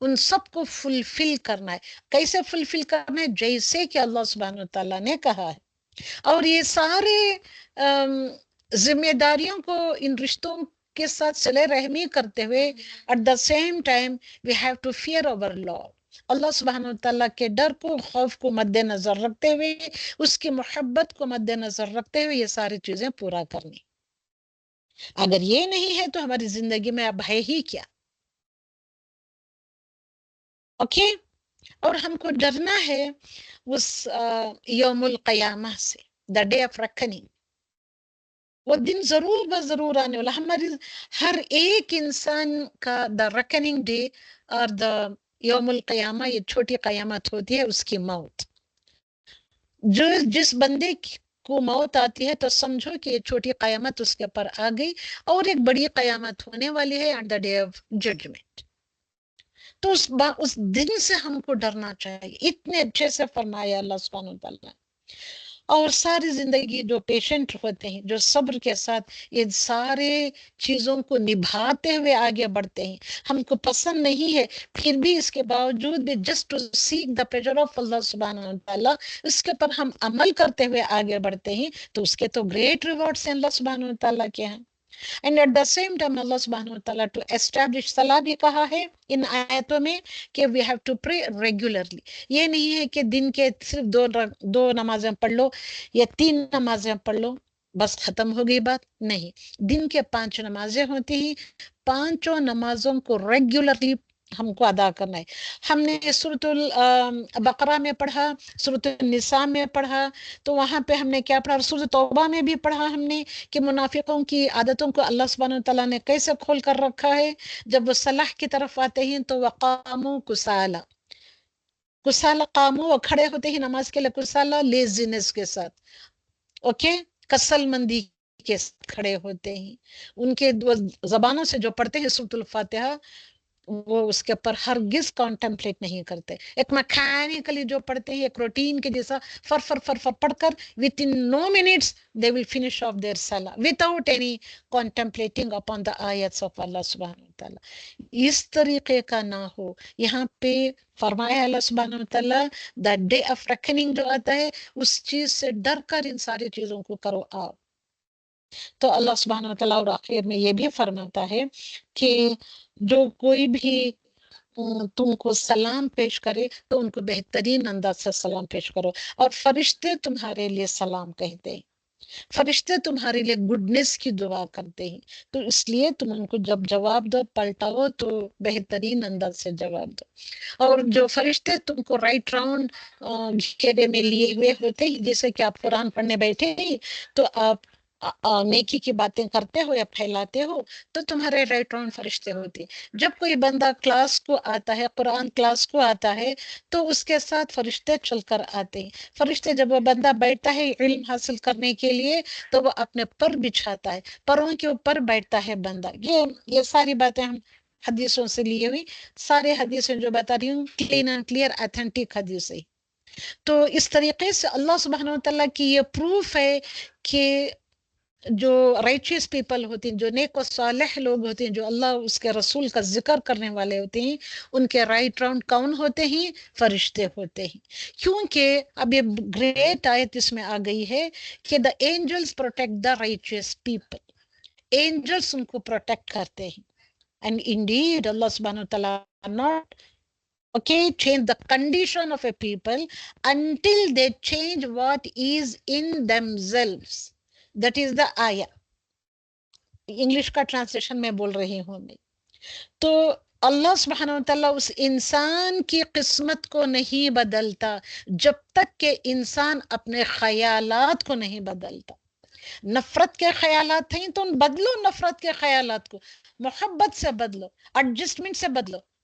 ان سب کو فلفل کرنا ہے۔ کیسے فلفل کرنا ہے؟ جیسے کہ اللہ سبحانہ وتعالیٰ نے کہا ہے۔ اور یہ سارے ذمہ داریوں کو ان رشتوں کے ساتھ صلہ رحمی کرتے ہوئے at the same time we have to fear our Lord، اللہ سبحانہ وتعالیٰ کے ڈر کو، خوف کو مد نظر رکھتے ہوئے، اس کی محبت کو مد نظر رکھتے ہوئے یہ ساری چیزیں پورا کرنی۔ اگر یہ نہیں ہے تو ہماری زندگی میں اب ہے ہی کیا؟ اوکے؟ اور ہم کو ڈرنا ہے اس یوم القیامہ سے، دا ڈے آف ریکننگ۔ وہ دن ضرور آنے والا، ہماری ہر ایک انسان کا دا ریکننگ ڈے اور دا یوم القیامہ، یہ چھوٹی قیامت ہوتی ہے، اس کی موت۔ جس بندے کو موت آتی ہے تو سمجھو کہ یہ چھوٹی قیامت اس کے پر آ گئی، اور ایک بڑی قیامت ہونے والی ہے آن دا ڈے آف ججمنٹ۔ تو اس دن سے ہم کو ڈرنا چاہیے، اتنے اچھے سے فرمایا اللہ سبحانہ وتعالیٰ۔ اور ساری زندگی جو پیشنٹ ہوتے ہیں، جو صبر کے ساتھ یہ سارے چیزوں کو نبھاتے ہوئے آگے بڑھتے ہیں، ہم کو پسند نہیں ہے پھر بھی اس کے باوجود بھی just to seek the pleasure of اللہ سبحانہ وتعالیٰ، اس کے پر ہم عمل کرتے ہوئے آگے بڑھتے ہیں، تو اس کے تو گریٹ ریوارڈس ہیں اللہ سبحانہ وتعالیٰ کے ہیں۔ And at the same time اللہ سبحانہ وتعالیٰ ٹو اسٹیبلش صلاح بھی کہا ہے ان آیتوں میں کہ we have to pray regularly. یہ نہیں ہے کہ دن کے صرف دو نمازیں پڑھ لو یا 3 نمازیں پڑھ لو بس ختم ہو گئی بات، نہیں۔ دن کے 5 نمازیں ہوتی ہیں، 5 نمازوں کو ریگولرلی ہم کو ادا کرنا ہے۔ ہم نے سورۃ البقرہ میں پڑھا، سورۃ النساء میں پڑھا، تو وہاں پہ ہم نے کیا پڑھا؟ سورۃ توبہ میں بھی پڑھا ہم نے کہ منافقوں کی عادتوں کو اللہ سبحانہ وتعالیٰ نے کیسے کھول کر رکھا ہے۔ جب وہ صلاح کی طرف آتے ہیں تو وقاموا کسالى قاموا، وہ کھڑے ہوتے ہیں نماز کے لیے کسالى، لیزینس کے ساتھ، اوکے، کسل مندی کے ساتھ کھڑے ہوتے ہیں۔ ان کے زبانوں سے جو پڑھتے ہیں سورۃ الفاتحہ، وہ اس کے اوپر ہرگز کانٹمپلیٹ نہیں کرتے، ایک میکینیکلی جو پڑھتے ہیں، ایک روٹین کے جیسا فر پڑھ کر within no minutes they will finish off their salah without any contemplating upon the ayats of Allah subhanahu wa ta'ala۔ اس طریقے کا نہ ہو۔ یہاں پہ فرمایا اللہ سبحانہ wa ta'ala the day of reckoning جو آتا ہے اس چیز سے ڈر کر ان ساری چیزوں کو کرو آپ۔ تو اللہ سبحانہ wa ta'ala اور آخر میں یہ بھی فرماتا ہے کہ جو کوئی بھی تم کو سلام پیش کرے تو ان کو بہترین انداز سے سلام پیش کرو، اور فرشتے تمہارے لیے سلام کہتے ہیں، فرشتے تمہارے لیے گڈنس کی دعا کرتے ہیں، تو اس لیے تم ان کو جب جواب دو پلٹاؤ تو بہترین انداز سے جواب دو۔ اور جو فرشتے تم کو رائٹ راؤنڈ گھیرے میں لیے ہوئے ہوتے ہیں، جیسے کہ آپ قرآن پڑھنے بیٹھے ہیں تو آپ نیکی کی باتیں کرتے ہو یا پھیلاتے ہو تو تمہارے رائٹ راؤنڈ فرشتے ہوتے ہیں۔ جب کوئی بندہ کلاس کو آتا ہے، قرآن کلاس کو آتا ہے، تو اس کے ساتھ فرشتے چل کر آتے ہیں۔ فرشتے جب وہ بندہ بیٹھتا ہے علم حاصل کرنے کے لیے تو وہ اپنے پر بچھاتا ہے، پروں کے اوپر بیٹھتا ہے بندہ۔ یہ ساری باتیں ہم حدیثوں سے لیے ہوئی، سارے حدیثیں جو بتا رہی ہوں کلین اینڈ کلیئر ایتھینٹک حدیث ہے۔ تو اس طریقے سے اللہ سبحانہ وتعالیٰ کی یہ پروف ہے کہ جو رائچیس پیپل ہوتے ہیں، جو نیک و صالح لوگ ہوتے ہیں، جو اللہ اس کے رسول کا ذکر کرنے والے ہوتے ہیں، ان کے رائٹ راؤنڈ کون ہوتے ہیں؟ فرشتے ہوتے ہیں۔ کیونکہ اب یہ گریٹ آیت اس میں آ گئی ہے کہ the angels protect the righteous people, angels ان کو پروٹیکٹ کرتے ہیں۔ اینڈ انڈیڈ اللہ سبحانہ وتعالیٰ not change the condition of a people until they change what is in themselves. That is the ayah. English کا ٹرانسلیشن میں بول رہی ہوں میں۔ تو اللہ سبحانہ وتعالیٰ اس انسان کی قسمت کو نہیں بدلتا جب تک کہ انسان اپنے خیالات کو نہیں بدلتا۔ نفرت کے خیالات ہیں تو بدلو، نفرت کے خیالات کو محبت سے بدلو، ایڈجسٹمنٹ سے بدلو۔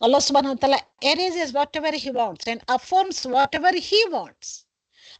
Allah subhanahu wa ta'ala erases whatever he wants and affirms whatever he wants.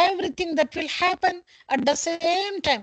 everything that will happen at the same time।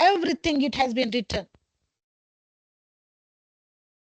everything it has been written।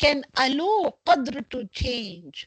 can allow qadr to change।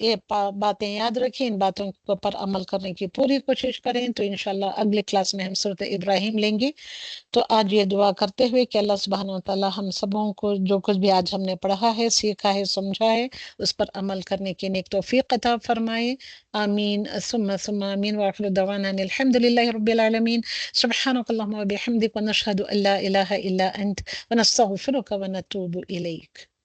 یہ باتیں یاد رکھیں، ان باتوں کے اوپر عمل کرنے کی پوری کوشش کریں، تو انشاءاللہ اگلے کلاس میں ہم سورۃ ابراہیم لیں گے۔ تو آج یہ دعا کرتے ہوئے کہ اللہ سبحانہ وتعالی ہم سبوں کو جو کچھ بھی آج ہم نے پڑھا ہے، سیکھا ہے، سمجھا ہے، اس پر عمل کرنے کی نیک توفیق عطا فرمائے، آمین ثم آمین، وآخر دعوانا ان الحمد للہ رب العالمین، سبحانک اللہم وبحمدک، ونشہد ان لا الہ الا انت، ونستغفرک ونتوب الیک۔